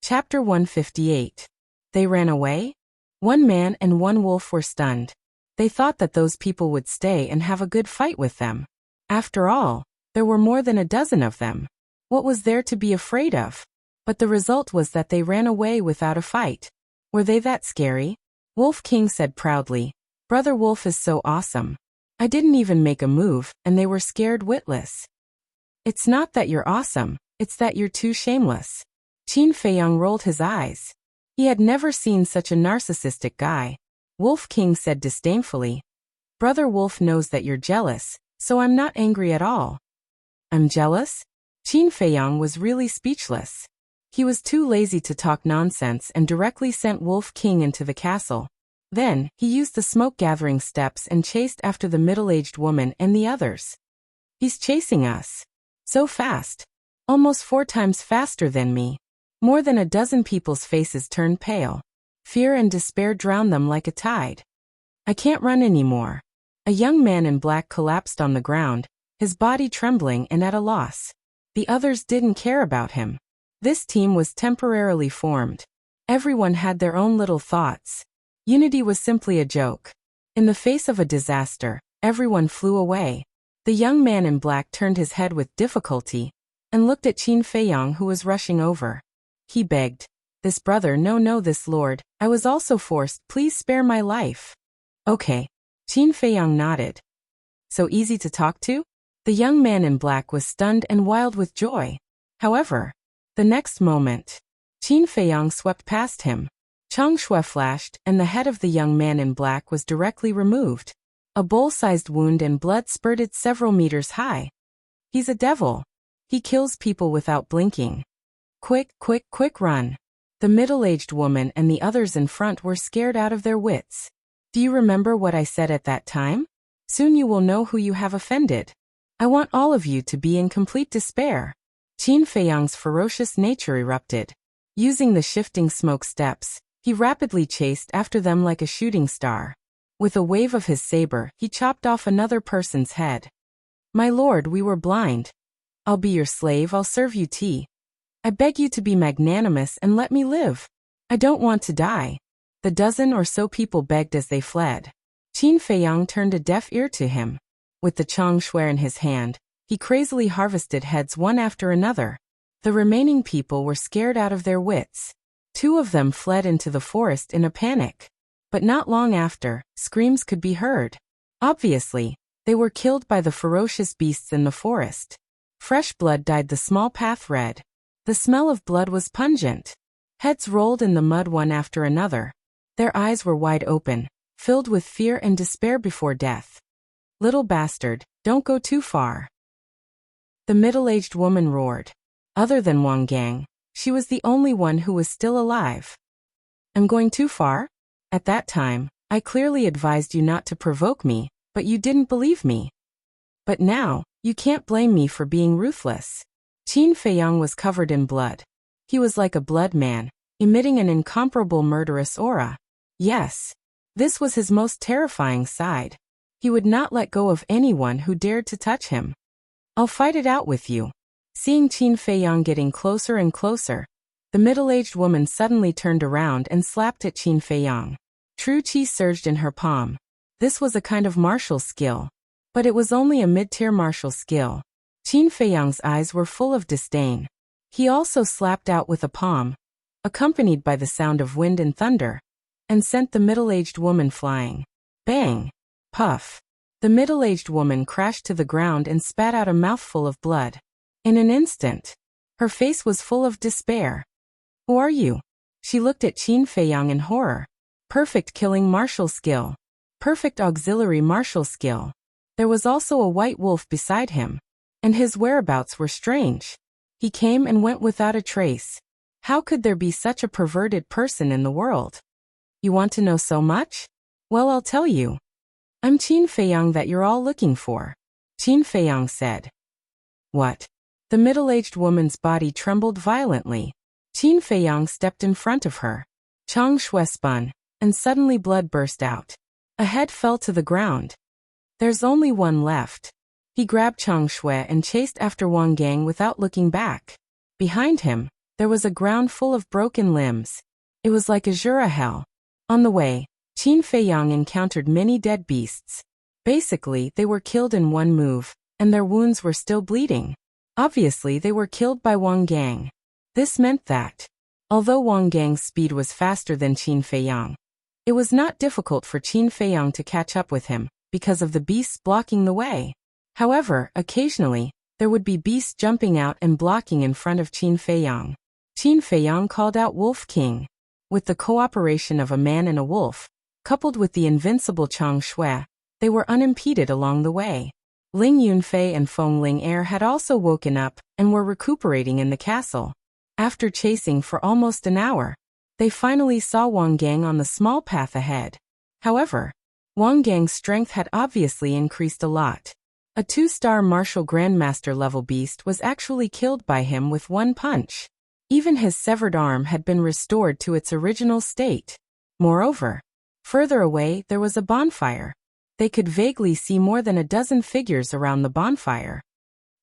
Chapter 158. They ran away? One man and one wolf were stunned. They thought that those people would stay and have a good fight with them. After all, there were more than a dozen of them. What was there to be afraid of? But the result was that they ran away without a fight. Were they that scary? Wolf King said proudly, "Brother Wolf is so awesome. I didn't even make a move, and they were scared witless." "It's not that you're awesome, it's that you're too shameless." Qin Feiyang rolled his eyes. He had never seen such a narcissistic guy. Wolf King said disdainfully, "Brother Wolf knows that you're jealous, so I'm not angry at all." "I'm jealous?" Qin Feiyang was really speechless. He was too lazy to talk nonsense and directly sent Wolf King into the castle. Then, he used the smoke-gathering steps and chased after the middle-aged woman and the others. "He's chasing us. So fast. Almost 4 times faster than me." More than a dozen people's faces turned pale. Fear and despair drowned them like a tide. "I can't run anymore." A young man in black collapsed on the ground, his body trembling and at a loss. The others didn't care about him. This team was temporarily formed. Everyone had their own little thoughts. Unity was simply a joke. In the face of a disaster, everyone flew away. The young man in black turned his head with difficulty and looked at Qin Feiyang, who was rushing over. He begged, "This brother, no, this lord, I was also forced, please spare my life." "Okay." Qin Feiyang nodded. "So easy to talk to?" The young man in black was stunned and wild with joy. However, the next moment, Qin Feiyang swept past him. Chang Shui flashed, and the head of the young man in black was directly removed. A bowl-sized wound and blood spurted several meters high. "He's a devil. He kills people without blinking. Quick, run." The middle-aged woman and the others in front were scared out of their wits. "Do you remember what I said at that time? Soon you will know who you have offended. I want all of you to be in complete despair." Qin Feiyang's ferocious nature erupted. Using the shifting smoke steps, he rapidly chased after them like a shooting star. With a wave of his saber, he chopped off another person's head. "My lord, we were blind. I'll be your slave, I'll serve you tea. I beg you to be magnanimous and let me live. I don't want to die." The dozen or so people begged as they fled. Qin Feiyang turned a deaf ear to him. With the Chang Shui in his hand, he crazily harvested heads one after another. The remaining people were scared out of their wits. 2 of them fled into the forest in a panic. But not long after, screams could be heard. Obviously, they were killed by the ferocious beasts in the forest. Fresh blood dyed the small path red. The smell of blood was pungent. Heads rolled in the mud one after another. Their eyes were wide open, filled with fear and despair before death. "Little bastard, don't go too far." The middle-aged woman roared. Other than Wang Gang, she was the only one who was still alive. "I'm going too far? At that time, I clearly advised you not to provoke me, but you didn't believe me. But now, you can't blame me for being ruthless." Qin Feiyang was covered in blood. He was like a blood man, emitting an incomparable murderous aura. Yes, this was his most terrifying side. He would not let go of anyone who dared to touch him. "I'll fight it out with you." Seeing Qin Feiyang getting closer and closer, the middle-aged woman suddenly turned around and slapped at Qin Feiyang. True qi surged in her palm. This was a kind of martial skill. But it was only a mid-tier martial skill. Qin Feiyang's eyes were full of disdain. He also slapped out with a palm, accompanied by the sound of wind and thunder, and sent the middle-aged woman flying. Bang! Puff! The middle-aged woman crashed to the ground and spat out a mouthful of blood. In an instant, her face was full of despair. "Who are you?" She looked at Qin Feiyang in horror. Perfect killing martial skill. Perfect auxiliary martial skill. There was also a white wolf beside him, and his whereabouts were strange. He came and went without a trace. How could there be such a perverted person in the world? "You want to know so much? Well, I'll tell you. I'm Qin Feiyang that you're all looking for." Qin Feiyang said. "What?" The middle-aged woman's body trembled violently. Qin Feiyang stepped in front of her. Chang Shui spun, and suddenly blood burst out. A head fell to the ground. "There's only one left." He grabbed Chang Shui and chased after Wang Gang without looking back. Behind him, There was a ground full of broken limbs. It was like Azura hell. On the way, Qin Feiyang encountered many dead beasts. Basically, they were killed in one move, and their wounds were still bleeding. Obviously, they were killed by Wang Gang. This meant that, although Wang Gang's speed was faster than Qin Feiyang, it was not difficult for Qin Feiyang to catch up with him, because of the beasts blocking the way. However, occasionally, there would be beasts jumping out and blocking in front of Qin Feiyang. Qin Feiyang called out Wolf King. With the cooperation of a man and a wolf, coupled with the invincible Chang Shui, they were unimpeded along the way. Ling Yunfei and Feng Ling had also woken up and were recuperating in the castle. After chasing for almost an hour, they finally saw Wang Gang on the small path ahead. However, Wang Gang's strength had obviously increased a lot. A 2-star martial grandmaster level beast was actually killed by him with one punch. Even his severed arm had been restored to its original state. Moreover, further away there was a bonfire. They could vaguely see more than a dozen figures around the bonfire.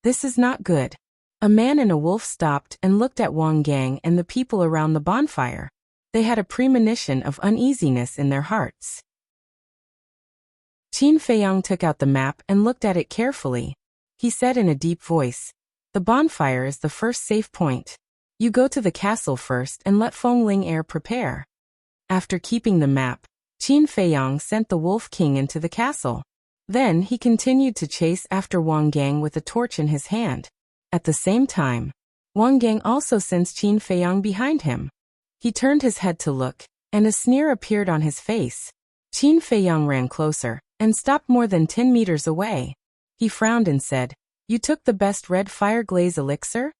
This is not good. A man and a wolf stopped and looked at Wang Gang and the people around the bonfire. They had a premonition of uneasiness in their hearts. Qin Feiyang took out the map and looked at it carefully. He said in a deep voice, "The bonfire is the first safe point. You go to the castle first and let Feng Ling prepare." After keeping the map, Qin Feiyang sent the Wolf King into the castle. Then he continued to chase after Wang Gang with a torch in his hand. At the same time, Wang Gang also sensed Qin Feiyang behind him. He turned his head to look, and a sneer appeared on his face. Qin Feiyang ran closer, and stopped more than 10 meters away. He frowned and said, "You took the best red fire glaze elixir?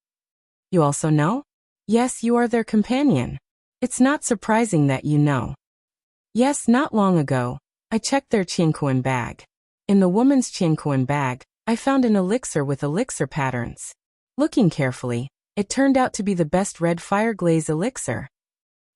You also know? Yes, you are their companion. It's not surprising that you know. Yes, not long ago, I checked their Qianquan bag. In the woman's Qianquan bag, I found an elixir with elixir patterns. Looking carefully, it turned out to be the best red fire glaze elixir.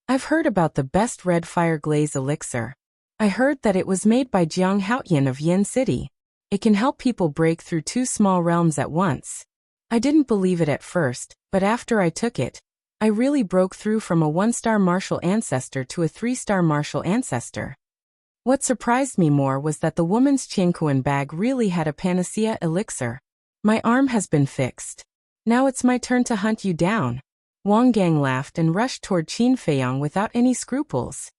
I've heard about the best red fire glaze elixir. I heard that it was made by Jiang Haoyan of Yin City. It can help people break through 2 small realms at once. I didn't believe it at first, but after I took it, I really broke through from a 1-star martial ancestor to a 3-star martial ancestor." What surprised me more was that the woman's Qianquan bag really had a panacea elixir. "My arm has been fixed. Now it's my turn to hunt you down." Wang Gang laughed and rushed toward Qin Feiyang without any scruples.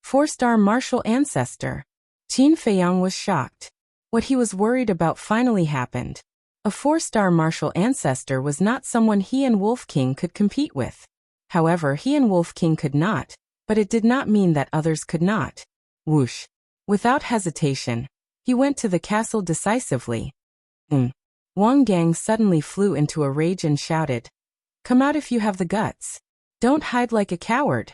4-star martial ancestor. Qin Feiyang was shocked. What he was worried about finally happened. A 4-star martial ancestor was not someone he and Wolf King could compete with. However, he and Wolf King could not, but it did not mean that others could not. Whoosh. Without hesitation, he went to the castle decisively. Wang Gang suddenly flew into a rage and shouted, "Come out if you have the guts. Don't hide like a coward."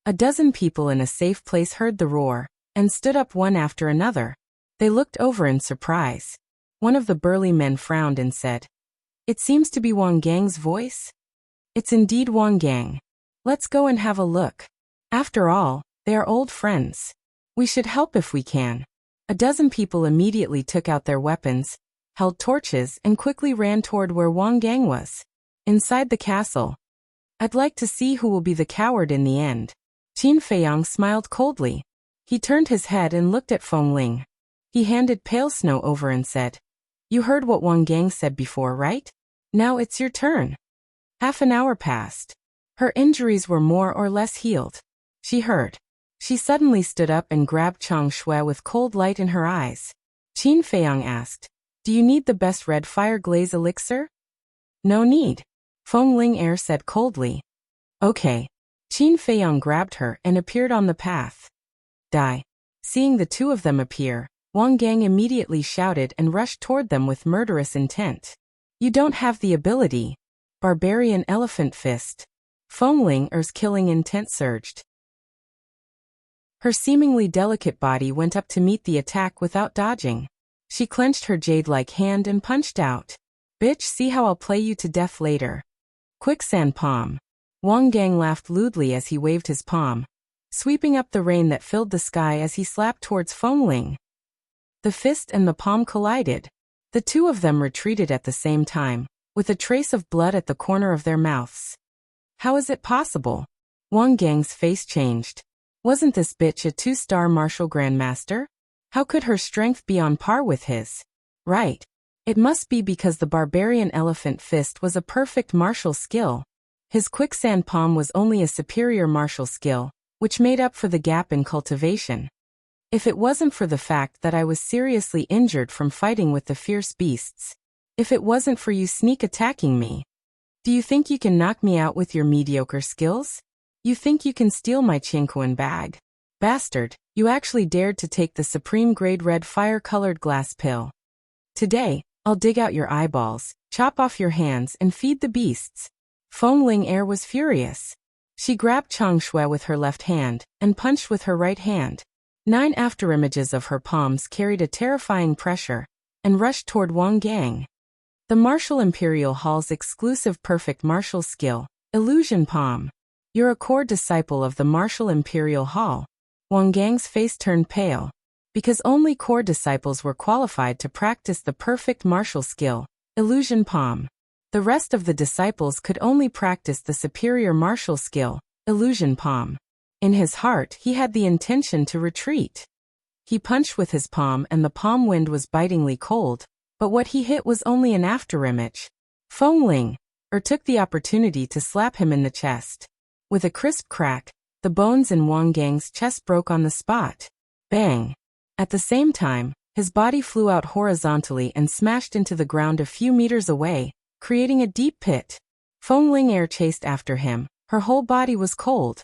A dozen people in a safe place heard the roar, and stood up one after another. They looked over in surprise. One of the burly men frowned and said, "It seems to be Wang Gang's voice." "It's indeed Wang Gang. Let's go and have a look. After all, they are old friends. We should help if we can." A dozen people immediately took out their weapons, held torches, and quickly ran toward where Wang Gang was. Inside the castle, "I'd like to see who will be the coward in the end." Qin Feiyang smiled coldly. He turned his head and looked at Feng Ling. He handed Pale Snow over and said, "You heard what Wang Gang said before, right? Now it's your turn." Half an hour passed. Her injuries were more or less healed. She heard. She suddenly stood up and grabbed Chang Shui with cold light in her eyes. Qin Feiyang asked, "Do you need the best red fire glaze elixir?" "No need," Feng Ling said coldly. "Okay." Qin Feiyang grabbed her and appeared on the path. "Die." Seeing the two of them appear, Wang Gang immediately shouted and rushed toward them with murderous intent. "You don't have the ability." Barbarian Elephant Fist. Feng Ling's killing intent surged. Her seemingly delicate body went up to meet the attack without dodging. She clenched her jade-like hand and punched out. "Bitch, see how I'll play you to death later." Quicksand Palm. Wang Gang laughed lewdly as he waved his palm, sweeping up the rain that filled the sky as he slapped towards Feng Ling. The fist and the palm collided. The two of them retreated at the same time, with a trace of blood at the corner of their mouths. How is it possible? Wang Gang's face changed. Wasn't this bitch a 2-star martial grandmaster? How could her strength be on par with his? Right. It must be because the barbarian elephant fist was a perfect martial skill. His quicksand palm was only a superior martial skill, which made up for the gap in cultivation. If it wasn't for the fact that I was seriously injured from fighting with the fierce beasts. If it wasn't for you sneak attacking me. Do you think you can knock me out with your mediocre skills? You think you can steal my Qingquan bag? Bastard, you actually dared to take the supreme grade red fire-colored glass pill. Today, I'll dig out your eyeballs, chop off your hands and feed the beasts. Feng Ling was furious. She grabbed Chang Shui with her left hand and punched with her right hand. 9 afterimages of her palms carried a terrifying pressure and rushed toward Wang Gang. The Martial Imperial Hall's exclusive perfect martial skill, Illusion Palm. You're a core disciple of the Martial Imperial Hall. Wang Gang's face turned pale. Because only core disciples were qualified to practice the perfect martial skill, Illusion Palm. The rest of the disciples could only practice the superior martial skill, Illusion Palm. In his heart, he had the intention to retreat. He punched with his palm and the palm wind was bitingly cold, but what he hit was only an afterimage. Feng Ling took the opportunity to slap him in the chest. With a crisp crack, the bones in Wang Gang's chest broke on the spot. Bang! At the same time, his body flew out horizontally and smashed into the ground a few meters away, creating a deep pit. Feng Ling chased after him. Her whole body was cold.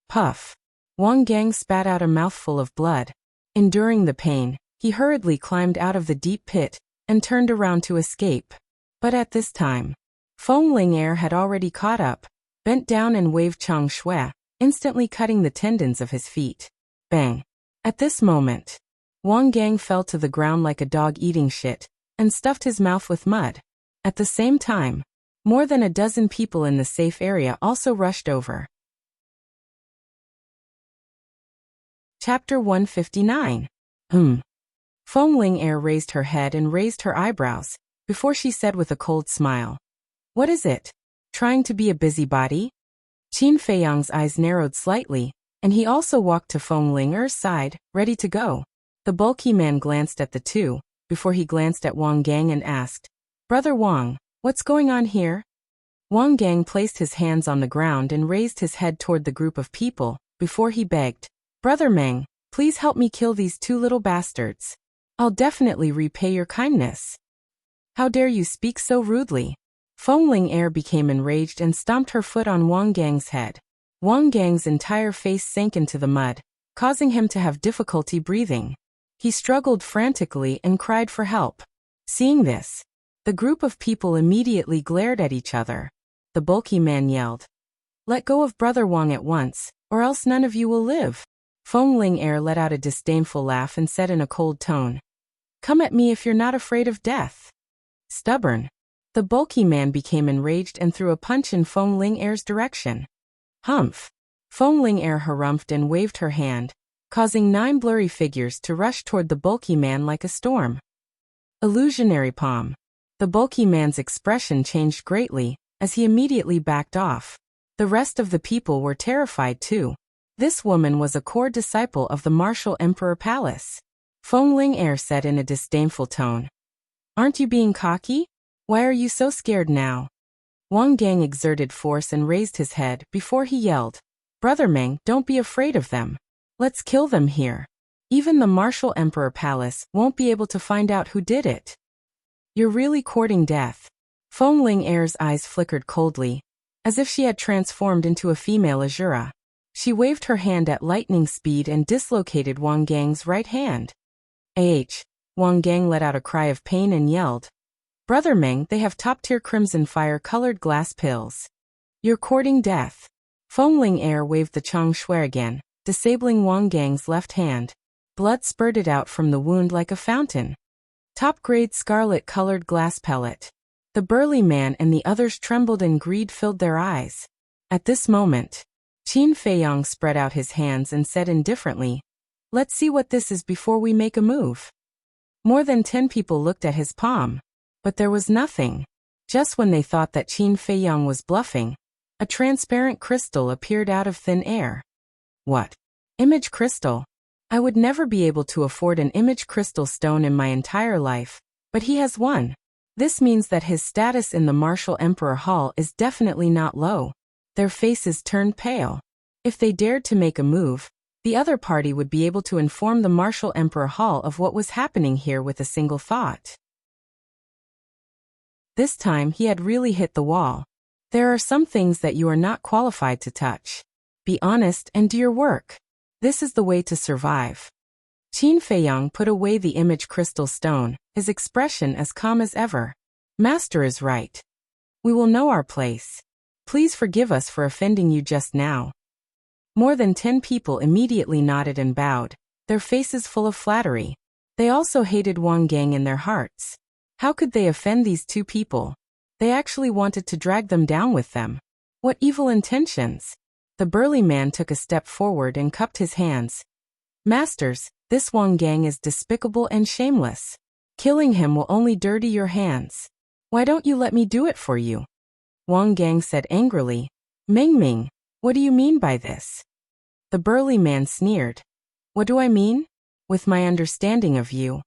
Puff! Wang Gang spat out a mouthful of blood. Enduring the pain, he hurriedly climbed out of the deep pit and turned around to escape. But at this time, Feng Ling had already caught up, bent down and waved Chang Shui, instantly cutting the tendons of his feet. Bang! At this moment, Wang Gang fell to the ground like a dog eating shit and stuffed his mouth with mud. At the same time, more than a dozen people in the safe area also rushed over. Chapter 159. Feng Ling raised her head and raised her eyebrows, before she said with a cold smile. What is it? Trying to be a busybody? Qin Feiyang's eyes narrowed slightly, and he also walked to Feng Ling's side, ready to go. The bulky man glanced at the two, before he glanced at Wang Gang and asked, Brother Wang, what's going on here? Wang Gang placed his hands on the ground and raised his head toward the group of people, before he begged, Brother Meng, please help me kill these 2 little bastards. I'll definitely repay your kindness. How dare you speak so rudely? Feng Ling became enraged and stomped her foot on Wang Gang's head. Wang Gang's entire face sank into the mud, causing him to have difficulty breathing. He struggled frantically and cried for help. Seeing this, the group of people immediately glared at each other. The bulky man yelled, Let go of Brother Wang at once, or else none of you will live. Feng Ling let out a disdainful laugh and said in a cold tone, Come at me if you're not afraid of death. Stubborn. The bulky man became enraged and threw a punch in Feng Ling's direction. Humph! Feng Ling harumphed and waved her hand, causing 9 blurry figures to rush toward the bulky man like a storm. Illusionary palm. The bulky man's expression changed greatly, as he immediately backed off. The rest of the people were terrified too. This woman was a core disciple of the Martial Emperor Palace. Feng Ling said in a disdainful tone. Aren't you being cocky? Why are you so scared now? Wang Gang exerted force and raised his head before he yelled, Brother Meng, don't be afraid of them. Let's kill them here. Even the Martial Emperor Palace won't be able to find out who did it. You're really courting death. Feng Ling's eyes flickered coldly, as if she had transformed into a female Azura. She waved her hand at lightning speed and dislocated Wang Gang's right hand. Wang Gang let out a cry of pain and yelled, Brother Meng, they have top-tier crimson fire-colored glass pills. You're courting death. Feng Ling waved the Chang Shui again, disabling Wang Gang's left hand. Blood spurted out from the wound like a fountain. Top-grade scarlet-colored glass pellet. The burly man and the others trembled and greed filled their eyes. At this moment, Qin Feiyang spread out his hands and said indifferently, Let's see what this is before we make a move. More than 10 people looked at his palm. But there was nothing. Just when they thought that Qin Feiyang was bluffing, A transparent crystal appeared out of thin air. What? Image crystal? I would never be able to afford an image crystal stone in my entire life, but he has one. This means that his status in the Martial Emperor Hall is definitely not low. Their faces turned pale. If they dared to make a move, the other party would be able to inform the Martial Emperor Hall of what was happening here with a single thought. This time he had really hit the wall. There are some things that you are not qualified to touch. Be honest and do your work. This is the way to survive. Qin Feiyang put away the image crystal stone, his expression as calm as ever. Master is right. We will know our place. Please forgive us for offending you just now. More than 10 people immediately nodded and bowed, their faces full of flattery. They also hated Wang Gang in their hearts. How could they offend these two people? They actually wanted to drag them down with them. What evil intentions? The burly man took a step forward and cupped his hands. Masters, this Wang Gang is despicable and shameless. Killing him will only dirty your hands. Why don't you let me do it for you? Wang Gang said angrily. Ming, what do you mean by this? The burly man sneered. What do I mean? With my understanding of you,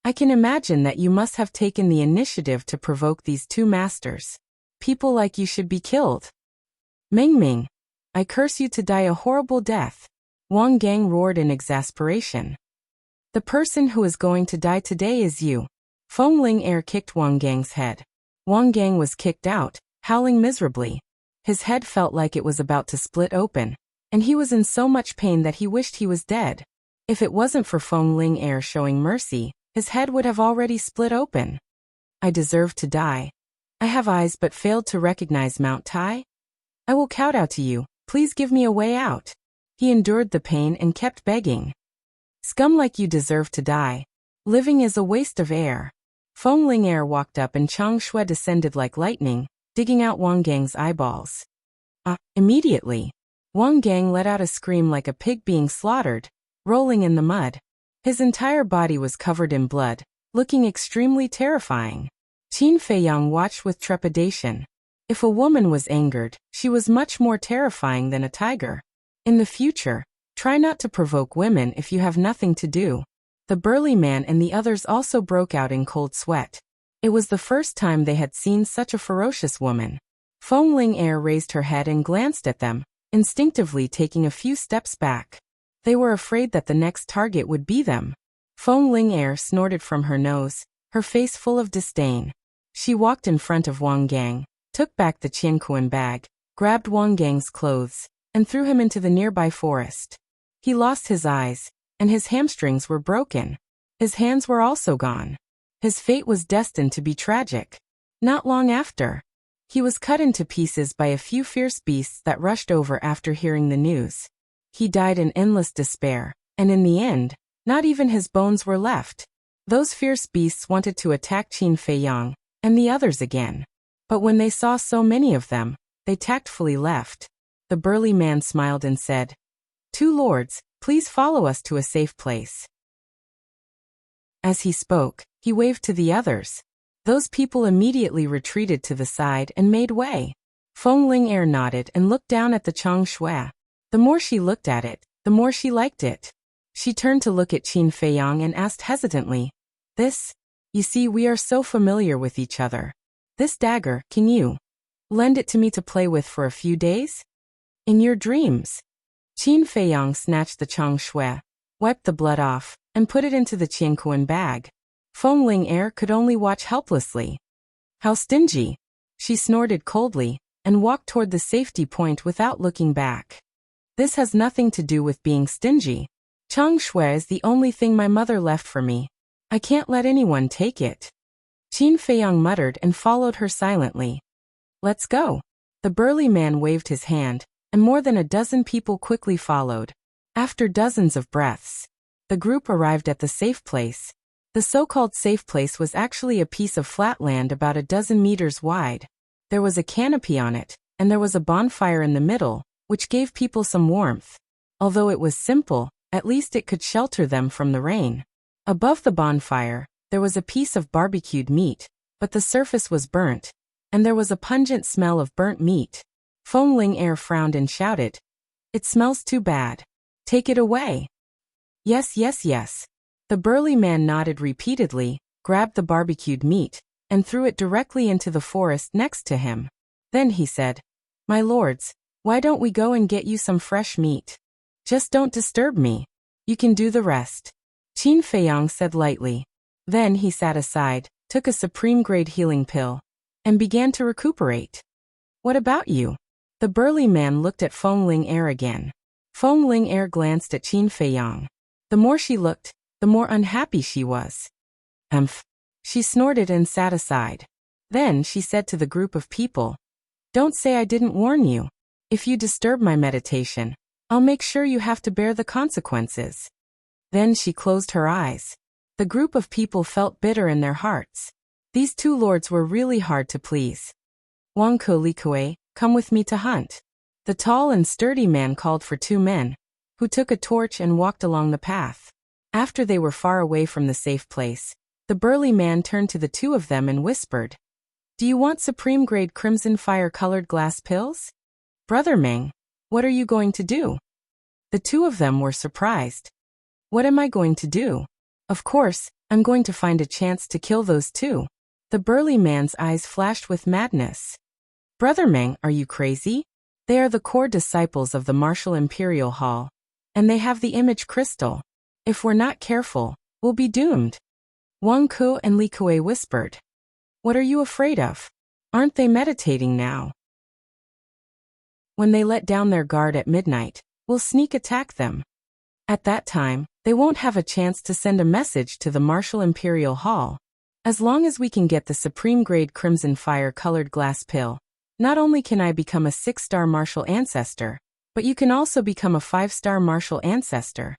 I can imagine that you must have taken the initiative to provoke these two masters. People like you should be killed. Ming, I curse you to die a horrible death. Wang Gang roared in exasperation. The person who is going to die today is you. Feng Ling Air kicked Wang Gang's head. Wang Gang was kicked out, howling miserably. His head felt like it was about to split open, and he was in so much pain that he wished he was dead. If it wasn't for Feng Ling Air showing mercy, his head would have already split open. I deserve to die. I have eyes but failed to recognize Mount Tai. I will kowtow to you, please give me a way out. He endured the pain and kept begging. Scum like you deserve to die. Living is a waste of air. Feng Ling Air walked up and Chang Shui descended like lightning, digging out Wang Gang's eyeballs. Immediately, Wang Gang let out a scream like a pig being slaughtered, rolling in the mud. His entire body was covered in blood, looking extremely terrifying. Qin Feiyang watched with trepidation. If a woman was angered, she was much more terrifying than a tiger. In the future, try not to provoke women if you have nothing to do. The burly man and the others also broke out in cold sweat. It was the first time they had seen such a ferocious woman. Feng Ling Air raised her head and glanced at them, instinctively taking a few steps back. They were afraid that the next target would be them. Feng Ling Air snorted from her nose, her face full of disdain. She walked in front of Wang Gang, took back the Qianquan bag, grabbed Wang Gang's clothes, and threw him into the nearby forest. He lost his eyes, and his hamstrings were broken. His hands were also gone. His fate was destined to be tragic. Not long after, he was cut into pieces by a few fierce beasts that rushed over after hearing the news. He died in endless despair, and in the end, not even his bones were left. Those fierce beasts wanted to attack Qin Feiyang and the others again. But when they saw so many of them, they tactfully left. The burly man smiled and said, "Two lords, please follow us to a safe place." As he spoke, he waved to the others. Those people immediately retreated to the side and made way. Feng Ling Air nodded and looked down at the Chang Shui. The more she looked at it, the more she liked it. She turned to look at Qin Feiyang and asked hesitantly, "This? You see, we are so familiar with each other. This dagger, can you lend it to me to play with for a few days? In your dreams?" Qin Feiyang snatched the Chang Shui, wiped the blood off, and put it into the Qianquan bag. Feng Ling Air could only watch helplessly. "How stingy!" She snorted coldly, and walked toward the safety point without looking back. "This has nothing to do with being stingy. Chang Shui is the only thing my mother left for me. I can't let anyone take it." Qin Feiyang muttered and followed her silently. "Let's go." The burly man waved his hand, and more than a dozen people quickly followed. After dozens of breaths, the group arrived at the safe place. The so-called safe place was actually a piece of flat land about a dozen meters wide. There was a canopy on it, and there was a bonfire in the middle, which gave people some warmth. Although it was simple, at least it could shelter them from the rain. Above the bonfire, there was a piece of barbecued meat, but the surface was burnt, and there was a pungent smell of burnt meat. Feng Ling frowned and shouted, "It smells too bad. Take it away." "Yes, yes, yes." The burly man nodded repeatedly, grabbed the barbecued meat, and threw it directly into the forest next to him. Then he said, "My lords, why don't we go and get you some fresh meat? Just don't disturb me. You can do the rest." Qin Feiyang said lightly. Then he sat aside, took a supreme-grade healing pill, and began to recuperate. "What about you?" The burly man looked at Feng Ling again. Feng Ling glanced at Qin Feiyang. The more she looked, the more unhappy she was. "Humph." She snorted and sat aside. Then she said to the group of people, "Don't say I didn't warn you. If you disturb my meditation, I'll make sure you have to bear the consequences." Then she closed her eyes. The group of people felt bitter in their hearts. These two lords were really hard to please. "Wang Ke Li Kue, come with me to hunt." The tall and sturdy man called for two men, who took a torch and walked along the path. After they were far away from the safe place, the burly man turned to the two of them and whispered, "Do you want supreme-grade crimson fire-colored glass pills? Brother Meng, what are you going to do?" The two of them were surprised. "What am I going to do? Of course, I'm going to find a chance to kill those two." The burly man's eyes flashed with madness. "Brother Meng, are you crazy? They are the core disciples of the Martial Imperial Hall, and they have the image crystal. If we're not careful, we'll be doomed." Wang Ke and Li Kue whispered, "What are you afraid of? Aren't they meditating now? When they let down their guard at midnight, we'll sneak attack them. At that time, they won't have a chance to send a message to the Martial Imperial Hall. As long as we can get the supreme-grade crimson fire-colored glass pill, not only can I become a 6-star martial ancestor, but you can also become a 5-star martial ancestor.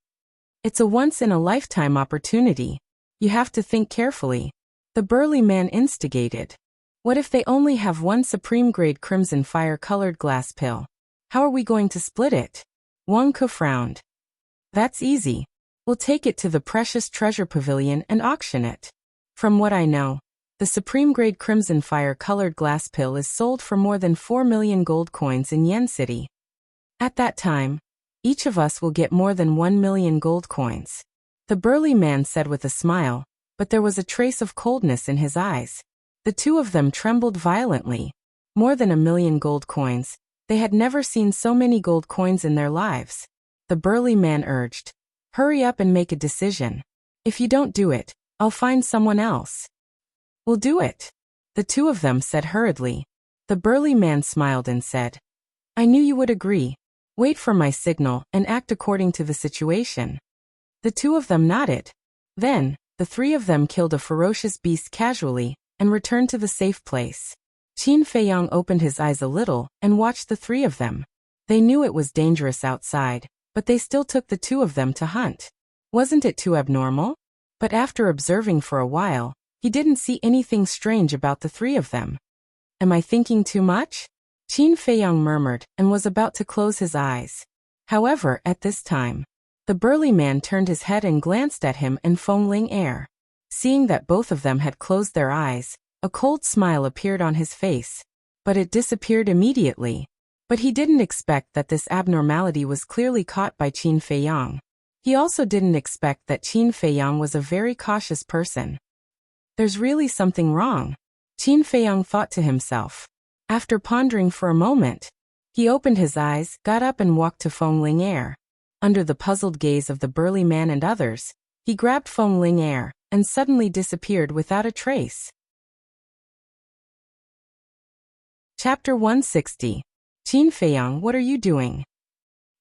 It's a once-in-a-lifetime opportunity. You have to think carefully." The burly man instigated. "What if they only have one supreme-grade crimson fire-colored glass pill? How are we going to split it?" Wang Ke frowned. "That's easy. We'll take it to the precious treasure pavilion and auction it. From what I know, the supreme-grade crimson fire-colored glass pill is sold for more than 4 million gold coins in Yen City. At that time, each of us will get more than 1 million gold coins." The burly man said with a smile, but there was a trace of coldness in his eyes. The two of them trembled violently. More than 1 million gold coins. They had never seen so many gold coins in their lives. The burly man urged, "Hurry up and make a decision. If you don't do it, I'll find someone else." "We'll do it," the two of them said hurriedly. The burly man smiled and said, "I knew you would agree. Wait for my signal and act according to the situation." The two of them nodded. Then, the three of them killed a ferocious beast casually and returned to the safe place. Qin Feiyang opened his eyes a little and watched the three of them. They knew it was dangerous outside, but they still took the two of them to hunt. Wasn't it too abnormal? But after observing for a while, he didn't see anything strange about the three of them. "Am I thinking too much?" Qin Feiyang murmured and was about to close his eyes. However, at this time, the burly man turned his head and glanced at him and Feng Ling. Seeing that both of them had closed their eyes, a cold smile appeared on his face, but it disappeared immediately. But he didn't expect that this abnormality was clearly caught by Qin Feiyang. He also didn't expect that Qin Feiyang was a very cautious person. "There's really something wrong," Qin Feiyang thought to himself. After pondering for a moment, he opened his eyes, got up and walked to Feng Ling. Under the puzzled gaze of the burly man and others, he grabbed Feng Ling and suddenly disappeared without a trace. Chapter 160. Qin Feiyang, what are you doing?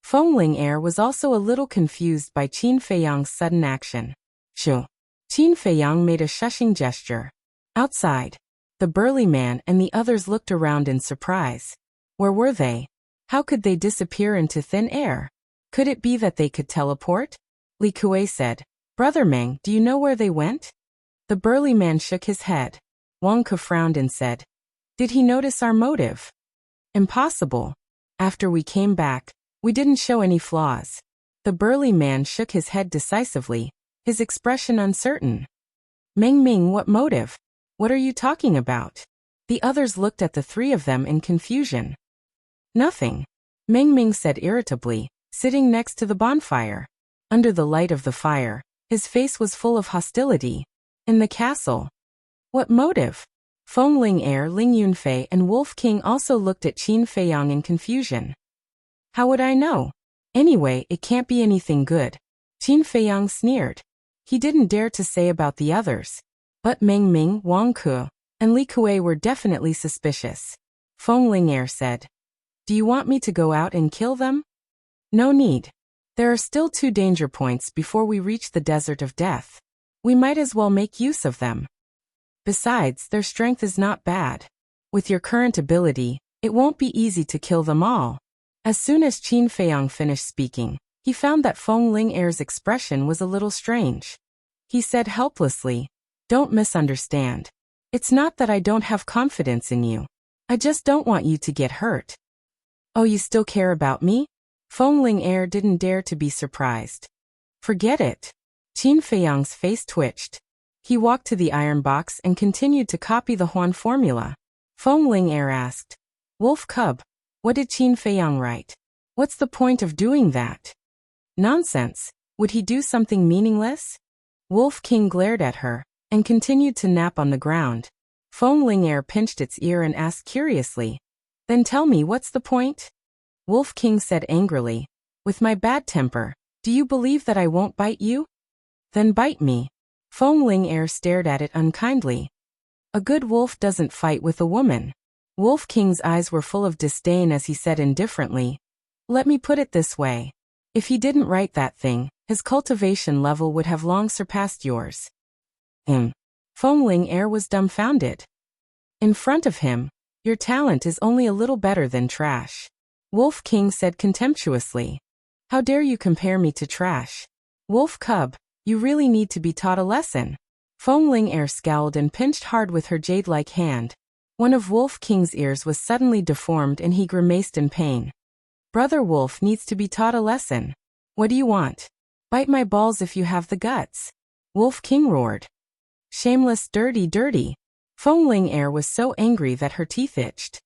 Feng Ling was also a little confused by Qin Feiyang's sudden action. Shoo. Qin Feiyang made a shushing gesture. Outside, the burly man and the others looked around in surprise. Where were they? How could they disappear into thin air? Could it be that they could teleport? Li Kue said, "Brother Meng, do you know where they went?" The burly man shook his head. Wang Ke frowned and said, "Did he notice our motive?" "Impossible. After we came back, we didn't show any flaws." The burly man shook his head decisively, his expression uncertain. Meng, what motive? What are you talking about?" The others looked at the three of them in confusion. Nothing, Meng Ming said irritably, sitting next to the bonfire. Under the light of the fire, his face was full of hostility. In the castle. What motive? Feng Ling-er, Ling Yunfei and Wolf King also looked at Qin Feiyang in confusion. How would I know? Anyway, it can't be anything good. Qin Feiyang sneered. He didn't dare to say about the others. But Meng Ming, Wang Ke, and Li Kuei were definitely suspicious. Feng Ling-er said. Do you want me to go out and kill them? No need. There are still 2 danger points before we reach the desert of death. We might as well make use of them. Besides, their strength is not bad. With your current ability, it won't be easy to kill them all. As soon as Qin Feiyang finished speaking, he found that Feng Ling-er's expression was a little strange. He said helplessly, Don't misunderstand. It's not that I don't have confidence in you. I just don't want you to get hurt. Oh, you still care about me? Feng Ling-er didn't dare to be surprised. Forget it. Qin Feiyang's face twitched. He walked to the iron box and continued to copy the Huan formula. Feng Ling-er asked, Wolf Cub, what did Qin Feiyang write? What's the point of doing that? Nonsense. Would he do something meaningless? Wolf King glared at her and continued to nap on the ground. Feng Ling-er pinched its ear and asked curiously, Then tell me, what's the point? Wolf King said angrily, With my bad temper, do you believe that I won't bite you? Then bite me. Feng Ling-er stared at it unkindly. A good wolf doesn't fight with a woman. Wolf King's eyes were full of disdain as he said indifferently, Let me put it this way. If he didn't write that thing, his cultivation level would have long surpassed yours. Feng Ling-er was dumbfounded. In front of him, your talent is only a little better than trash. Wolf King said contemptuously. How dare you compare me to trash? Wolf Cub, you really need to be taught a lesson. Feng Ling-er scowled and pinched hard with her jade-like hand. One of Wolf King's ears was suddenly deformed and he grimaced in pain. Brother Wolf needs to be taught a lesson. What do you want? Bite my balls if you have the guts. Wolf King roared. Shameless, dirty. Feng Ling-er was so angry that her teeth itched.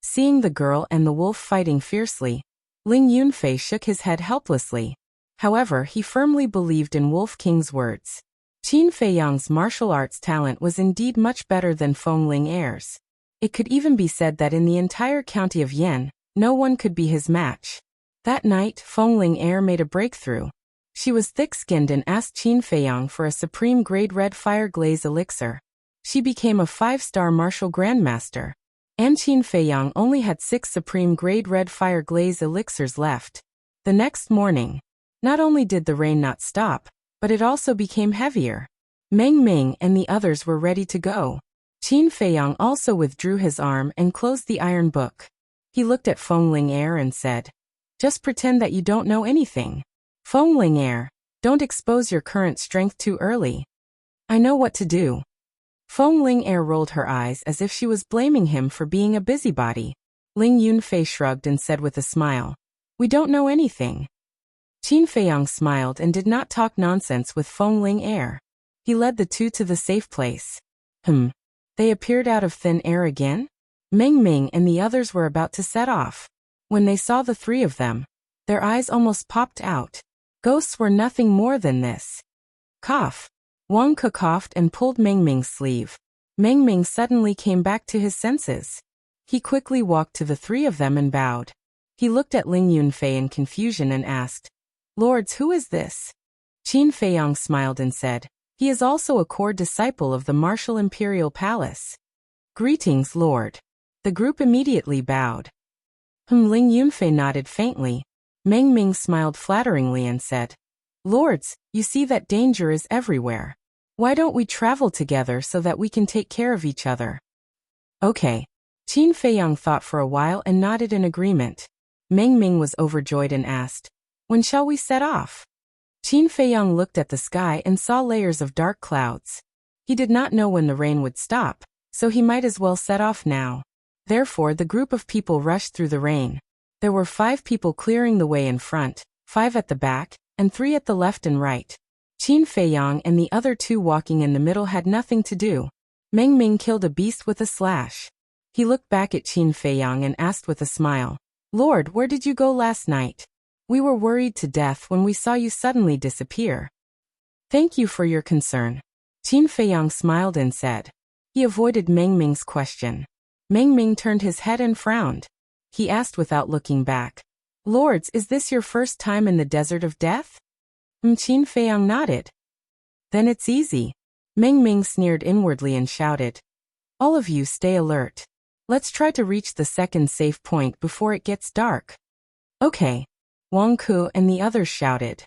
Seeing the girl and the wolf fighting fiercely, Ling Yunfei shook his head helplessly. However, he firmly believed in Wolf King's words. Qin Feiyang's martial arts talent was indeed much better than Feng Ling-er's. It could even be said that in the entire county of Yan, no one could be his match. That night, Feng Ling-er made a breakthrough. She was thick-skinned and asked Qin Feiyang for a supreme grade red fire glaze elixir. She became a 5-star martial grandmaster. And Qin Feiyang only had 6 supreme grade red fire glaze elixirs left. The next morning, not only did the rain not stop, but it also became heavier. Meng Ming and the others were ready to go. Qin Feiyang also withdrew his arm and closed the iron book. He looked at Feng Ling-er and said, Just pretend that you don't know anything. Feng Ling-er, don't expose your current strength too early. I know what to do. Feng Ling-er rolled her eyes as if she was blaming him for being a busybody. Ling Yunfei shrugged and said with a smile, We don't know anything. Qin Feiyang smiled and did not talk nonsense with Feng Ling-er. He led the 2 to the safe place. They appeared out of thin air again? Meng Ming and the others were about to set off. When they saw the 3 of them, their eyes almost popped out. Ghosts were nothing more than this. Cough. Wang Ke coughed and pulled Meng Ming's sleeve. Meng Ming suddenly came back to his senses. He quickly walked to the 3 of them and bowed. He looked at Ling Yunfei in confusion and asked, Lords, who is this? Qin Feiyang smiled and said, He is also a core disciple of the Martial Imperial Palace. Greetings, Lord. The group immediately bowed. Ling Yunfei nodded faintly. Meng Ming smiled flatteringly and said, Lords, you see that danger is everywhere. Why don't we travel together so that we can take care of each other? Okay. Qin Feiyang thought for a while and nodded in agreement. Meng Ming was overjoyed and asked, When shall we set off? Qin Feiyang looked at the sky and saw layers of dark clouds. He did not know when the rain would stop, so he might as well set off now. Therefore the group of people rushed through the rain. There were 5 people clearing the way in front, 5 at the back, and 3 at the left and right. Qin Feiyang and the other 2 walking in the middle had nothing to do. Meng Ming killed a beast with a slash. He looked back at Qin Feiyang and asked with a smile, "Lord, where did you go last night? We were worried to death when we saw you suddenly disappear." "Thank you for your concern." Qin Feiyang smiled and said. He avoided Meng Ming's question. Meng Ming turned his head and frowned. He asked without looking back, "Lords, is this your first time in the desert of death?" Qin Feiyang nodded. "Then it's easy." Meng Ming sneered inwardly and shouted, "All of you stay alert. Let's try to reach the second safe point before it gets dark." "Okay," Wang Ku and the others shouted.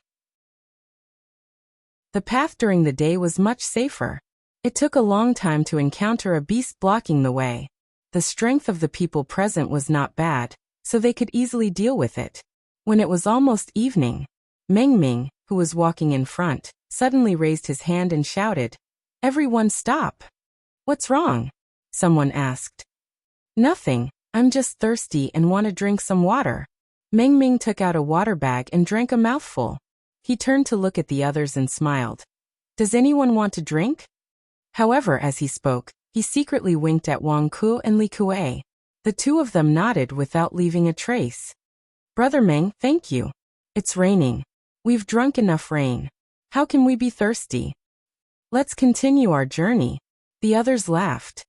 The path during the day was much safer. It took a long time to encounter a beast blocking the way. The strength of the people present was not bad, so they could easily deal with it. When it was almost evening, Meng Ming, who was walking in front, suddenly raised his hand and shouted, "Everyone stop!" "What's wrong?" someone asked. "Nothing, I'm just thirsty and want to drink some water." Meng Ming took out a water bag and drank a mouthful. He turned to look at the others and smiled. "Does anyone want to drink?" However, as he spoke, he secretly winked at Wang Ku and Li Kuei. The two of them nodded without leaving a trace. "Brother Meng, thank you. It's raining. We've drunk enough rain. How can we be thirsty? Let's continue our journey." The others laughed.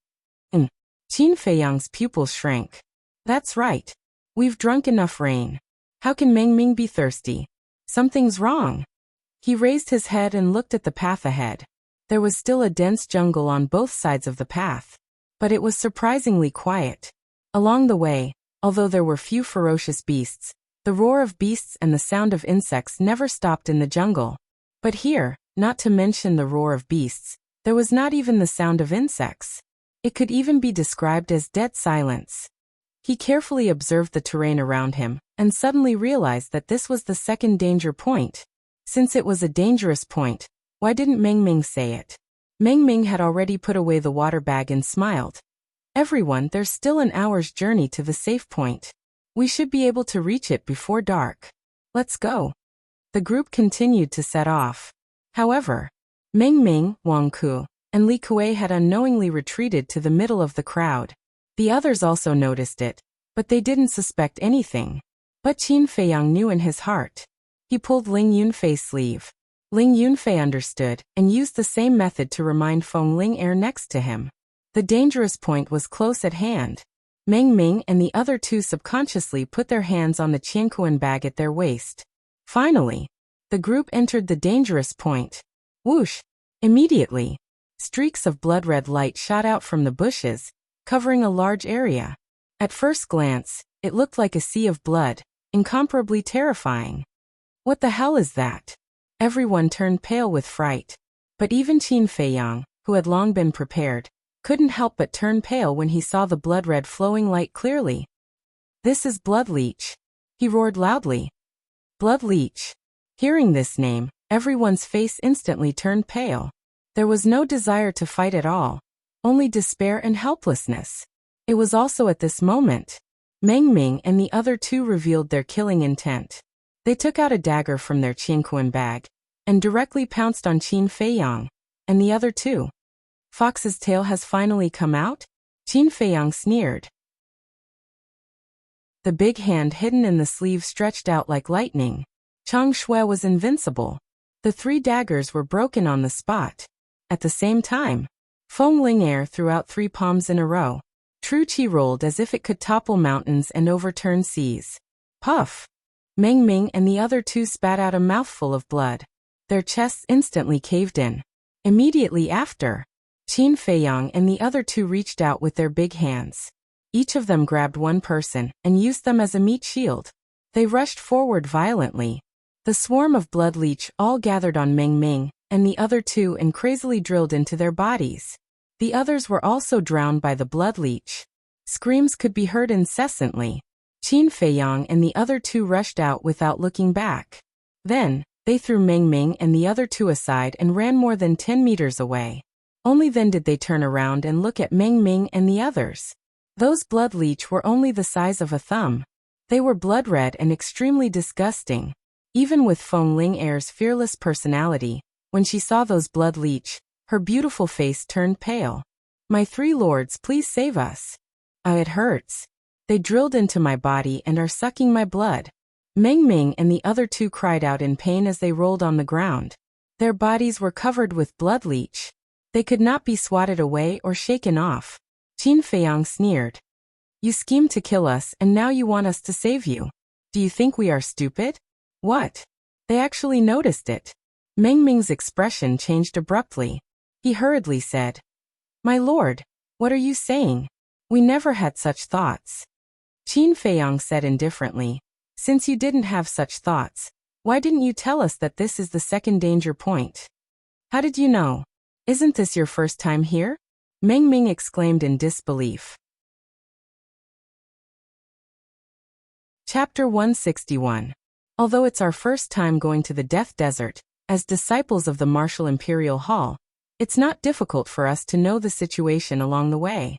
Qin Feiyang's pupils shrank. "That's right. We've drunk enough rain. How can Meng Ming be thirsty? Something's wrong." He raised his head and looked at the path ahead. There was still a dense jungle on both sides of the path, but it was surprisingly quiet. Along the way, although there were few ferocious beasts, the roar of beasts and the sound of insects never stopped in the jungle. But here, not to mention the roar of beasts, there was not even the sound of insects. It could even be described as dead silence. He carefully observed the terrain around him, and suddenly realized that this was the second danger point. Since it was a dangerous point, why didn't Meng Ming say it? Meng Ming had already put away the water bag and smiled. "Everyone, there's still an hour's journey to the safe point. We should be able to reach it before dark. Let's go." The group continued to set off. However, Meng Ming, Wang Ku, and Li Kuei had unknowingly retreated to the middle of the crowd. The others also noticed it, but they didn't suspect anything. But Qin Feiyang knew in his heart. He pulled Ling Yunfei's sleeve. Ling Yunfei understood, and used the same method to remind Feng Ling next to him. The dangerous point was close at hand. Meng Ming and the other two subconsciously put their hands on the Qiankuan bag at their waist. Finally, the group entered the dangerous point. Whoosh! Immediately, streaks of blood-red light shot out from the bushes, covering a large area. At first glance, it looked like a sea of blood, incomparably terrifying. "What the hell is that?" Everyone turned pale with fright. But even Qin Feiyang, who had long been prepared, couldn't help but turn pale when he saw the blood-red flowing light clearly. "This is blood leech," he roared loudly. Blood leech. Hearing this name, everyone's face instantly turned pale. There was no desire to fight at all, only despair and helplessness. It was also at this moment Meng Ming and the other two revealed their killing intent. They took out a dagger from their Qiankuan bag and directly pounced on Qin Feiyang and the other two. "Fox's tail has finally come out?" Qin Feiyang sneered. The big hand hidden in the sleeve stretched out like lightning. Chang Shui was invincible. The three daggers were broken on the spot. At the same time, Feng Ling threw out 3 palms in a row. True Qi rolled as if it could topple mountains and overturn seas. Puff! Meng Ming and the other two spat out a mouthful of blood. Their chests instantly caved in. Immediately after, Qin Feiyang and the other two reached out with their big hands. Each of them grabbed one person and used them as a meat shield. They rushed forward violently. The swarm of blood leech all gathered on Meng Ming and the other two and crazily drilled into their bodies. The others were also drowned by the blood leech. Screams could be heard incessantly. Qin Feiyang and the other two rushed out without looking back. Then, they threw Meng Ming and the other two aside and ran more than 10 meters away. Only then did they turn around and look at Meng Ming and the others. Those blood leech were only the size of a thumb. They were blood-red and extremely disgusting. Even with Feng Ling fearless personality, when she saw those blood leech, her beautiful face turned pale. "My 3 lords, please save us." Ah, it hurts. They drilled into my body and are sucking my blood. Meng Ming and the other two cried out in pain as they rolled on the ground. Their bodies were covered with blood leech. They could not be swatted away or shaken off. Qin Feiyang sneered. You schemed to kill us and now you want us to save you. Do you think we are stupid? What? They actually noticed it. Meng Ming's expression changed abruptly. He hurriedly said, My lord, what are you saying? We never had such thoughts. Qin Feiyang said indifferently, Since you didn't have such thoughts, why didn't you tell us that this is the second danger point? How did you know? Isn't this your first time here? Meng Ming exclaimed in disbelief. Chapter 161. Although it's our first time going to the Death Desert, as disciples of the Martial Imperial Hall, it's not difficult for us to know the situation along the way.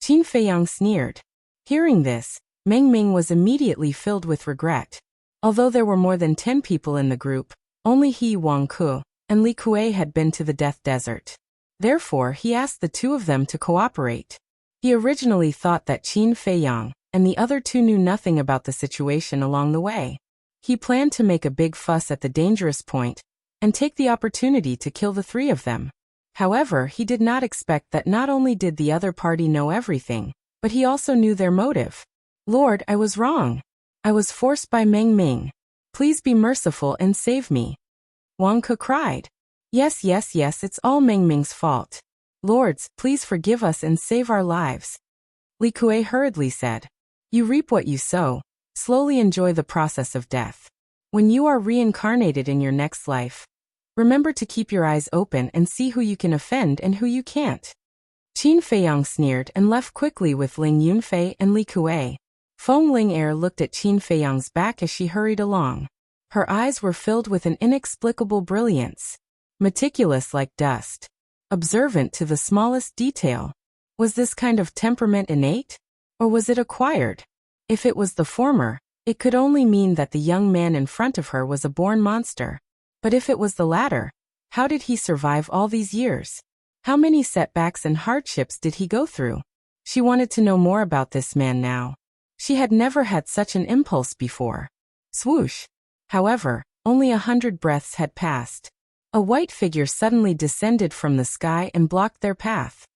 Qin Feiyang sneered. Hearing this, Meng Ming was immediately filled with regret. Although there were more than 10 people in the group, only he, Wang Ke, and Li Kuei had been to the Death Desert. Therefore, he asked the two of them to cooperate. He originally thought that Qin Feiyang and the other two knew nothing about the situation along the way. He planned to make a big fuss at the dangerous point and take the opportunity to kill the three of them. However, he did not expect that not only did the other party know everything, but he also knew their motive. Lord, I was wrong. I was forced by Meng Ming. Please be merciful and save me. Wang Ke cried. Yes, it's all Meng Ming's fault. Lords, please forgive us and save our lives. Li Kuei hurriedly said. You reap what you sow. Slowly enjoy the process of death. When you are reincarnated in your next life, remember to keep your eyes open and see who you can offend and who you can't. Qin Feiyang sneered and left quickly with Ling Yunfei and Li Kuei. Feng Ling'er looked at Qin Feiyang's back as she hurried along. Her eyes were filled with an inexplicable brilliance. Meticulous like dust. Observant to the smallest detail. Was this kind of temperament innate? Or was it acquired? If it was the former, it could only mean that the young man in front of her was a born monster. But if it was the latter, how did he survive all these years? How many setbacks and hardships did he go through? She wanted to know more about this man now. She had never had such an impulse before. Swoosh! However, only 100 breaths had passed. A white figure suddenly descended from the sky and blocked their path.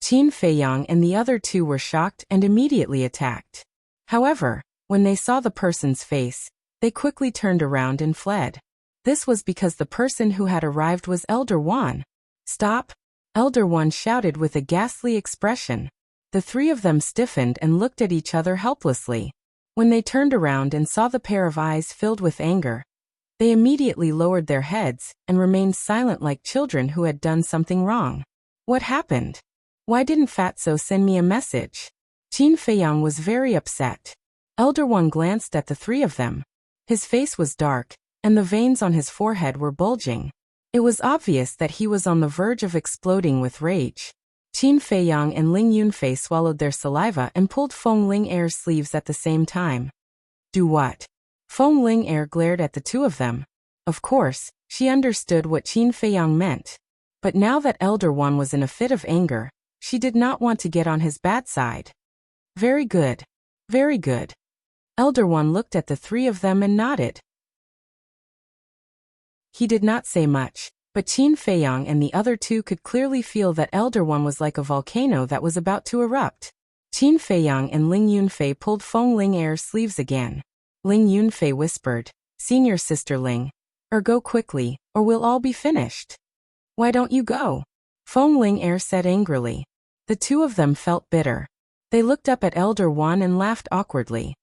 Qin Feiyang and the other two were shocked and immediately attacked. However, when they saw the person's face, they quickly turned around and fled. This was because the person who had arrived was Elder Wan. Stop! Elder Wan shouted with a ghastly expression. The three of them stiffened and looked at each other helplessly. When they turned around and saw the pair of eyes filled with anger, they immediately lowered their heads and remained silent like children who had done something wrong. What happened? Why didn't Fatso send me a message? Qin Feiyang was very upset. Elder One glanced at the three of them. His face was dark, and the veins on his forehead were bulging. It was obvious that he was on the verge of exploding with rage. Qin Feiyang and Ling Yunfei swallowed their saliva and pulled Feng Ling'er's sleeves at the same time. Do what? Feng Ling'er glared at the two of them. Of course, she understood what Qin Feiyang meant. But now that Elder One was in a fit of anger, she did not want to get on his bad side. Very good. Very good. Elder One looked at the three of them and nodded. He did not say much, but Qin Feiyang and the other two could clearly feel that Elder One was like a volcano that was about to erupt. Qin Feiyang and Ling Yunfei pulled Feng Ling'er's sleeves again. Ling Yunfei whispered, Senior Sister Ling, go quickly, or we'll all be finished. Why don't you go? Feng Ling'er said angrily. The two of them felt bitter. They looked up at Elder One and laughed awkwardly.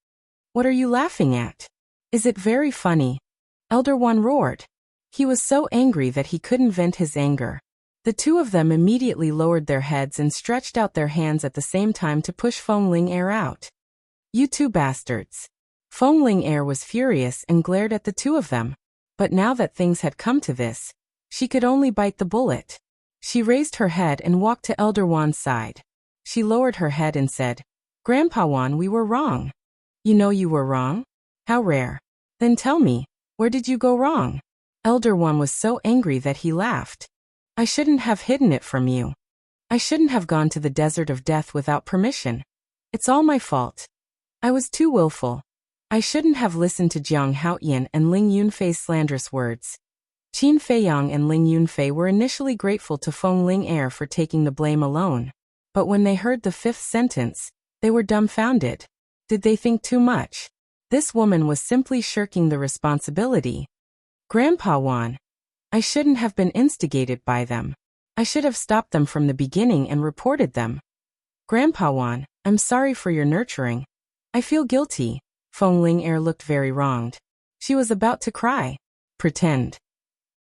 What are you laughing at? Is it very funny? Elder One roared. He was so angry that he couldn't vent his anger. The two of them immediately lowered their heads and stretched out their hands at the same time to push Feng Ling'er out. You two bastards. Feng Ling'er was furious and glared at the two of them. But now that things had come to this, she could only bite the bullet. She raised her head and walked to Elder Wan's side. She lowered her head and said, Grandpa Wan, we were wrong. You know you were wrong? How rare. Then tell me, where did you go wrong? Elder One was so angry that he laughed. I shouldn't have hidden it from you. I shouldn't have gone to the desert of death without permission. It's all my fault. I was too willful. I shouldn't have listened to Jiang Haoyan and Ling Yunfei's slanderous words. Qin Feiyang and Ling Yunfei were initially grateful to Feng Ling for taking the blame alone. But when they heard the fifth sentence, they were dumbfounded. Did they think too much? This woman was simply shirking the responsibility. Grandpa Wan. I shouldn't have been instigated by them. I should have stopped them from the beginning and reported them. Grandpa Wan, I'm sorry for your nurturing. I feel guilty. Feng Ling looked very wronged. She was about to cry. Pretend.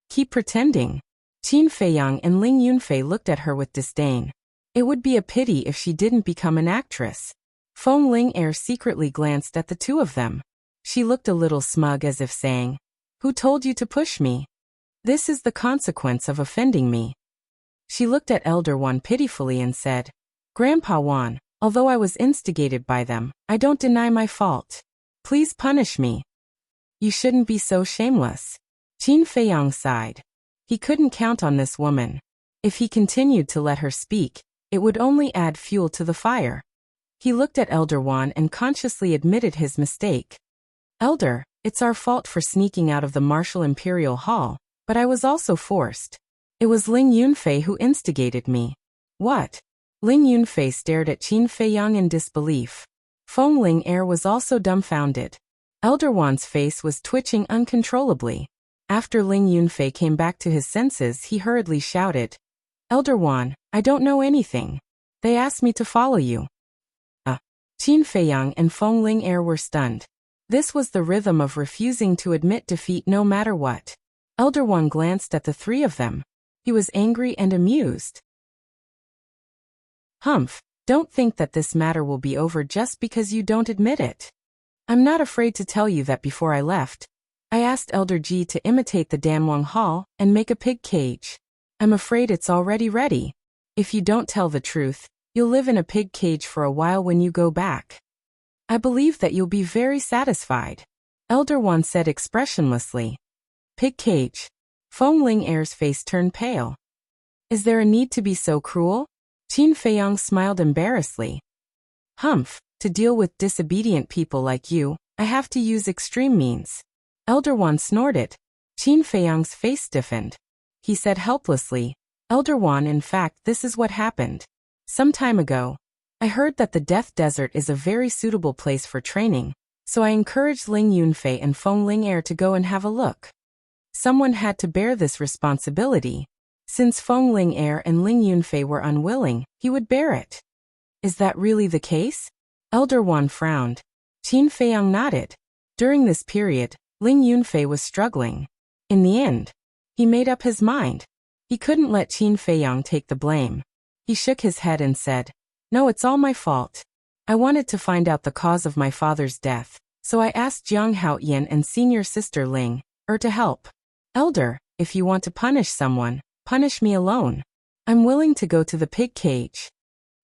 Keep pretending. Qin Feiyang and Ling Yunfei looked at her with disdain. It would be a pity if she didn't become an actress. Feng Ling secretly glanced at the two of them. She looked a little smug as if saying, "Who told you to push me? This is the consequence of offending me." She looked at Elder Wan pitifully and said, "Grandpa Wan, although I was instigated by them, I don't deny my fault. Please punish me." "You shouldn't be so shameless." Qin Feiyang sighed. He couldn't count on this woman. If he continued to let her speak, it would only add fuel to the fire. He looked at Elder Wan and consciously admitted his mistake. "Elder, it's our fault for sneaking out of the Martial Imperial Hall, but I was also forced. It was Ling Yunfei who instigated me." "What?" Ling Yunfei stared at Qin Feiyang in disbelief. Feng Ling was also dumbfounded. Elder Wan's face was twitching uncontrollably. After Ling Yunfei came back to his senses, he hurriedly shouted, "Elder Wan, I don't know anything. They asked me to follow you." Qin Feiyang and Feng Ling were stunned. This was the rhythm of refusing to admit defeat no matter what. Elder Wan glanced at the three of them. He was angry and amused. "Humph, don't think that this matter will be over just because you don't admit it. I'm not afraid to tell you that before I left, I asked Elder Ji to imitate the Danwang Hall and make a pig cage. I'm afraid it's already ready. If you don't tell the truth, you'll live in a pig cage for a while when you go back. I believe that you'll be very satisfied." Elder Wan said expressionlessly. "Pig cage." Feng Ling face turned pale. "Is there a need to be so cruel?" Qin Feiyang smiled embarrassedly. "Humph, to deal with disobedient people like you, I have to use extreme means." Elder Wan snorted. Qin Feiyang's face stiffened. He said helplessly, "Elder Wan, in fact this is what happened. Some time ago, I heard that the Death Desert is a very suitable place for training, so I encouraged Ling Yunfei and Feng Ling to go and have a look. Someone had to bear this responsibility. Since Feng Ling and Ling Yunfei were unwilling, he would bear it." "Is that really the case?" Elder Wan frowned. Qin Feiyang nodded. During this period, Ling Yunfei was struggling. In the end, he made up his mind. He couldn't let Qin Feiyang take the blame. He shook his head and said, "No, it's all my fault. I wanted to find out the cause of my father's death, so I asked Jiang Haoyan and senior sister Ling to help. Elder, if you want to punish someone, punish me alone. I'm willing to go to the pig cage."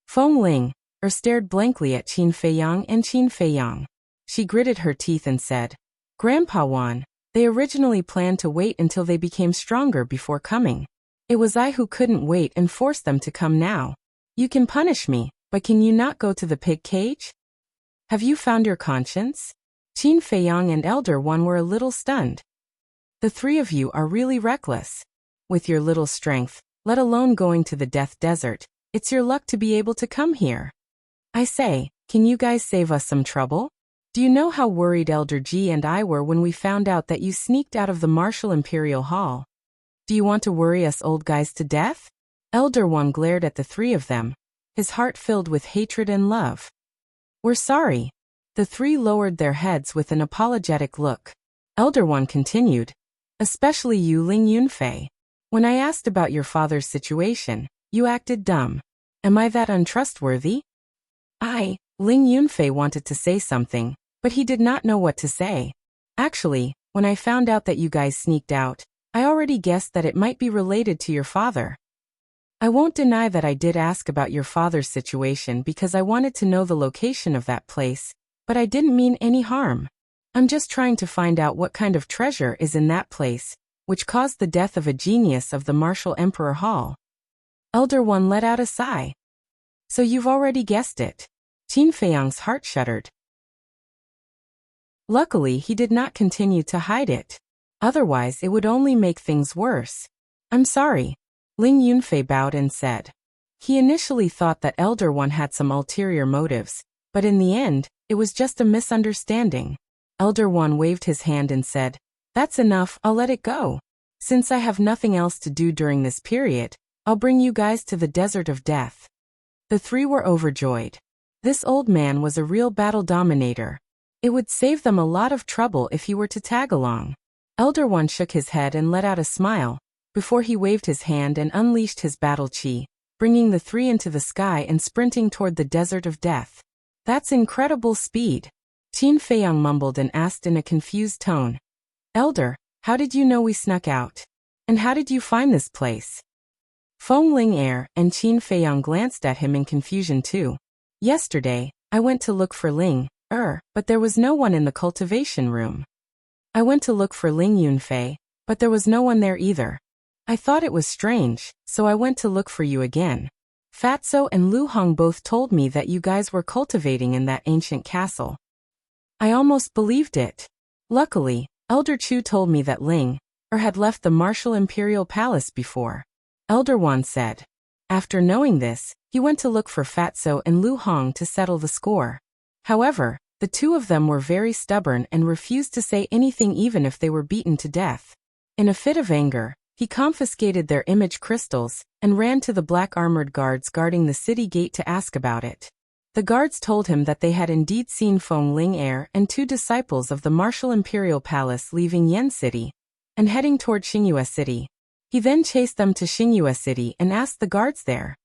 Feng Ling stared blankly at Qin Feiyang and Qin Feiyang. She gritted her teeth and said, "Grandpa Wan, they originally planned to wait until they became stronger before coming. It was I who couldn't wait and forced them to come now. You can punish me, but can you not go to the pig cage? Have you found your conscience?" Qin Feiyang and Elder Wan were a little stunned. "The three of you are really reckless. With your little strength, let alone going to the Death Desert, it's your luck to be able to come here. I say, can you guys save us some trouble? Do you know how worried Elder Ji and I were when we found out that you sneaked out of the Martial Imperial Hall? Do you want to worry us old guys to death?" Elder Wan glared at the three of them, his heart filled with hatred and love. "We're sorry." The three lowered their heads with an apologetic look. Elder Wan continued, "Especially you, Ling Yunfei. When I asked about your father's situation, you acted dumb. Am I that untrustworthy?" Ling Yunfei wanted to say something, but he did not know what to say. "Actually, when I found out that you guys sneaked out, I already guessed that it might be related to your father. I won't deny that I did ask about your father's situation because I wanted to know the location of that place, but I didn't mean any harm. I'm just trying to find out what kind of treasure is in that place, which caused the death of a genius of the Martial Emperor Hall." Elder One let out a sigh. So you've already guessed it. Qin Feiyang's heart shuddered. Luckily, he did not continue to hide it. Otherwise, it would only make things worse. I'm sorry. Ling Yunfei bowed and said. He initially thought that Elder One had some ulterior motives, but in the end, it was just a misunderstanding. Elder One waved his hand and said, That's enough, I'll let it go. Since I have nothing else to do during this period, I'll bring you guys to the Desert of Death. The three were overjoyed. This old man was a real battle dominator. It would save them a lot of trouble if he were to tag along. Elder One shook his head and let out a smile, before he waved his hand and unleashed his battle chi, bringing the three into the sky and sprinting toward the Desert of Death. That's incredible speed. Qin Feiyang mumbled and asked in a confused tone. Elder, how did you know we snuck out? And how did you find this place? Feng Ling and Qin Feiyang glanced at him in confusion too. Yesterday, I went to look for Ling, but there was no one in the cultivation room. I went to look for Ling Yunfei, but there was no one there either. I thought it was strange, so I went to look for you again. Fatso and Lu Hong both told me that you guys were cultivating in that ancient castle. I almost believed it. Luckily, Elder Chu told me that Ling, had left the martial imperial palace before. Elder Wan said. After knowing this, he went to look for Fatso and Lu Hong to settle the score. However, the two of them were very stubborn and refused to say anything even if they were beaten to death. In a fit of anger, he confiscated their image crystals and ran to the black-armored guards guarding the city gate to ask about it. The guards told him that they had indeed seen Feng Ling and two disciples of the martial imperial palace leaving Yen City and heading toward Xingyue City. He then chased them to Xingyue City and asked the guards there.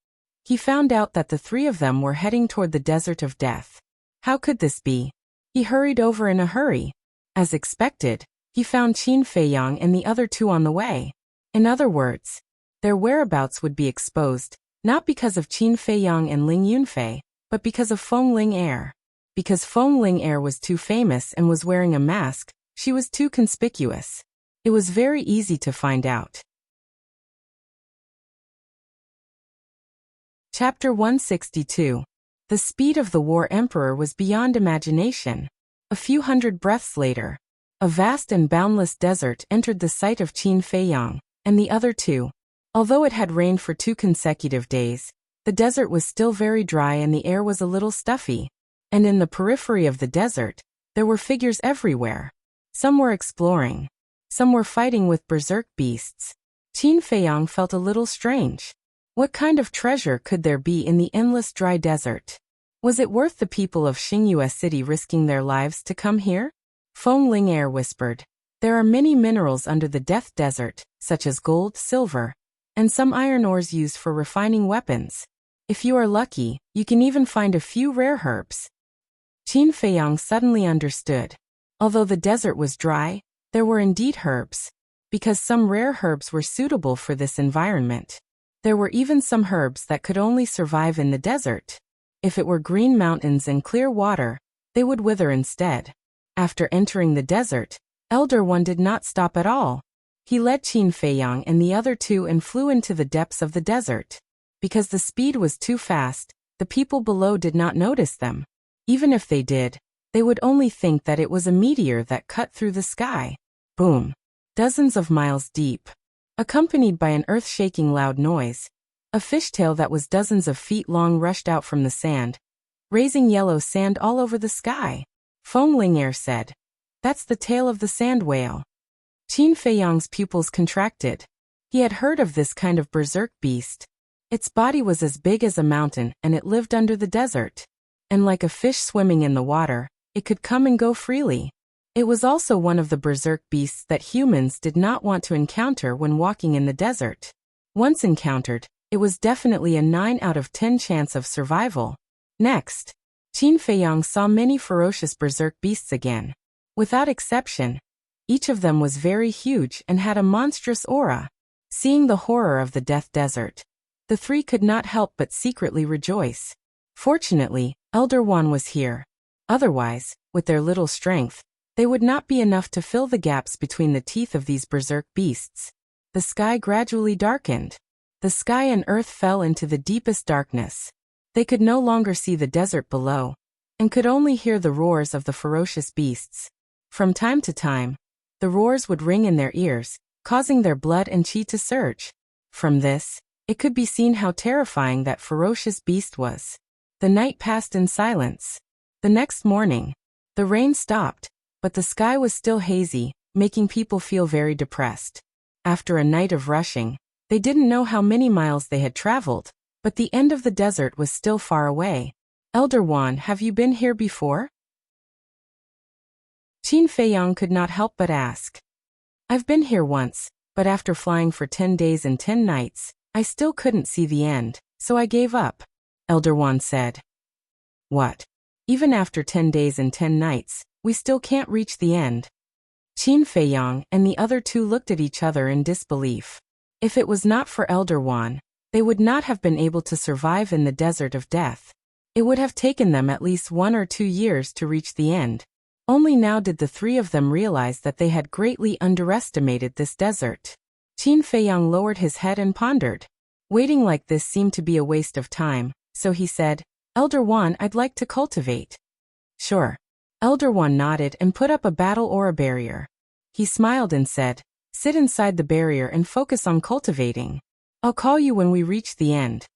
He found out that the three of them were heading toward the Desert of Death. How could this be? He hurried over in a hurry. As expected, he found Qin Feiyang and the other two on the way. In other words, their whereabouts would be exposed, not because of Qin Feiyang and Ling Yunfei, but because of Feng Ling Because Feng Ling was too famous and was wearing a mask, she was too conspicuous. It was very easy to find out. Chapter 162. The speed of the War Emperor was beyond imagination. A few hundred breaths later, a vast and boundless desert entered the sight of Qin Feiyang and the other two. Although it had rained for 2 consecutive days, the desert was still very dry and the air was a little stuffy. And in the periphery of the desert, there were figures everywhere. Some were exploring. Some were fighting with berserk beasts. Qin Feiyang felt a little strange. What kind of treasure could there be in the endless dry desert? Was it worth the people of Xingyue City risking their lives to come here? Feng Ling whispered. There are many minerals under the Death Desert, such as gold, silver, and some iron ores used for refining weapons. If you are lucky, you can even find a few rare herbs. Qin Feiyang suddenly understood. Although the desert was dry, there were indeed herbs, because some rare herbs were suitable for this environment. There were even some herbs that could only survive in the desert. If it were green mountains and clear water, they would wither instead. After entering the desert, Elder One did not stop at all. He led Qin Feiyang and the other two and flew into the depths of the desert. Because the speed was too fast, the people below did not notice them. Even if they did, they would only think that it was a meteor that cut through the sky. Boom. Dozens of miles deep. Accompanied by an earth-shaking loud noise, a fishtail that was dozens of feet long rushed out from the sand, raising yellow sand all over the sky. Feng Ling said, "That's the tail of the sand whale." Qin Feiyang's pupils contracted. He had heard of this kind of berserk beast. Its body was as big as a mountain and it lived under the desert. And like a fish swimming in the water, it could come and go freely. It was also one of the berserk beasts that humans did not want to encounter when walking in the desert. Once encountered, it was definitely a 9 out of 10 chance of survival. Next, Qin Feiyang saw many ferocious berserk beasts again. Without exception, each of them was very huge and had a monstrous aura. Seeing the horror of the Death Desert, the three could not help but secretly rejoice. Fortunately, Elder Wan was here. Otherwise, with their little strength, they would not be enough to fill the gaps between the teeth of these berserk beasts. The sky gradually darkened. The sky and earth fell into the deepest darkness. They could no longer see the desert below, and could only hear the roars of the ferocious beasts. From time to time, the roars would ring in their ears, causing their blood and chi to surge. From this, it could be seen how terrifying that ferocious beast was. The night passed in silence. The next morning, the rain stopped, but the sky was still hazy, making people feel very depressed. After a night of rushing, they didn't know how many miles they had traveled, but the end of the desert was still far away. Elder Wan, have you been here before? Qin Feiyang could not help but ask. I've been here once, but after flying for 10 days and 10 nights, I still couldn't see the end, so I gave up. Elder Wan said. What? Even after 10 days and 10 nights, we still can't reach the end? Qin Feiyang and the other two looked at each other in disbelief. If it was not for Elder Wan, they would not have been able to survive in the desert of death. It would have taken them at least 1 or 2 years to reach the end. Only now did the three of them realize that they had greatly underestimated this desert. Qin Feiyang lowered his head and pondered. Waiting like this seemed to be a waste of time, so he said, Elder Wan, I'd like to cultivate. Sure. Elder Wan nodded and put up a battle aura barrier. He smiled and said, sit inside the barrier and focus on cultivating. I'll call you when we reach the end.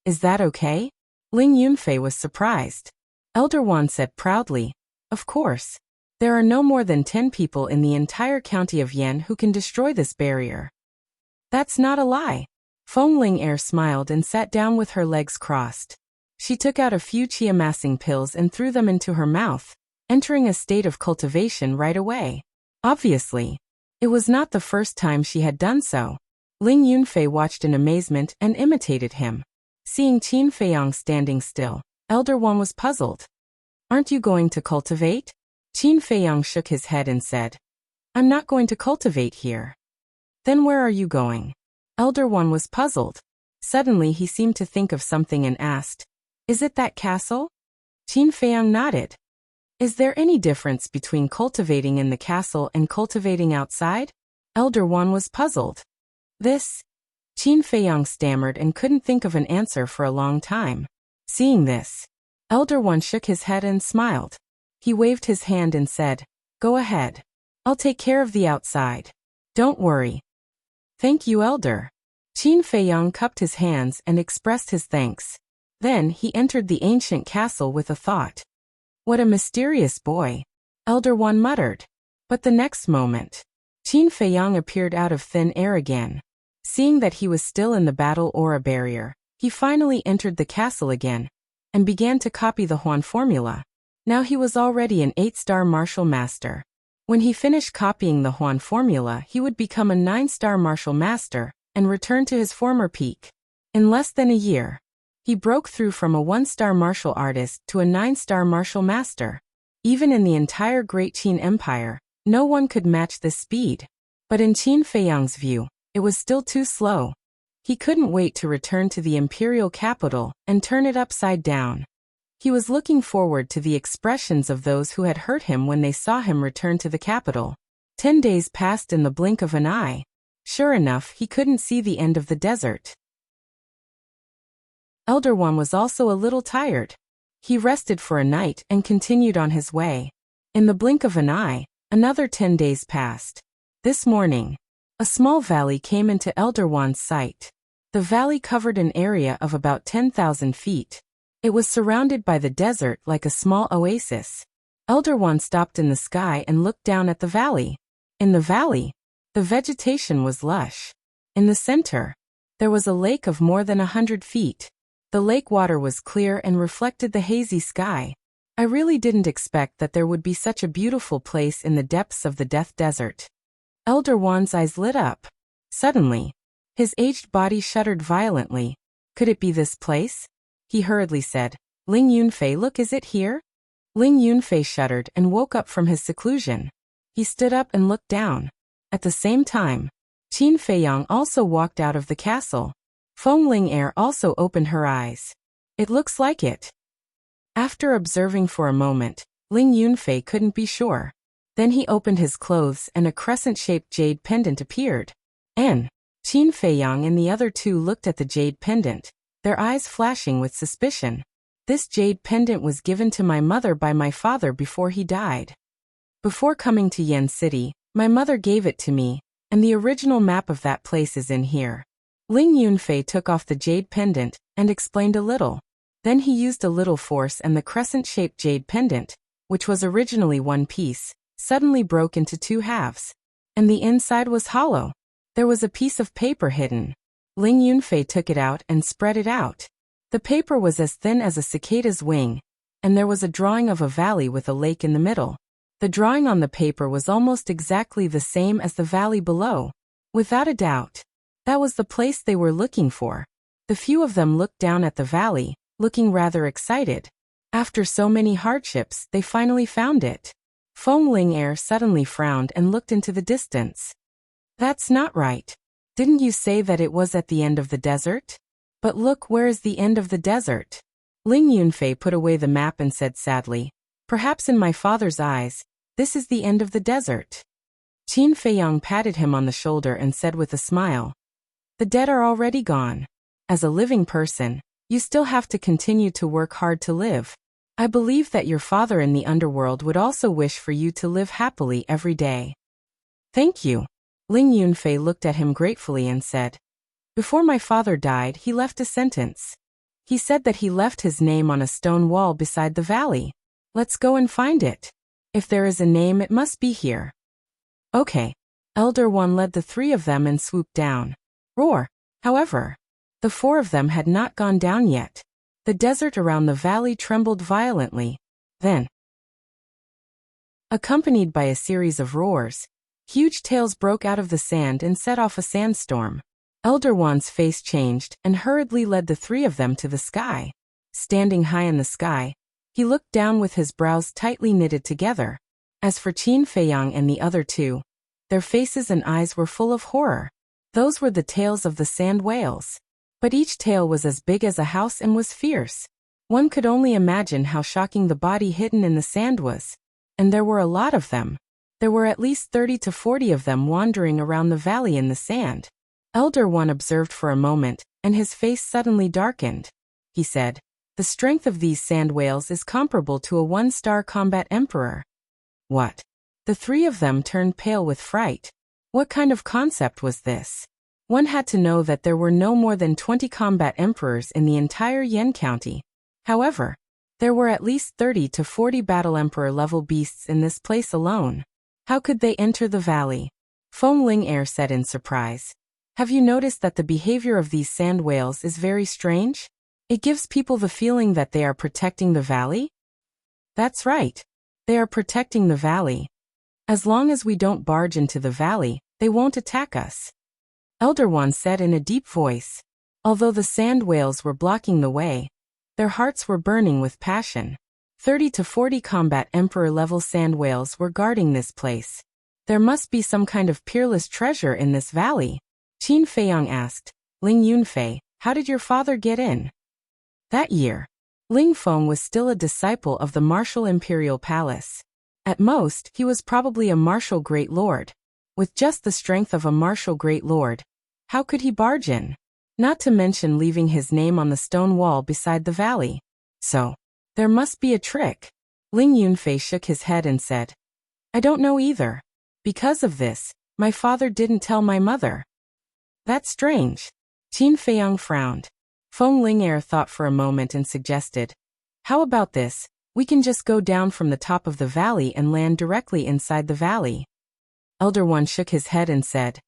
Is that okay? Ling Yunfei was surprised. Elder Wan said proudly, of course. There are no more than 10 people in the entire county of Yan who can destroy this barrier. That's not a lie. Feng Ling smiled and sat down with her legs crossed. She took out a few chi-amassing pills and threw them into her mouth, entering a state of cultivation right away. Obviously, it was not the first time she had done so. Ling Yunfei watched in amazement and imitated him. Seeing Qin Feiyang standing still, Elder Wan was puzzled. Aren't you going to cultivate? Qin Feiyang shook his head and said, I'm not going to cultivate here. Then where are you going? Elder Wan was puzzled. Suddenly he seemed to think of something and asked, is it that castle? Qin Feiyang nodded. Is there any difference between cultivating in the castle and cultivating outside? Elder Wan was puzzled. This? Qin Feiyang stammered and couldn't think of an answer for a long time. Seeing this, Elder Wan shook his head and smiled. He waved his hand and said, go ahead. I'll take care of the outside. Don't worry. Thank you, Elder. Qin Feiyang cupped his hands and expressed his thanks. Then he entered the ancient castle with a thought. What a mysterious boy, Elder Wan muttered. But the next moment, Qin Feiyang appeared out of thin air again. Seeing that he was still in the battle aura barrier, he finally entered the castle again, and began to copy the Huan formula. Now he was already an 8-star martial master. When he finished copying the Huan formula, he would become a 9-star martial master, and return to his former peak. In less than a year, he broke through from a 1-star martial artist to a 9-star martial master. Even in the entire Great Qin Empire, no one could match this speed. But in Qin Feiyang's view, it was still too slow. He couldn't wait to return to the imperial capital and turn it upside down. He was looking forward to the expressions of those who had hurt him when they saw him return to the capital. 10 days passed in the blink of an eye. Sure enough, he couldn't see the end of the desert. Elder Wan was also a little tired. He rested for a night and continued on his way. In the blink of an eye, another 10 days passed. This morning, a small valley came into Elder Wan's sight. The valley covered an area of about 10,000 feet. It was surrounded by the desert like a small oasis. Elder Wan stopped in the sky and looked down at the valley. In the valley, the vegetation was lush. In the center, there was a lake of more than 100 feet. The lake water was clear and reflected the hazy sky. I really didn't expect that there would be such a beautiful place in the depths of the Death Desert. Elder Wan's eyes lit up. Suddenly, his aged body shuddered violently. Could it be this place? He hurriedly said, Ling Yunfei, look, is it here? Ling Yunfei shuddered and woke up from his seclusion. He stood up and looked down. At the same time, Qin Feiyang also walked out of the castle. Feng Ling also opened her eyes. It looks like it. After observing for a moment, Ling Yunfei couldn't be sure. Then he opened his clothes and a crescent-shaped jade pendant appeared. Qin Feiyang and the other two looked at the jade pendant, their eyes flashing with suspicion. This jade pendant was given to my mother by my father before he died. Before coming to Yen City, my mother gave it to me, and the original map of that place is in here. Ling Yunfei took off the jade pendant and explained a little. Then he used a little force and the crescent-shaped jade pendant, which was originally one piece, suddenly broke into two halves. And the inside was hollow. There was a piece of paper hidden. Ling Yunfei took it out and spread it out. The paper was as thin as a cicada's wing, and there was a drawing of a valley with a lake in the middle. The drawing on the paper was almost exactly the same as the valley below. Without a doubt, that was the place they were looking for. The few of them looked down at the valley, looking rather excited. After so many hardships, they finally found it. Feng Ling'er suddenly frowned and looked into the distance. That's not right. Didn't you say that it was at the end of the desert? But look, where is the end of the desert? Ling Yunfei put away the map and said sadly, perhaps in my father's eyes, this is the end of the desert. Qin Feiyang patted him on the shoulder and said with a smile, the dead are already gone. As a living person, you still have to continue to work hard to live. I believe that your father in the underworld would also wish for you to live happily every day. Thank you. Ling Yunfei looked at him gratefully and said, before my father died, he left a sentence. He said that he left his name on a stone wall beside the valley. Let's go and find it. If there is a name, it must be here. Okay. Elder One led the three of them and swooped down. Roar. However, the four of them had not gone down yet. The desert around the valley trembled violently. Then, accompanied by a series of roars, huge tails broke out of the sand and set off a sandstorm. Elder Wan's face changed and hurriedly led the three of them to the sky. Standing high in the sky, he looked down with his brows tightly knitted together. As for Qin Feiyang and the other two, their faces and eyes were full of horror. Those were the tails of the sand whales. But each tail was as big as a house and was fierce. One could only imagine how shocking the body hidden in the sand was. And there were a lot of them. There were at least 30 to 40 of them wandering around the valley in the sand. Elder One observed for a moment, and his face suddenly darkened. He said, the strength of these sand whales is comparable to a one-star combat emperor. What? The three of them turned pale with fright. What kind of concept was this? One had to know that there were no more than 20 combat emperors in the entire Yen County. However, there were at least 30 to 40 battle emperor level beasts in this place alone. How could they enter the valley? Feng Ling'er said in surprise. Have you noticed that the behavior of these sand whales is very strange? It gives people the feeling that they are protecting the valley? That's right. They are protecting the valley. As long as we don't barge into the valley, they won't attack us. Elder One said in a deep voice. Although the sand whales were blocking the way, their hearts were burning with passion. 30 to 40 combat emperor-level sand whales were guarding this place. There must be some kind of peerless treasure in this valley. Qin Feiyang asked, Ling Yunfei, how did your father get in? That year, Ling Feng was still a disciple of the martial imperial palace. At most, he was probably a martial great lord. With just the strength of a martial great lord, how could he barge in? Not to mention leaving his name on the stone wall beside the valley. So, there must be a trick. Ling Yunfei shook his head and said, I don't know either. Because of this, my father didn't tell my mother. That's strange. Qin Feiyang frowned. Feng Ling'er thought for a moment and suggested, how about this? We can just go down from the top of the valley and land directly inside the valley. Elder One shook his head and said,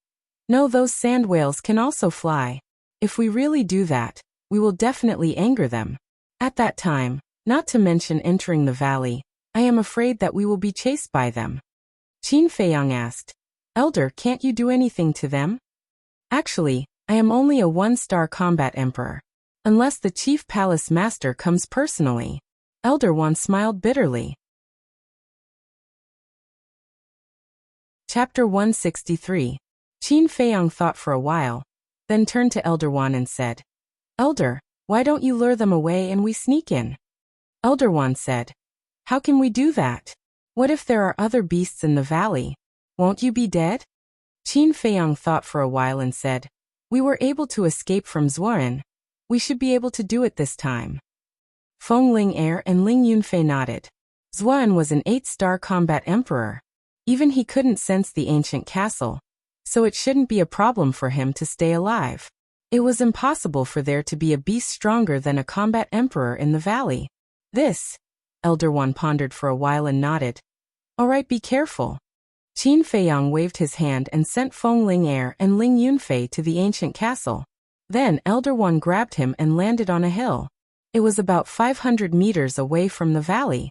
no, those sand whales can also fly. If we really do that, we will definitely anger them. At that time, not to mention entering the valley, I am afraid that we will be chased by them. Qin Feiyang asked, Elder, can't you do anything to them? Actually, I am only a one-star combat emperor. Unless the chief palace master comes personally. Elder One smiled bitterly. Chapter 163. Qin Feiyang thought for a while, then turned to Elder One and said, Elder, why don't you lure them away and we sneak in? Elder One said, how can we do that? What if there are other beasts in the valley? Won't you be dead? Qin Feiyang thought for a while and said, We were able to escape from Zuoren. We should be able to do it this time. Feng Ling-er and Ling Yunfei nodded. Zuoren was an 8-star combat emperor. Even he couldn't sense the ancient castle, so it shouldn't be a problem for him to stay alive. It was impossible for there to be a beast stronger than a combat emperor in the valley. This, Elder One pondered for a while and nodded. All right, be careful. Qin Feiyang waved his hand and sent Feng Ling-er and Ling Yunfei to the ancient castle. Then Elder One grabbed him and landed on a hill. It was about 500 meters away from the valley.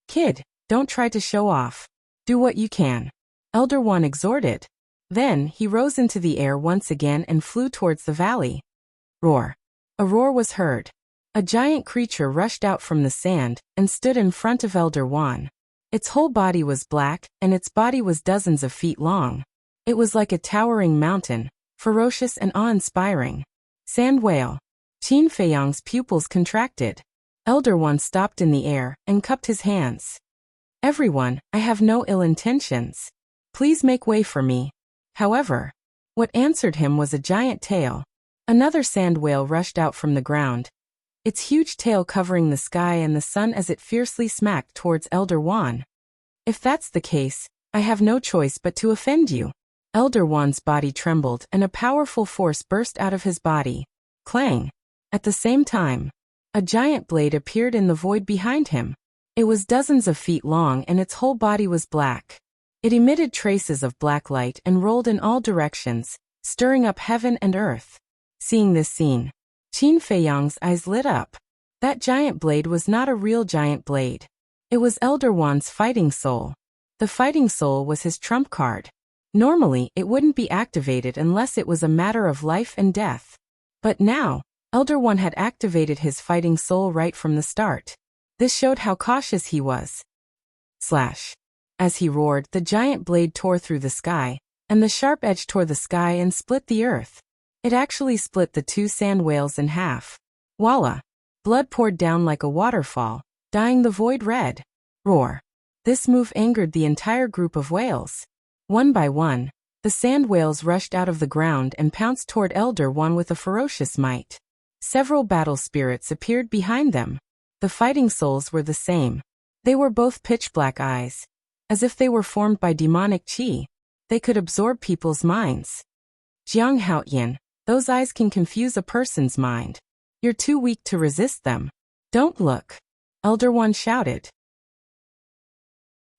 Kid, don't try to show off. Do what you can. Elder One exhorted. Then he rose into the air once again and flew towards the valley. Roar. A roar was heard. A giant creature rushed out from the sand and stood in front of Elder One. Its whole body was black, and its body was dozens of feet long. It was like a towering mountain, ferocious and awe-inspiring. Sand whale. Qin Feiyang's pupils contracted. Elder One stopped in the air and cupped his hands. Everyone, I have no ill intentions. Please make way for me. However, what answered him was a giant tail. Another sand whale rushed out from the ground, its huge tail covering the sky and the sun as it fiercely smacked towards Elder One. If that's the case, I have no choice but to offend you. Elder One's body trembled and a powerful force burst out of his body. Clang! At the same time, a giant blade appeared in the void behind him. It was dozens of feet long and its whole body was black. It emitted traces of black light and rolled in all directions, stirring up heaven and earth. Seeing this scene, Qin Feiyang's eyes lit up. That giant blade was not a real giant blade. It was Elder Wan's fighting soul. The fighting soul was his trump card. Normally, it wouldn't be activated unless it was a matter of life and death. But now, Elder One had activated his fighting soul right from the start. This showed how cautious he was. Slash. As he roared, the giant blade tore through the sky, and the sharp edge tore the sky and split the earth. It actually split the two sand whales in half. Voila! Blood poured down like a waterfall, dyeing the void red. Roar! This move angered the entire group of whales. One by one, the sand whales rushed out of the ground and pounced toward Elder One with a ferocious might. Several battle spirits appeared behind them. The fighting souls were the same. They were both pitch-black eyes. As if they were formed by demonic qi. They could absorb people's minds. Jiang Haoyan, those eyes can confuse a person's mind. You're too weak to resist them. Don't look. Elder One shouted.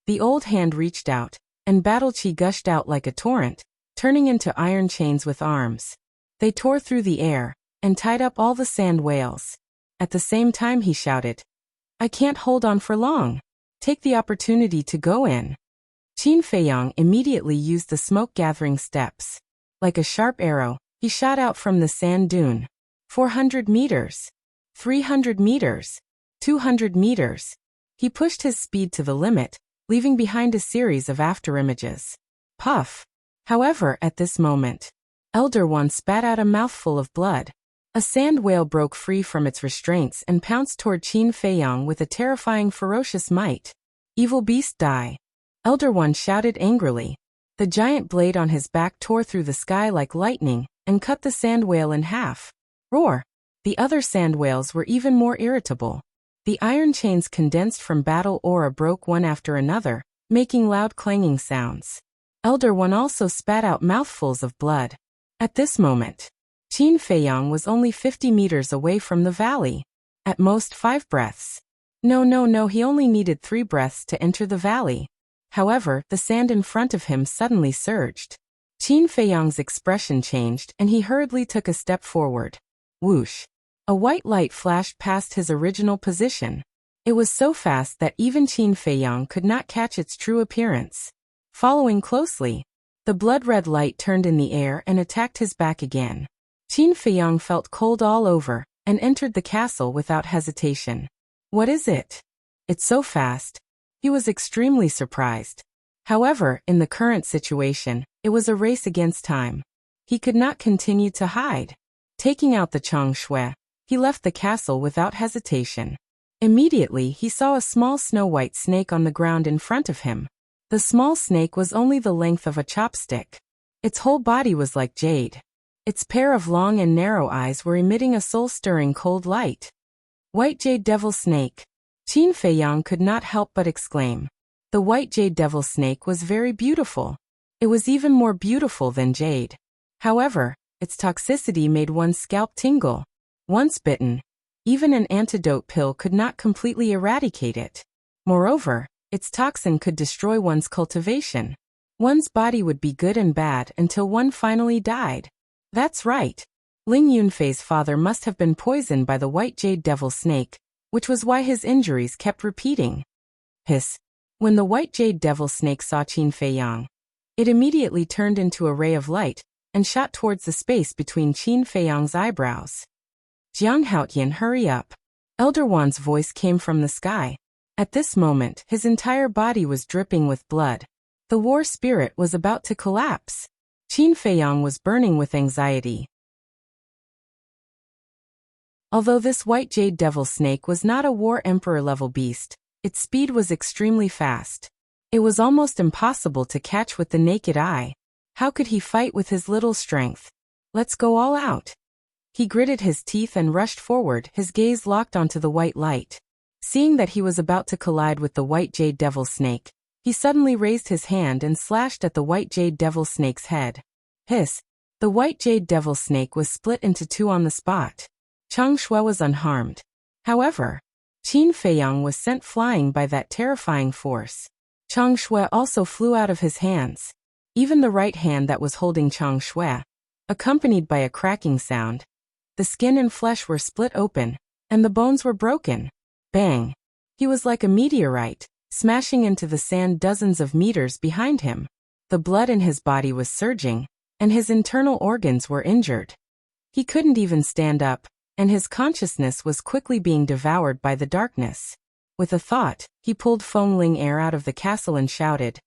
The old hand reached out, and battle qi gushed out like a torrent, turning into iron chains with arms. They tore through the air, and tied up all the sand whales. At the same time he shouted, I can't hold on for long. Take the opportunity to go in. Qin Feiyang immediately used the smoke-gathering steps. Like a sharp arrow, he shot out from the sand dune. 400 meters. 300 meters. 200 meters. He pushed his speed to the limit, leaving behind a series of afterimages. Puff. However, at this moment, Elder One spat out a mouthful of blood. A sand whale broke free from its restraints and pounced toward Qin Feiyang with a terrifying ferocious might. Evil beast die. Elder One shouted angrily. The giant blade on his back tore through the sky like lightning and cut the sand whale in half. Roar! The other sand whales were even more irritable. The iron chains condensed from battle aura broke one after another, making loud clanging sounds. Elder One also spat out mouthfuls of blood. At this moment, Qin Feiyang was only 50 meters away from the valley. At most 5 breaths. No, he only needed 3 breaths to enter the valley. However, the sand in front of him suddenly surged. Qin Feiyang's expression changed and he hurriedly took a step forward. Whoosh! A white light flashed past his original position. It was so fast that even Qin Feiyang could not catch its true appearance. Following closely, the blood-red light turned in the air and attacked his back again. Qin Feiyang felt cold all over and entered the castle without hesitation. What is it? It's so fast. He was extremely surprised. However, in the current situation, it was a race against time. He could not continue to hide. Taking out the Chang Shui, he left the castle without hesitation. Immediately, he saw a small snow-white snake on the ground in front of him. The small snake was only the length of a chopstick. Its whole body was like jade. Its pair of long and narrow eyes were emitting a soul-stirring cold light. White Jade Devil Snake. Qin Feiyang could not help but exclaim. The White Jade Devil Snake was very beautiful. It was even more beautiful than jade. However, its toxicity made one's scalp tingle. Once bitten, even an antidote pill could not completely eradicate it. Moreover, its toxin could destroy one's cultivation. One's body would be good and bad until one finally died. That's right. Ling Yunfei's father must have been poisoned by the White Jade Devil Snake, which was why his injuries kept repeating. Hiss. When the White Jade Devil Snake saw Qin Feiyang, it immediately turned into a ray of light and shot towards the space between Qin Feiyang's eyebrows. Jiang Haotian, hurry up. Elder Wan's voice came from the sky. At this moment, his entire body was dripping with blood. The war spirit was about to collapse. Qin Feiyang was burning with anxiety. Although this White Jade Devil Snake was not a War Emperor level beast, its speed was extremely fast. It was almost impossible to catch with the naked eye. How could he fight with his little strength? Let's go all out. He gritted his teeth and rushed forward, his gaze locked onto the white light. Seeing that he was about to collide with the White Jade Devil Snake, he suddenly raised his hand and slashed at the White Jade Devil Snake's head. Hiss! The White Jade Devil Snake was split into two on the spot. Chang Shui was unharmed. However, Qin Feiyang was sent flying by that terrifying force. Chang Shui also flew out of his hands. Even the right hand that was holding Chang Shui, accompanied by a cracking sound. The skin and flesh were split open, and the bones were broken. Bang! He was like a meteorite, smashing into the sand dozens of meters behind him. The blood in his body was surging, and his internal organs were injured. He couldn't even stand up, and his consciousness was quickly being devoured by the darkness. With a thought, he pulled Feng Ling Air out of the castle and shouted,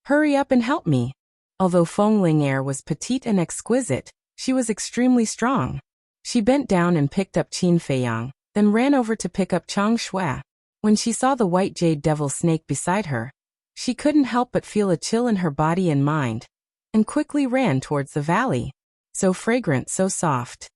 "Hurry up and help me!" Although Feng Ling Air was petite and exquisite, she was extremely strong. She bent down and picked up Qin Feiyang, then ran over to pick up Chang Shui. When she saw the White Jade Devil Snake beside her, she couldn't help but feel a chill in her body and mind, and quickly ran towards the valley. So fragrant, so soft.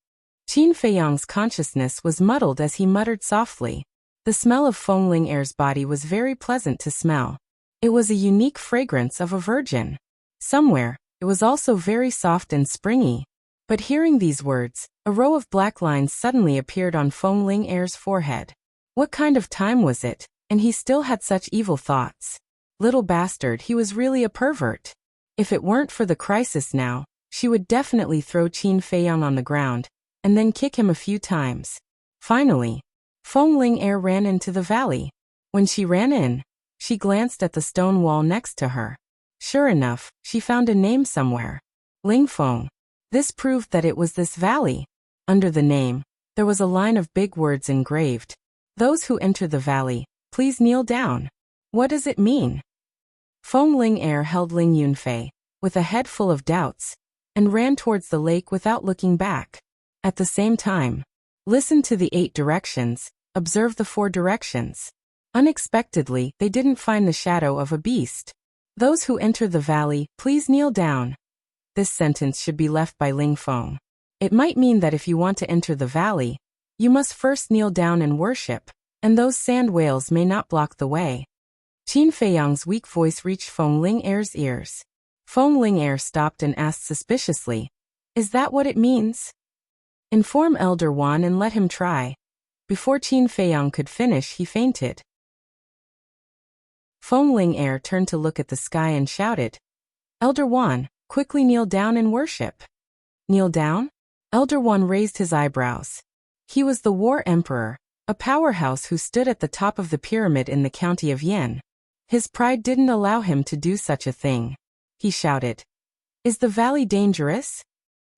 Qin Feiyang's consciousness was muddled as he muttered softly. The smell of Feng Ling Air's body was very pleasant to smell. It was a unique fragrance of a virgin. Somewhere, it was also very soft and springy. But hearing these words, a row of black lines suddenly appeared on Feng Ling Air's forehead. What kind of time was it, and he still had such evil thoughts? Little bastard, he was really a pervert. If it weren't for the crisis now, she would definitely throw Qin Feiyang on the ground, and then kick him a few times. Finally, Feng Ling Air ran into the valley. When she ran in, she glanced at the stone wall next to her. Sure enough, she found a name somewhere. Ling Feng. This proved that it was this valley. Under the name, there was a line of big words engraved. Those who enter the valley, please kneel down. What does it mean? Feng Ling Air held Ling Yunfei, with a head full of doubts, and ran towards the lake without looking back. At the same time, listen to the 8 directions, observe the 4 directions. Unexpectedly, they didn't find the shadow of a beast. Those who enter the valley, please kneel down. This sentence should be left by Ling Feng. It might mean that if you want to enter the valley, you must first kneel down and worship, and those sand whales may not block the way. Qin Feiyang's weak voice reached Feng Ling Air's ears. Feng Ling Air stopped and asked suspiciously, "Is that what it means?" "Inform Elder Wan and let him try." Before Qin Feiyang could finish, he fainted. Feng Ling Air turned to look at the sky and shouted, "Elder Wan, quickly kneel down and worship." Kneel down? Elder Wan raised his eyebrows. He was the War Emperor, a powerhouse who stood at the top of the pyramid in the county of Yan. His pride didn't allow him to do such a thing. He shouted, "Is the valley dangerous?"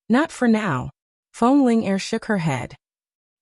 "Not for now." Feng Ling Air shook her head.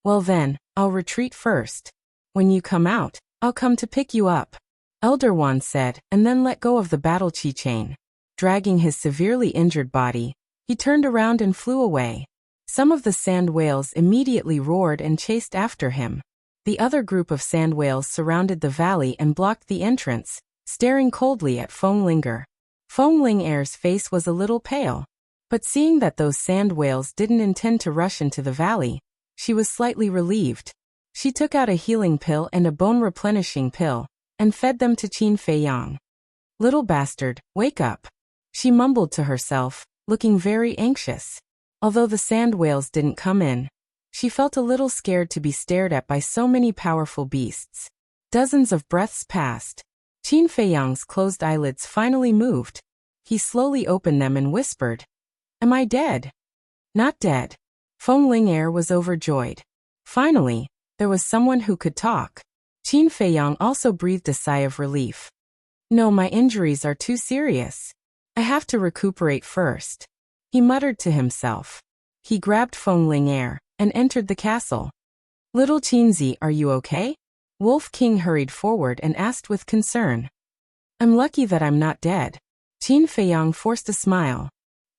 "Well then, I'll retreat first. When you come out, I'll come to pick you up," Elder Wan said, and then let go of the battle chi chain. Dragging his severely injured body, he turned around and flew away. Some of the sand whales immediately roared and chased after him. The other group of sand whales surrounded the valley and blocked the entrance, staring coldly at Feng Ling Air. Feng Ling Air's face was a little pale. But seeing that those sand whales didn't intend to rush into the valley, she was slightly relieved. She took out a healing pill and a bone-replenishing pill, and fed them to Qin Feiyang. "Little bastard, wake up," she mumbled to herself, looking very anxious. Although the sand whales didn't come in, she felt a little scared to be stared at by so many powerful beasts. Dozens of breaths passed. Qin Feiyang's closed eyelids finally moved. He slowly opened them and whispered, "Am I dead?" "Not dead." Feng Ling'er was overjoyed. Finally, there was someone who could talk. Qin Feiyang also breathed a sigh of relief. "No, my injuries are too serious. I have to recuperate first," he muttered to himself. He grabbed Feng Ling'er and entered the castle. "Little Qinzi, are you okay?" Wolf King hurried forward and asked with concern. "I'm lucky that I'm not dead." Qin Feiyang forced a smile.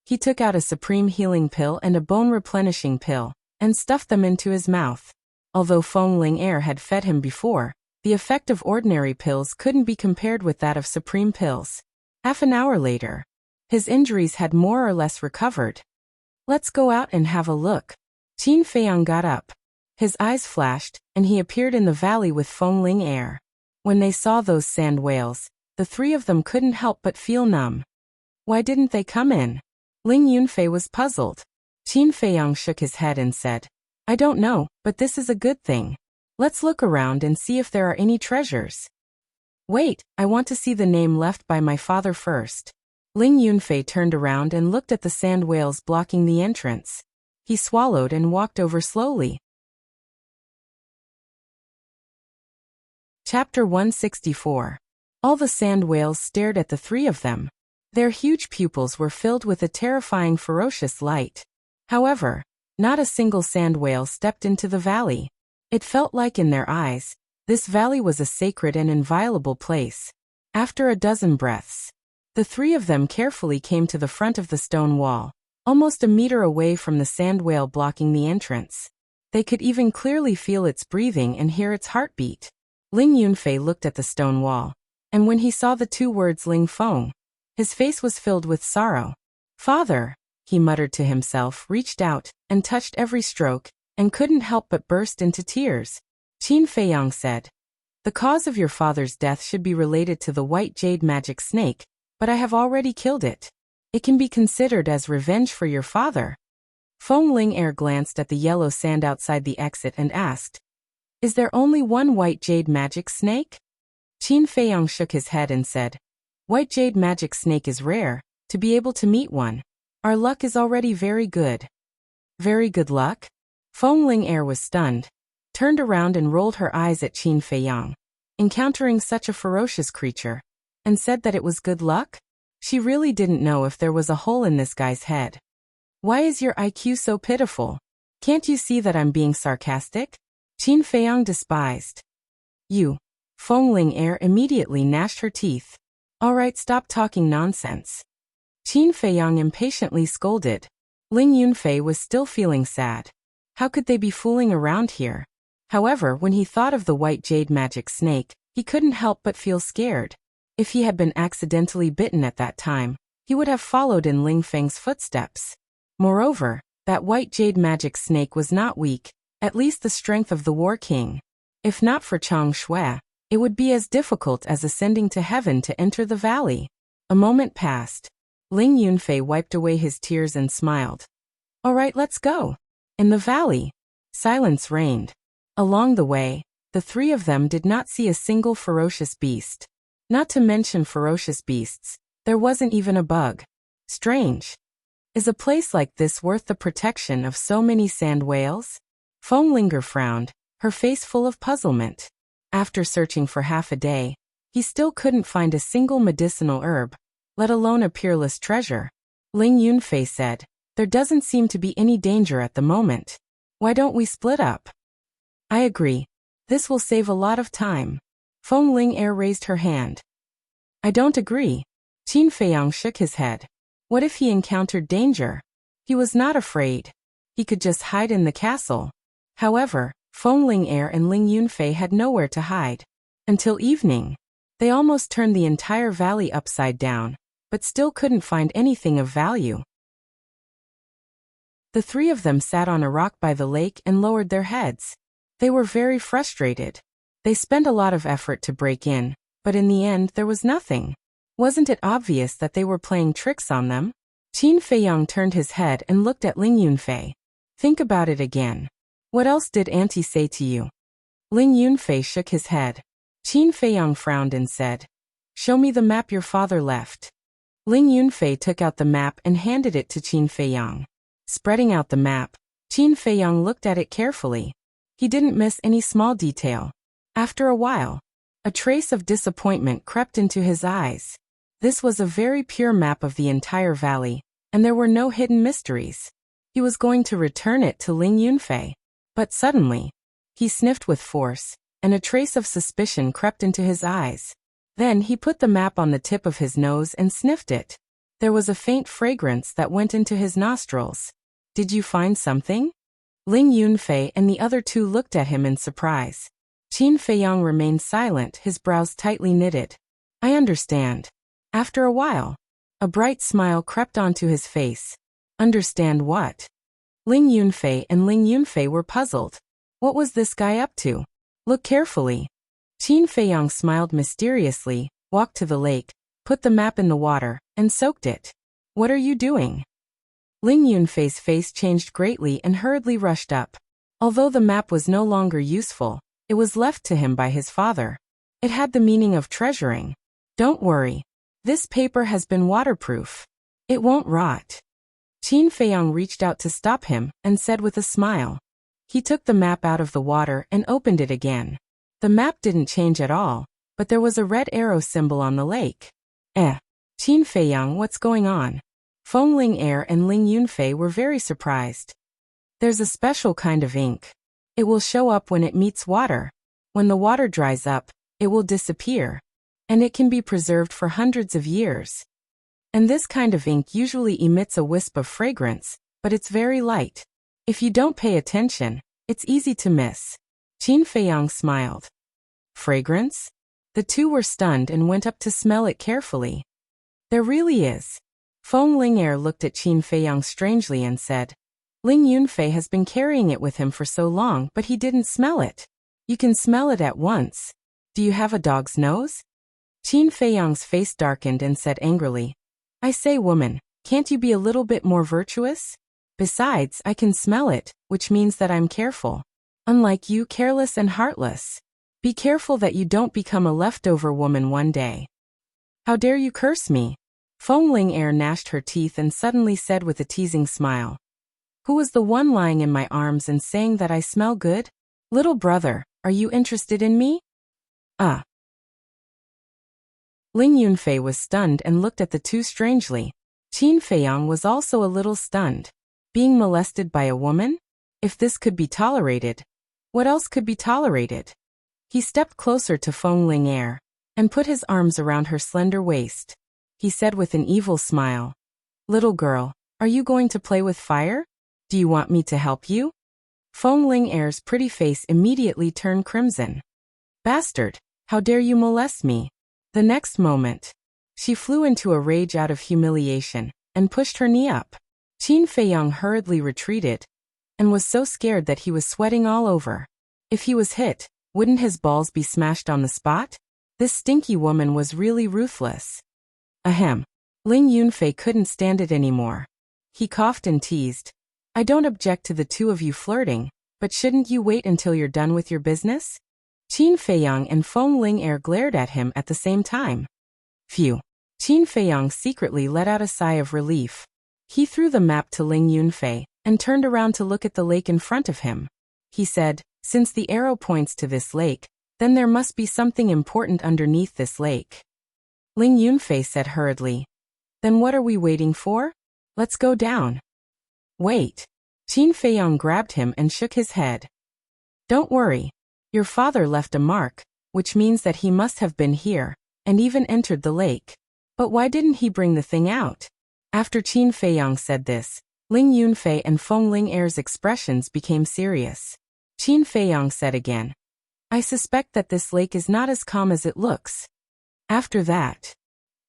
He took out a supreme healing pill and a bone-replenishing pill, and stuffed them into his mouth. Although Feng Ling'er had fed him before, the effect of ordinary pills couldn't be compared with that of supreme pills. Half an hour later, his injuries had more or less recovered. "Let's go out and have a look." Qin Feiyang got up. His eyes flashed, and he appeared in the valley with Feng Ling'er. When they saw those sand whales, the three of them couldn't help but feel numb. Why didn't they come in? Ling Yunfei was puzzled. Qin Feiyang shook his head and said, "I don't know, but this is a good thing. Let's look around and see if there are any treasures." "Wait, I want to see the name left by my father first." Ling Yunfei turned around and looked at the sand whales blocking the entrance. He swallowed and walked over slowly. Chapter 164. All the sand whales stared at the three of them. Their huge pupils were filled with a terrifying ferocious light. However, not a single sand whale stepped into the valley. It felt like in their eyes, this valley was a sacred and inviolable place. After a dozen breaths, the three of them carefully came to the front of the stone wall, almost a meter away from the sand whale blocking the entrance. They could even clearly feel its breathing and hear its heartbeat. Ling Yunfei looked at the stone wall, and when he saw the two words Ling Feng, his face was filled with sorrow. "Father," he muttered to himself, reached out, and touched every stroke, and couldn't help but burst into tears. Qin Feiyang said, "The cause of your father's death should be related to the white jade magic snake, but I have already killed it. It can be considered as revenge for your father." Feng Ling'er glanced at the yellow sand outside the exit and asked, "Is there only one white jade magic snake?" Qin Feiyang shook his head and said, "White jade magic snake is rare. To be able to meet one, our luck is already very good." "Very good luck?" Feng Ling'er was stunned, turned around and rolled her eyes at Qin Feiyang, encountering such a ferocious creature, and said that it was good luck? She really didn't know if there was a hole in this guy's head. "Why is your IQ so pitiful? Can't you see that I'm being sarcastic?" Qin Feiyang despised. "You." Feng Ling'er immediately gnashed her teeth. "All right, stop talking nonsense." Qin Feiyang impatiently scolded. Ling Yunfei was still feeling sad. How could they be fooling around here? However, when he thought of the white jade magic snake, he couldn't help but feel scared. If he had been accidentally bitten at that time, he would have followed in Ling Feng's footsteps. Moreover, that white jade magic snake was not weak, at least the strength of the War King. If not for Chang Shui, it would be as difficult as ascending to heaven to enter the valley. A moment passed. Ling Yunfei wiped away his tears and smiled. "All right, let's go." In the valley, silence reigned. Along the way, the three of them did not see a single ferocious beast. Not to mention ferocious beasts, there wasn't even a bug. Strange. Is a place like this worth the protection of so many sand whales? Feng Ling'er frowned, her face full of puzzlement. After searching for half a day, he still couldn't find a single medicinal herb, let alone a peerless treasure. Ling Yunfei said, "There doesn't seem to be any danger at the moment. Why don't we split up?" "I agree. This will save a lot of time." Feng Ling'er raised her hand. "I don't agree." Qin Feiyang shook his head. What if he encountered danger? He was not afraid. He could just hide in the castle. However, Feng Ling'er and Ling Yunfei had nowhere to hide. Until evening. They almost turned the entire valley upside down, but still couldn't find anything of value. The three of them sat on a rock by the lake and lowered their heads. They were very frustrated. They spent a lot of effort to break in, but in the end there was nothing. Wasn't it obvious that they were playing tricks on them? Qin Feiyang turned his head and looked at Ling Yunfei. Think about it again. What else did Auntie say to you? Ling Yunfei shook his head. Qin Feiyang frowned and said, Show me the map your father left. Ling Yunfei took out the map and handed it to Qin Feiyang. Spreading out the map, Qin Feiyang looked at it carefully. He didn't miss any small detail. After a while, a trace of disappointment crept into his eyes. This was a very pure map of the entire valley, and there were no hidden mysteries. He was going to return it to Ling Yunfei. But suddenly, he sniffed with force, and a trace of suspicion crept into his eyes. Then he put the map on the tip of his nose and sniffed it. There was a faint fragrance that went into his nostrils. Did you find something? Ling Yunfei and the other two looked at him in surprise. Qin Feiyang remained silent, his brows tightly knitted. I understand. After a while, a bright smile crept onto his face. Understand what? Ling Yunfei were puzzled. What was this guy up to? Look carefully. Qin Feiyang smiled mysteriously, walked to the lake, put the map in the water, and soaked it. What are you doing? Ling Yunfei's face changed greatly and hurriedly rushed up. Although the map was no longer useful, it was left to him by his father. It had the meaning of treasuring. Don't worry. This paper has been waterproof. It won't rot. Qin Feiyang reached out to stop him and said with a smile. He took the map out of the water and opened it again. The map didn't change at all, but there was a red arrow symbol on the lake. Qin Feiyang, what's going on? Feng Ling and Ling Yunfei were very surprised. There's a special kind of ink. It will show up when it meets water. When the water dries up, it will disappear. And it can be preserved for hundreds of years. And this kind of ink usually emits a wisp of fragrance, but it's very light. If you don't pay attention, it's easy to miss. Qin Feiyang smiled. Fragrance? The two were stunned and went up to smell it carefully. There really is. Feng Ling looked at Qin Feiyang strangely and said, Ling Yunfei has been carrying it with him for so long, but he didn't smell it. You can smell it at once. Do you have a dog's nose? Qin Feiyang's face darkened and said angrily, I say, woman, can't you be a little bit more virtuous? Besides, I can smell it, which means that I'm careful. Unlike you, careless and heartless. Be careful that you don't become a leftover woman one day. How dare you curse me? Feng Ling gnashed her teeth and suddenly said with a teasing smile. Who was the one lying in my arms and saying that I smell good? Little brother, are you interested in me? Ling Yunfei was stunned and looked at the two strangely. Qin Feiyang was also a little stunned. Being molested by a woman? If this could be tolerated, what else could be tolerated? He stepped closer to Feng Ling and put his arms around her slender waist. He said with an evil smile, Little girl, are you going to play with fire? Do you want me to help you? Feng Ling's pretty face immediately turned crimson. Bastard, how dare you molest me? The next moment, she flew into a rage out of humiliation and pushed her knee up. Qin Feiyang hurriedly retreated and was so scared that he was sweating all over. If he was hit, wouldn't his balls be smashed on the spot? This stinky woman was really ruthless. Ahem. Ling Yunfei couldn't stand it anymore. He coughed and teased. I don't object to the two of you flirting, but shouldn't you wait until you're done with your business? Qin Feiyang and Feng Ling glared at him at the same time. Phew. Qin Feiyang secretly let out a sigh of relief. He threw the map to Ling Yunfei and turned around to look at the lake in front of him. He said, Since the arrow points to this lake, then there must be something important underneath this lake. Ling Yunfei said hurriedly, Then what are we waiting for? Let's go down. Wait. Qin Feiyang grabbed him and shook his head. Don't worry. Your father left a mark, which means that he must have been here, and even entered the lake. But why didn't he bring the thing out? After Qin Feiyang said this, Ling Yunfei and Feng Ling's expressions became serious. Qin Feiyang said again, I suspect that this lake is not as calm as it looks. After that,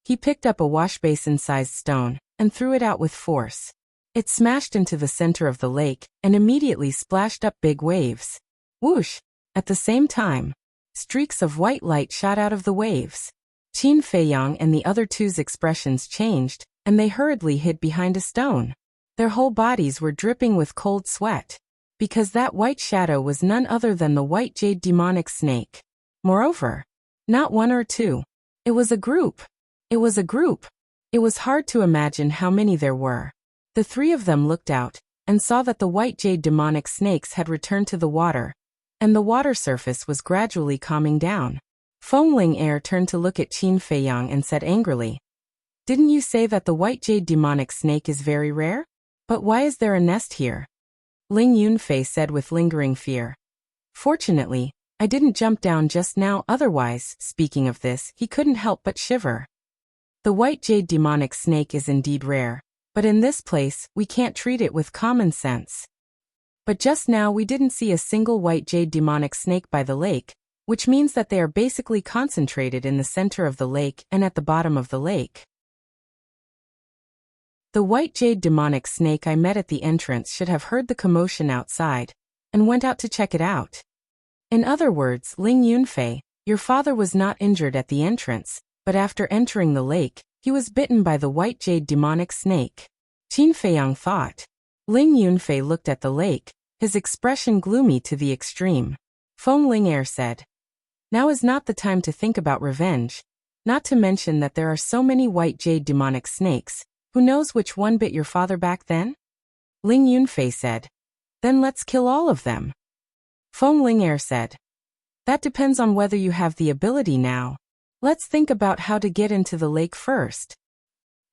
he picked up a washbasin-sized stone and threw it out with force. It smashed into the center of the lake and immediately splashed up big waves. Whoosh! At the same time, streaks of white light shot out of the waves. Qin Feiyang and the other two's expressions changed, and they hurriedly hid behind a stone. Their whole bodies were dripping with cold sweat, because that white shadow was none other than the white jade demonic snake. Moreover, not one or two. It was a group. It was a group. It was hard to imagine how many there were. The three of them looked out, and saw that the white jade demonic snakes had returned to the water, and the water surface was gradually calming down. Feng Ling turned to look at Qin Feiyang and said angrily, "Didn't you say that the white jade demonic snake is very rare? But why is there a nest here?" Ling Yunfei said with lingering fear, "Fortunately, I didn't jump down just now, otherwise," speaking of this, he couldn't help but shiver. The white jade demonic snake is indeed rare, but in this place, we can't treat it with common sense. But just now we didn't see a single white jade demonic snake by the lake, which means that they are basically concentrated in the center of the lake and at the bottom of the lake. The white jade demonic snake I met at the entrance should have heard the commotion outside, and went out to check it out. In other words, Ling Yunfei, your father was not injured at the entrance, but after entering the lake, he was bitten by the white jade demonic snake. Qin Feiyang thought. Ling Yunfei looked at the lake, his expression gloomy to the extreme. Feng Ling said, "Now is not the time to think about revenge, not to mention that there are so many white jade demonic snakes. Who knows which one bit your father back then?" Ling Yunfei said, "Then let's kill all of them." Feng Ling said, "That depends on whether you have the ability now. Let's think about how to get into the lake first."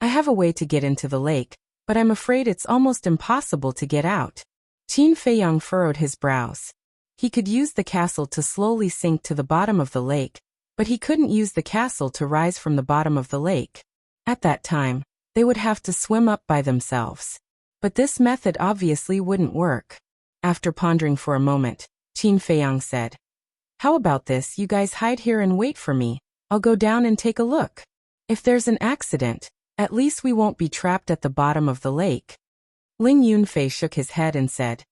"I have a way to get into the lake, but I'm afraid it's almost impossible to get out." Qin Feiyang furrowed his brows. He could use the castle to slowly sink to the bottom of the lake, but he couldn't use the castle to rise from the bottom of the lake. At that time, they would have to swim up by themselves. But this method obviously wouldn't work. After pondering for a moment, Qin Feiyang said, "How about this, you guys hide here and wait for me. I'll go down and take a look. If there's an accident, at least we won't be trapped at the bottom of the lake." Ling Yunfei shook his head and said,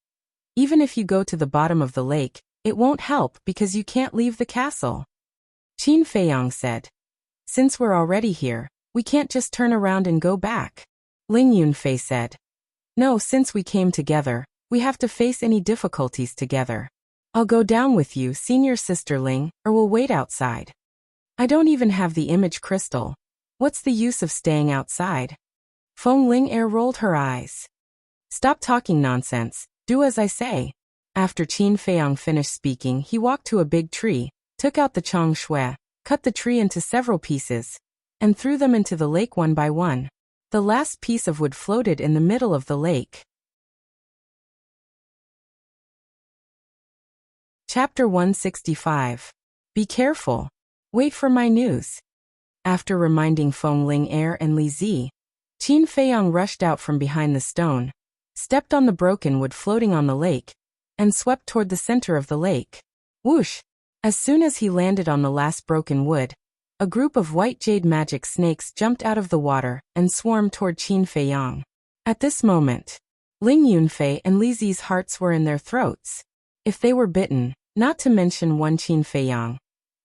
"Even if you go to the bottom of the lake, it won't help because you can't leave the castle." Qin Feiyang said, "Since we're already here, we can't just turn around and go back." Ling Yunfei said, "No, since we came together, we have to face any difficulties together. I'll go down with you, senior sister Ling, or we'll wait outside. I don't even have the image crystal. What's the use of staying outside?" Feng Ling rolled her eyes. "Stop talking nonsense, do as I say." After Qin Feiyang finished speaking, he walked to a big tree, took out the chong shui, cut the tree into several pieces, and threw them into the lake one by one. The last piece of wood floated in the middle of the lake. Chapter 165. Be careful. Wait for my news. After reminding Feng Ling and Li Zi, Qin Feiyang rushed out from behind the stone, stepped on the broken wood floating on the lake, and swept toward the center of the lake. Whoosh! As soon as he landed on the last broken wood, a group of white jade magic snakes jumped out of the water and swarmed toward Qin Feiyang. At this moment, Ling Yunfei and Li Zi's hearts were in their throats. If they were bitten, not to mention one Qin Feiyang,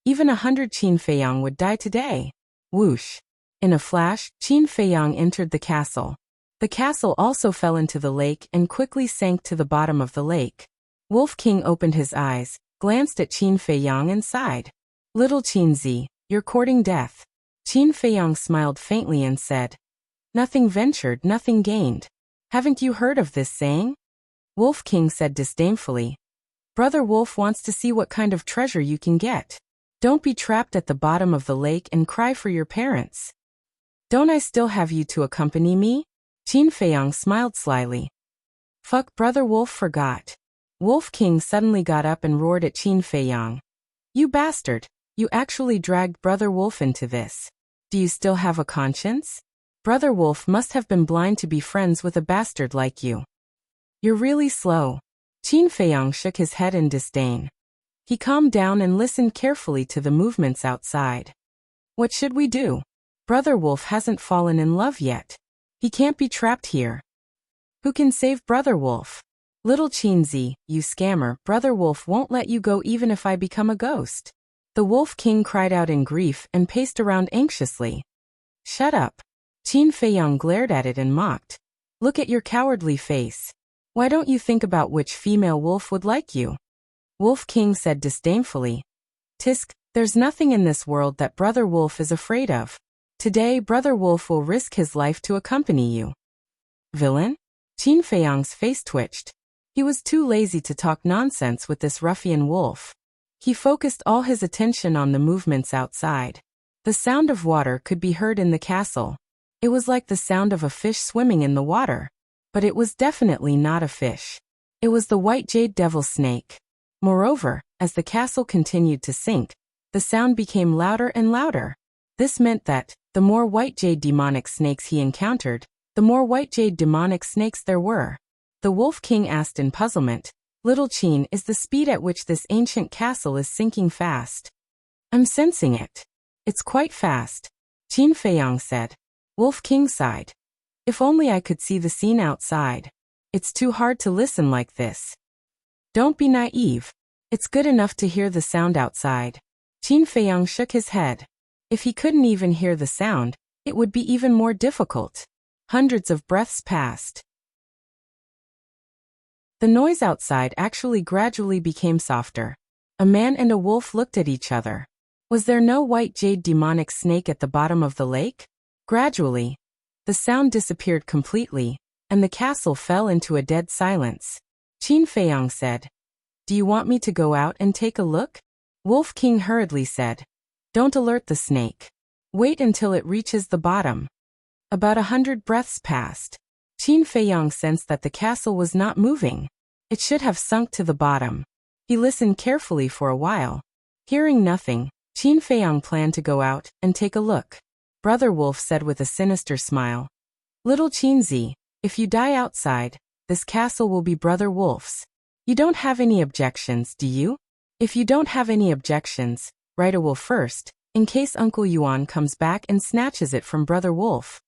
even 100 Qin Feiyang would die today. Whoosh! In a flash, Qin Feiyang entered the castle. The castle also fell into the lake and quickly sank to the bottom of the lake. Wolf King opened his eyes, glanced at Qin Feiyang and sighed. "Little Qin Zi, you're courting death." Qin Feiyang smiled faintly and said, "Nothing ventured, nothing gained. Haven't you heard of this saying?" Wolf King said disdainfully, "Brother Wolf wants to see what kind of treasure you can get. Don't be trapped at the bottom of the lake and cry for your parents." "Don't I still have you to accompany me?" Qin Feiyang smiled slyly. "Fuck, Brother Wolf forgot." Wolf King suddenly got up and roared at Qin Feiyang. "You bastard, you actually dragged Brother Wolf into this. Do you still have a conscience? Brother Wolf must have been blind to be friends with a bastard like you. You're really slow." Qin Feiyang shook his head in disdain. He calmed down and listened carefully to the movements outside. "What should we do? Brother Wolf hasn't fallen in love yet. He can't be trapped here." Who can save Brother Wolf? Little Chinzi, you scammer, Brother Wolf won't let you go even if I become a ghost. The Wolf King cried out in grief and paced around anxiously. Shut up. Qin Feiyang glared at it and mocked. Look at your cowardly face. Why don't you think about which female wolf would like you? Wolf King said disdainfully. Tisk, there's nothing in this world that Brother Wolf is afraid of. Today Brother Wolf will risk his life to accompany you. Villain? Qin Feiyang's face twitched. He was too lazy to talk nonsense with this ruffian wolf. He focused all his attention on the movements outside. The sound of water could be heard in the castle. It was like the sound of a fish swimming in the water. But it was definitely not a fish. It was the white jade devil snake. Moreover, as the castle continued to sink, the sound became louder and louder. This meant that, the more white jade demonic snakes he encountered, the more white jade demonic snakes there were. The Wolf King asked in puzzlement, Little Qin, is the speed at which this ancient castle is sinking fast? I'm sensing it. It's quite fast, Qin Feiyang said. Wolf King sighed. If only I could see the scene outside. It's too hard to listen like this. Don't be naive. It's good enough to hear the sound outside. Qin Feiyang shook his head. If he couldn't even hear the sound, it would be even more difficult. Hundreds of breaths passed. The noise outside actually gradually became softer. A man and a wolf looked at each other. Was there no white jade demonic snake at the bottom of the lake? Gradually, the sound disappeared completely, and the castle fell into a dead silence. Qin Feiyang said, Do you want me to go out and take a look? Wolf King hurriedly said, Don't alert the snake. Wait until it reaches the bottom. About 100 breaths passed. Qin Feiyang sensed that the castle was not moving. It should have sunk to the bottom. He listened carefully for a while. Hearing nothing, Qin Feiyang planned to go out and take a look. Brother Wolf said with a sinister smile, Little Chinzi, if you die outside, this castle will be Brother Wolf's. You don't have any objections, do you? If you don't have any objections, write a will first, in case Uncle Yuan comes back and snatches it from Brother Wolf.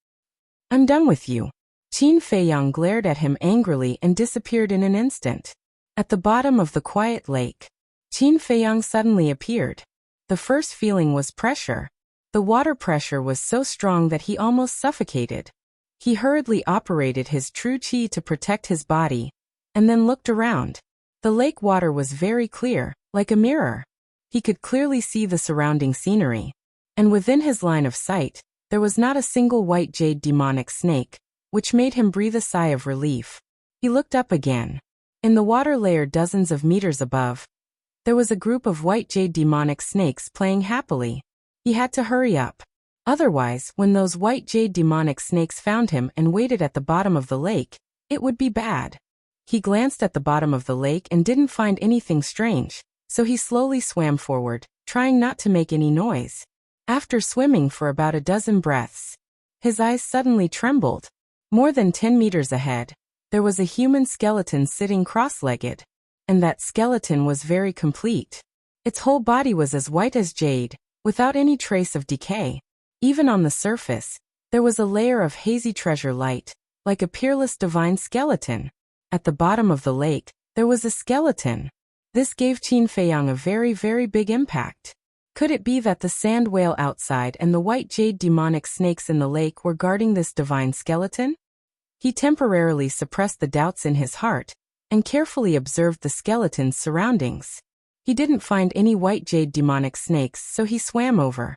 I'm done with you. Qin Feiyang glared at him angrily and disappeared in an instant. At the bottom of the quiet lake, Qin Feiyang suddenly appeared. The first feeling was pressure. The water pressure was so strong that he almost suffocated. He hurriedly operated his true qi to protect his body, and then looked around. The lake water was very clear, like a mirror. He could clearly see the surrounding scenery. And within his line of sight, there was not a single white jade demonic snake, which made him breathe a sigh of relief. He looked up again. In the water layer dozens of meters above, there was a group of white jade demonic snakes playing happily. He had to hurry up. Otherwise, when those white jade demonic snakes found him and waited at the bottom of the lake, it would be bad. He glanced at the bottom of the lake and didn't find anything strange, so he slowly swam forward, trying not to make any noise. After swimming for about a dozen breaths, his eyes suddenly trembled. More than 10 meters ahead, there was a human skeleton sitting cross-legged, and that skeleton was very complete. Its whole body was as white as jade, without any trace of decay. Even on the surface, there was a layer of hazy treasure light, like a peerless divine skeleton. At the bottom of the lake, there was a skeleton. This gave Qin Feiyang a very, very big impact. Could it be that the sand whale outside and the white jade demonic snakes in the lake were guarding this divine skeleton? He temporarily suppressed the doubts in his heart, and carefully observed the skeleton's surroundings. He didn't find any white jade demonic snakes, so he swam over.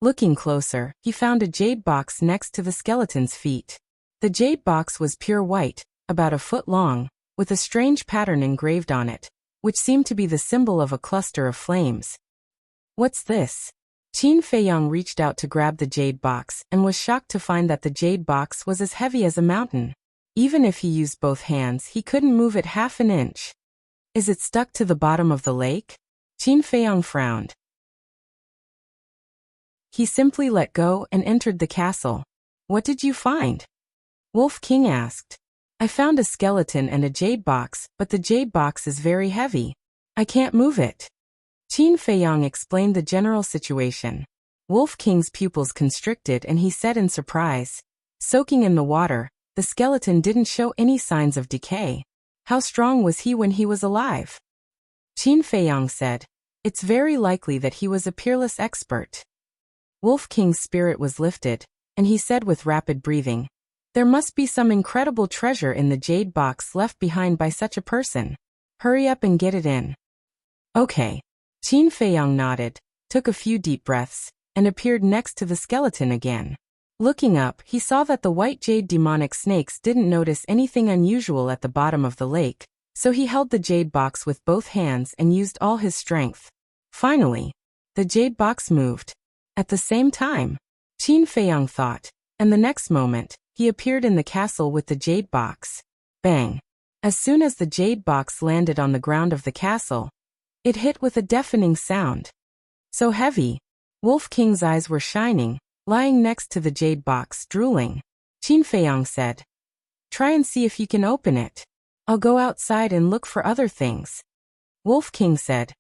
Looking closer, he found a jade box next to the skeleton's feet. The jade box was pure white, about a foot long, with a strange pattern engraved on it, which seemed to be the symbol of a cluster of flames. What's this? Qin Feiyang reached out to grab the jade box and was shocked to find that the jade box was as heavy as a mountain. Even if he used both hands, he couldn't move it half an inch. Is it stuck to the bottom of the lake? Qin Feiyang frowned. He simply let go and entered the castle. What did you find? Wolf King asked. I found a skeleton and a jade box, but the jade box is very heavy. I can't move it. Qin Feiyang explained the general situation. Wolf King's pupils constricted and he said in surprise, soaking in the water, the skeleton didn't show any signs of decay. How strong was he when he was alive? Qin Feiyang said. It's very likely that he was a peerless expert. Wolf King's spirit was lifted, and he said with rapid breathing, there must be some incredible treasure in the jade box left behind by such a person. Hurry up and get it in. Okay. Qin Feiyang nodded, took a few deep breaths, and appeared next to the skeleton again. Looking up, he saw that the white jade demonic snakes didn't notice anything unusual at the bottom of the lake, so he held the jade box with both hands and used all his strength. Finally, the jade box moved. At the same time, Qin Feiyang thought, and the next moment, he appeared in the castle with the jade box. Bang! As soon as the jade box landed on the ground of the castle, it hit with a deafening sound. So heavy, Wolf King's eyes were shining, lying next to the jade box, drooling. Qin Feiyang said, try and see if you can open it. I'll go outside and look for other things. Wolf King said,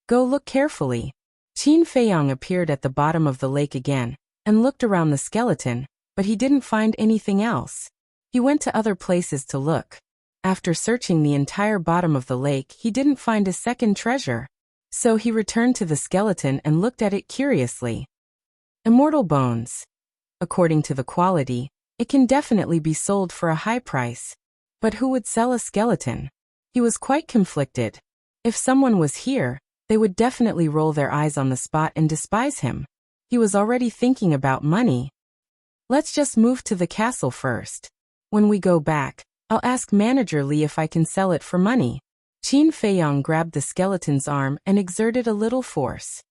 go look carefully. Qin Feiyang appeared at the bottom of the lake again, and looked around the skeleton, but he didn't find anything else. He went to other places to look. After searching the entire bottom of the lake, he didn't find a second treasure. So he returned to the skeleton and looked at it curiously. Immortal bones. According to the quality, it can definitely be sold for a high price. But who would sell a skeleton? He was quite conflicted. If someone was here, they would definitely roll their eyes on the spot and despise him. He was already thinking about money. Let's just move to the castle first. When we go back, I'll ask Manager Li if I can sell it for money. Qin Feiyang grabbed the skeleton's arm and exerted a little force.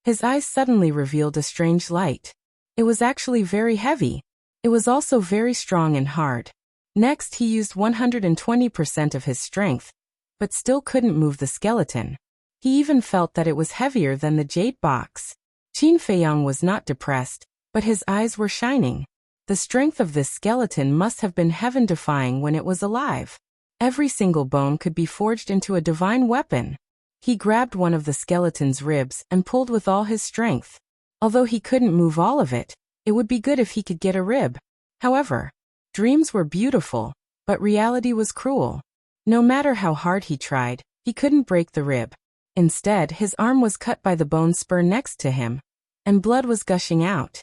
His eyes suddenly revealed a strange light. It was actually very heavy. It was also very strong and hard. Next, he used 120% of his strength, but still couldn't move the skeleton. He even felt that it was heavier than the jade box. Qin Feiyang was not depressed, but his eyes were shining. The strength of this skeleton must have been heaven-defying when it was alive. Every single bone could be forged into a divine weapon. He grabbed one of the skeleton's ribs and pulled with all his strength. Although he couldn't move all of it, it would be good if he could get a rib. However, dreams were beautiful, but reality was cruel. No matter how hard he tried, he couldn't break the rib. Instead, his arm was cut by the bone spur next to him, and blood was gushing out.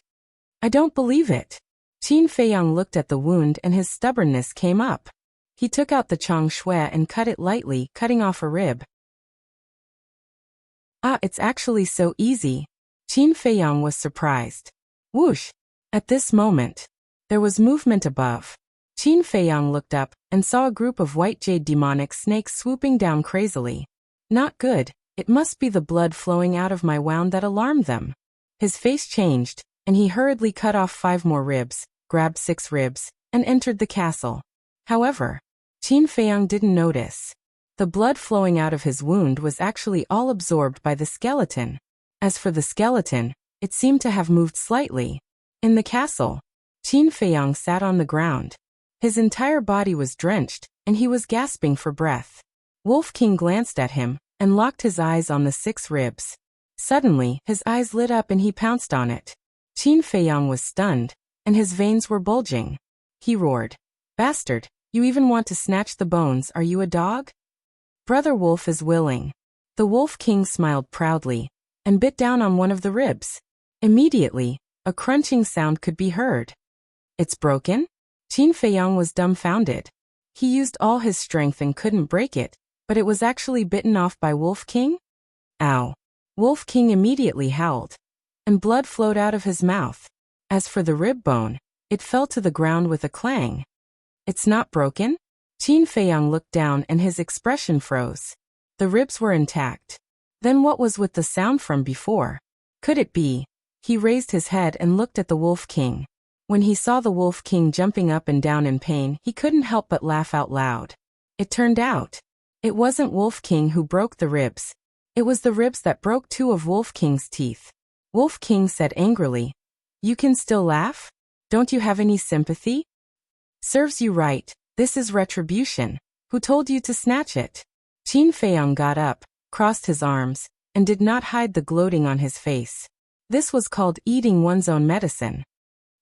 I don't believe it. Qin Feiyang looked at the wound and his stubbornness came up. He took out the chong shui and cut it lightly, cutting off a rib. It's actually so easy. Qin Feiyang was surprised. Whoosh! At this moment, there was movement above. Qin Feiyang looked up and saw a group of white jade demonic snakes swooping down crazily. Not good. It must be the blood flowing out of my wound that alarmed them. His face changed, and he hurriedly cut off 5 more ribs, grabbed 6 ribs, and entered the castle. However, Qin Feiyang didn't notice. The blood flowing out of his wound was actually all absorbed by the skeleton. As for the skeleton, it seemed to have moved slightly. In the castle, Qin Feiyang sat on the ground. His entire body was drenched, and he was gasping for breath. Wolf King glanced at him, and locked his eyes on the 6 ribs. Suddenly, his eyes lit up and he pounced on it. Qin Feiyang was stunned, and his veins were bulging. He roared, "Bastard, you even want to snatch the bones, are you a dog? Brother Wolf is willing." The Wolf King smiled proudly, and bit down on one of the ribs. Immediately, a crunching sound could be heard. It's broken? Qin Feiyang was dumbfounded. He used all his strength and couldn't break it, but it was actually bitten off by Wolf King? Ow! Wolf King immediately howled, and blood flowed out of his mouth. As for the rib bone, it fell to the ground with a clang. It's not broken? Qin Feiyang looked down and his expression froze. The ribs were intact. Then what was with the sound from before? Could it be? He raised his head and looked at the Wolf King. When he saw the Wolf King jumping up and down in pain, he couldn't help but laugh out loud. It turned out, it wasn't Wolf King who broke the ribs. It was the ribs that broke 2 of Wolf King's teeth. Wolf King said angrily, "You can still laugh? Don't you have any sympathy? Serves you right, this is retribution. Who told you to snatch it?" Qin Feiyang got up, crossed his arms, and did not hide the gloating on his face. This was called eating one's own medicine.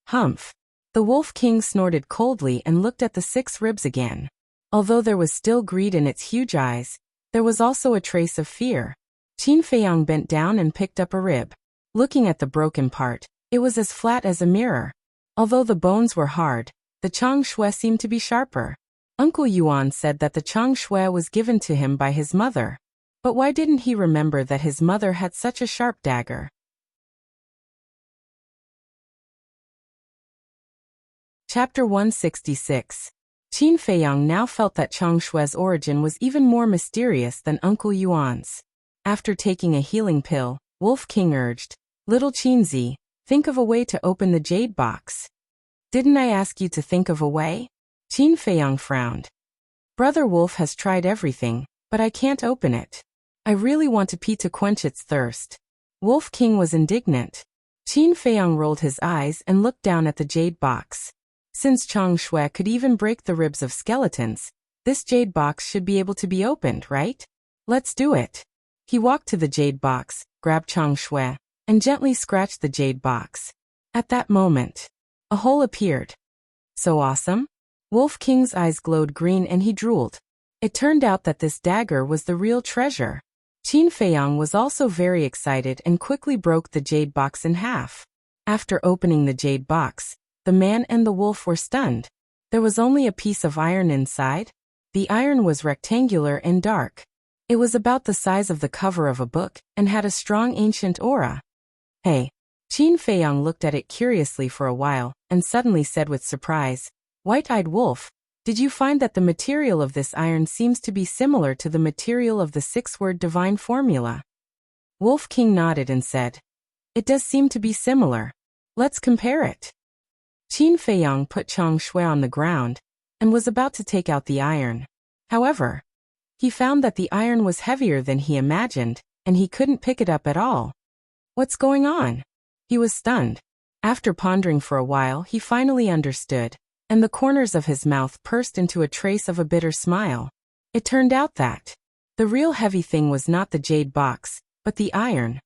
Humph. The Wolf King snorted coldly and looked at the 6 ribs again. Although there was still greed in its huge eyes, there was also a trace of fear. Qin Feiyang bent down and picked up a rib. Looking at the broken part, it was as flat as a mirror. Although the bones were hard, the Chang Shui seemed to be sharper. Uncle Yuan said that the Chang Shui was given to him by his mother. But why didn't he remember that his mother had such a sharp dagger? Chapter 166. Qin Feiyang now felt that Chang Shui's origin was even more mysterious than Uncle Yuan's. After taking a healing pill, Wolf King urged, "Little Qinzi, think of a way to open the jade box." "Didn't I ask you to think of a way?" Qin Feiyang frowned. "Brother Wolf has tried everything, but I can't open it. I really want to pee to quench its thirst." Wolf King was indignant. Qin Feiyang rolled his eyes and looked down at the jade box. Since Chang Shui could even break the ribs of skeletons, this jade box should be able to be opened, right? "Let's do it." He walked to the jade box, grabbed Chang Shui, and gently scratched the jade box. At that moment, a hole appeared. "So awesome?" Wolf King's eyes glowed green and he drooled. It turned out that this dagger was the real treasure. Qin Feiyang was also very excited and quickly broke the jade box in half. After opening the jade box, the man and the wolf were stunned. There was only a piece of iron inside. The iron was rectangular and dark. It was about the size of the cover of a book and had a strong ancient aura. "Hey." Qin Feiyang looked at it curiously for a while and suddenly said with surprise, "White-eyed wolf, did you find that the material of this iron seems to be similar to the material of the 6-word divine formula?" Wolf King nodded and said, "It does seem to be similar. Let's compare it." Qin Feiyang put Chang Shui on the ground and was about to take out the iron. However, he found that the iron was heavier than he imagined, and he couldn't pick it up at all. "What's going on?" He was stunned. After pondering for a while, he finally understood, and the corners of his mouth pursed into a trace of a bitter smile. It turned out that the real heavy thing was not the jade box, but the iron.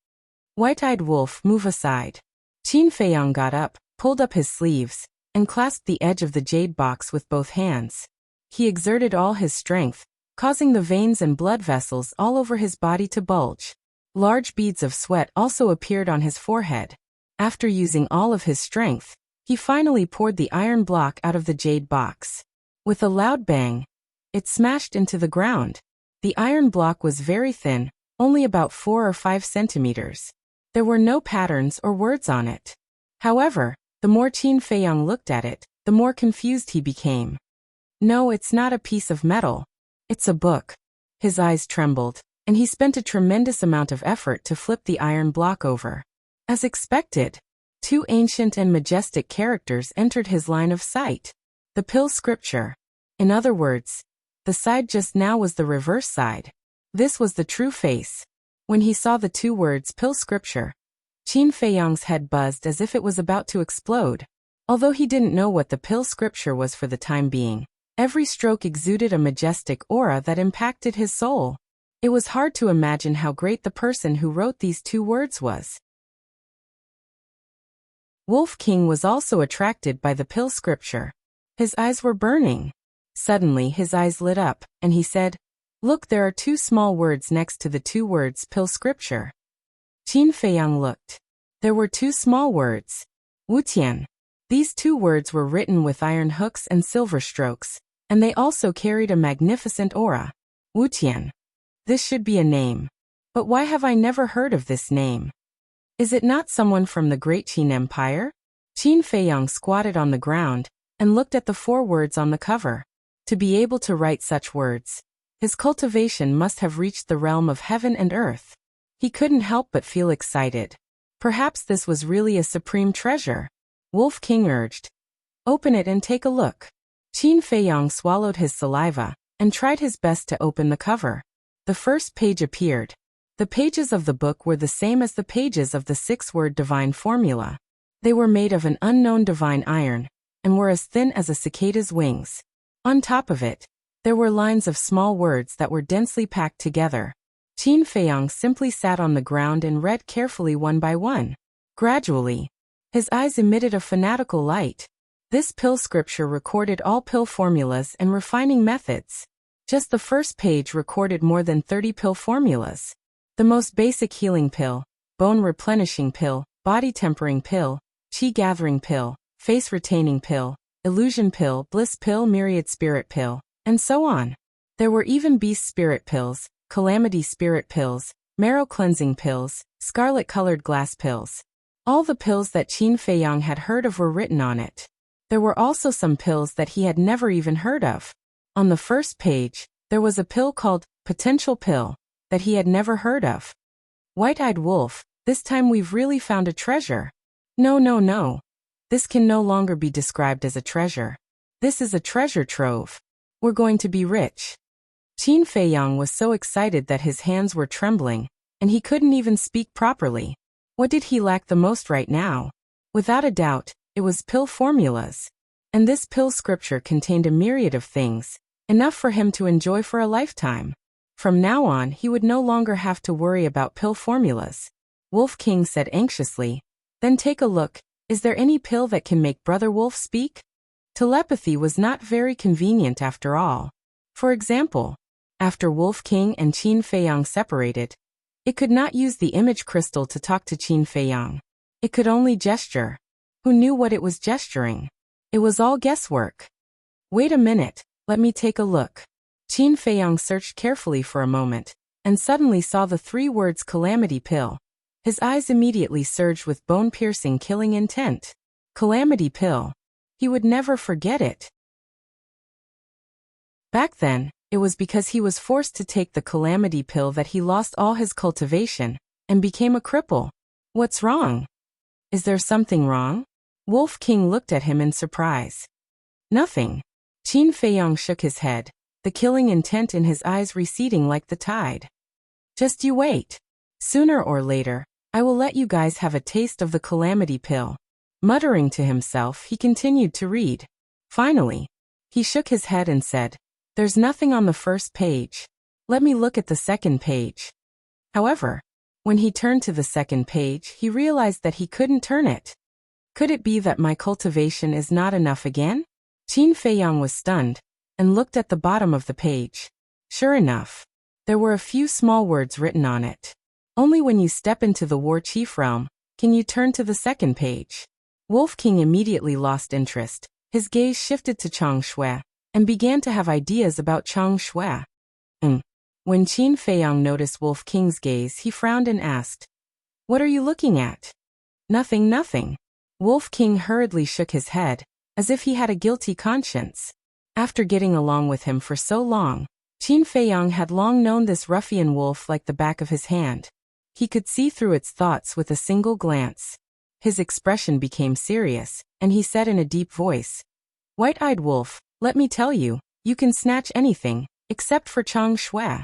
"White-eyed wolf, move aside." Qin Feiyang got up, pulled up his sleeves, and clasped the edge of the jade box with both hands. He exerted all his strength, causing the veins and blood vessels all over his body to bulge. Large beads of sweat also appeared on his forehead. After using all of his strength, he finally poured the iron block out of the jade box. With a loud bang, it smashed into the ground. The iron block was very thin, only about 4 or 5 centimeters. There were no patterns or words on it. However, the more Qin Feiyang looked at it, the more confused he became. "No, it's not a piece of metal. It's a book." His eyes trembled, and he spent a tremendous amount of effort to flip the iron block over. As expected, 2 ancient and majestic characters entered his line of sight. The pill scripture. In other words, the side just now was the reverse side. This was the true face. When he saw the 2 words pill scripture, Qin Feiyang's head buzzed as if it was about to explode. Although he didn't know what the pill scripture was for the time being, every stroke exuded a majestic aura that impacted his soul. It was hard to imagine how great the person who wrote these 2 words was. Wolf King was also attracted by the pill scripture. His eyes were burning. Suddenly his eyes lit up, and he said, "Look, there are 2 small words next to the 2 words pill scripture." Qin Feiyang looked. There were 2 small words. Wuxian. These 2 words were written with iron hooks and silver strokes, and they also carried a magnificent aura. Wuxian. This should be a name. But why have I never heard of this name? Is it not someone from the Great Qin Empire? Qin Feiyang squatted on the ground and looked at the 4 words on the cover. To be able to write such words, his cultivation must have reached the realm of heaven and earth. He couldn't help but feel excited. Perhaps this was really a supreme treasure. Wolf King urged, "Open it and take a look." Qin Feiyang swallowed his saliva and tried his best to open the cover. The first page appeared. The pages of the book were the same as the pages of the 6-word divine formula. They were made of an unknown divine iron, and were as thin as a cicada's wings. On top of it, there were lines of small words that were densely packed together. Qin Feiyang simply sat on the ground and read carefully one by one. Gradually, his eyes emitted a fanatical light. This pill scripture recorded all pill formulas and refining methods. Just the first page recorded more than 30 pill formulas. The most basic healing pill, bone replenishing pill, body tempering pill, chi gathering pill, face retaining pill, illusion pill, bliss pill, myriad spirit pill, and so on. There were even beast spirit pills, calamity spirit pills, marrow cleansing pills, scarlet-colored glass pills. All the pills that Qin Feiyang had heard of were written on it. There were also some pills that he had never even heard of. On the first page, there was a pill called potential pill that he had never heard of. White-eyed wolf, this time we've really found a treasure. No, no, no. This can no longer be described as a treasure. This is a treasure trove. We're going to be rich. Qin Feiyang was so excited that his hands were trembling, and he couldn't even speak properly. What did he lack the most right now? Without a doubt, it was pill formulas. And this pill scripture contained a myriad of things, enough for him to enjoy for a lifetime. From now on, he would no longer have to worry about pill formulas. Wolf King said anxiously. Then take a look, is there any pill that can make Brother Wolf speak? Telepathy was not very convenient after all. For example, after Wolf King and Qin Feiyang separated, it could not use the image crystal to talk to Qin Feiyang. It could only gesture. Who knew what it was gesturing? It was all guesswork. Wait a minute, let me take a look. Qin Feiyang searched carefully for a moment, and suddenly saw the 3 words calamity pill. His eyes immediately surged with bone-piercing killing intent. Calamity pill. He would never forget it. Back then, it was because he was forced to take the calamity pill that he lost all his cultivation, and became a cripple. What's wrong? Is there something wrong? Wolf King looked at him in surprise. Nothing. Qin Feiyang shook his head, the killing intent in his eyes receding like the tide. Just you wait. Sooner or later, I will let you guys have a taste of the calamity pill. Muttering to himself, he continued to read. Finally, he shook his head and said, there's nothing on the first page. Let me look at the second page. However, when he turned to the second page, he realized that he couldn't turn it. Could it be that my cultivation is not enough again? Qin Feiyang was stunned, and looked at the bottom of the page. Sure enough, there were a few small words written on it. Only when you step into the War Chief realm, can you turn to the second page. Wolf King immediately lost interest. His gaze shifted to Chang Shui, and began to have ideas about Chang Shui. When Qin Feiyang noticed Wolf King's gaze, he frowned and asked, what are you looking at? Nothing, nothing. Wolf King hurriedly shook his head, as if he had a guilty conscience. After getting along with him for so long, Qin Feiyang had long known this ruffian wolf like the back of his hand. He could see through its thoughts with a single glance. His expression became serious, and he said in a deep voice, White-eyed wolf, let me tell you, you can snatch anything, except for Chang Shui.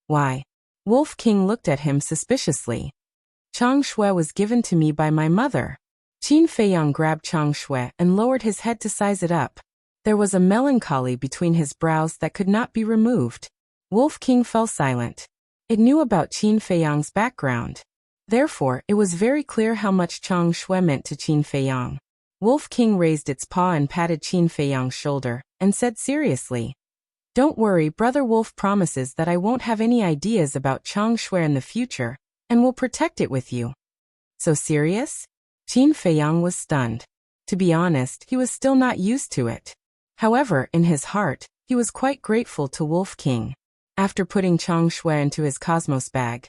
Why? Wolf King looked at him suspiciously. Chang Shui was given to me by my mother. Qin Feiyang grabbed Chang Shui and lowered his head to size it up. There was a melancholy between his brows that could not be removed. Wolf King fell silent. It knew about Qin Feiyang's background. Therefore, it was very clear how much Chang Shui meant to Qin Feiyang. Wolf King raised its paw and patted Qin Feiyang's shoulder, and said seriously, don't worry, Brother Wolf promises that I won't have any ideas about Chang Shui in the future, and will protect it with you. So serious? Qin Feiyang was stunned. To be honest, he was still not used to it. However, in his heart, he was quite grateful to Wolf King. After putting Chang Shui into his cosmos bag,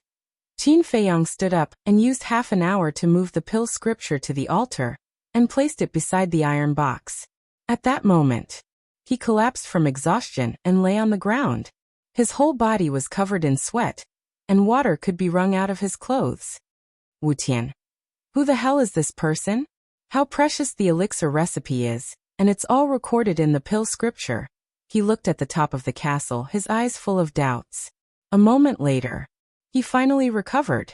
Qin Feiyang stood up and used half an hour to move the pill scripture to the altar, and placed it beside the iron box. At that moment, he collapsed from exhaustion and lay on the ground. His whole body was covered in sweat, and water could be wrung out of his clothes. Wu Tian. Who the hell is this person? How precious the elixir recipe is, and it's all recorded in the pill scripture. He looked at the top of the castle, his eyes full of doubts. A moment later, he finally recovered.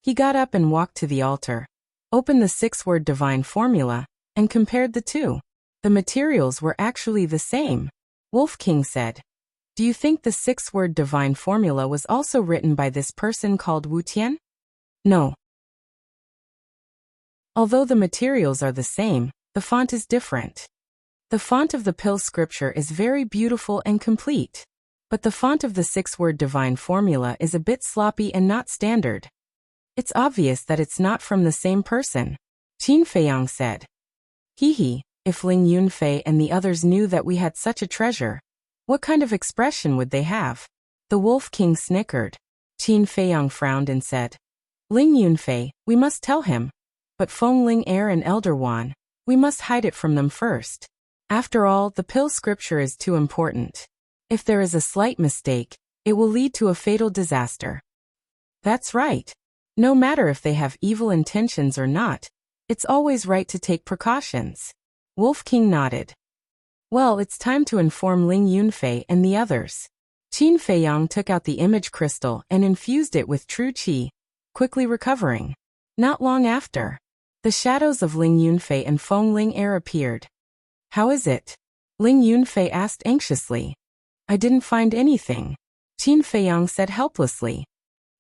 He got up and walked to the altar, opened the 6-word divine formula, and compared the two. The materials were actually the same. Wolf King said, do you think the 6-word divine formula was also written by this person called Wu Tian? No. Although the materials are the same, the font is different. The font of the pill scripture is very beautiful and complete. But the font of the 6-word divine formula is a bit sloppy and not standard. It's obvious that it's not from the same person, Qin Feiyang said. Hee, if Ling Yunfei and the others knew that we had such a treasure, what kind of expression would they have? The Wolf King snickered. Qin Feiyang frowned and said, Ling Yunfei, we must tell him. But Feng Ling Heir and Elder Wan, we must hide it from them first. After all, the pill scripture is too important. If there is a slight mistake, it will lead to a fatal disaster. That's right. No matter if they have evil intentions or not, it's always right to take precautions. Wolf King nodded. Well, it's time to inform Ling Yunfei and the others. Qin Feiyang took out the image crystal and infused it with true qi, quickly recovering. Not long after, the shadows of Ling Yunfei and Feng Ling Heir appeared. How is it? Ling Yunfei asked anxiously. I didn't find anything, Qin Feiyang said helplessly.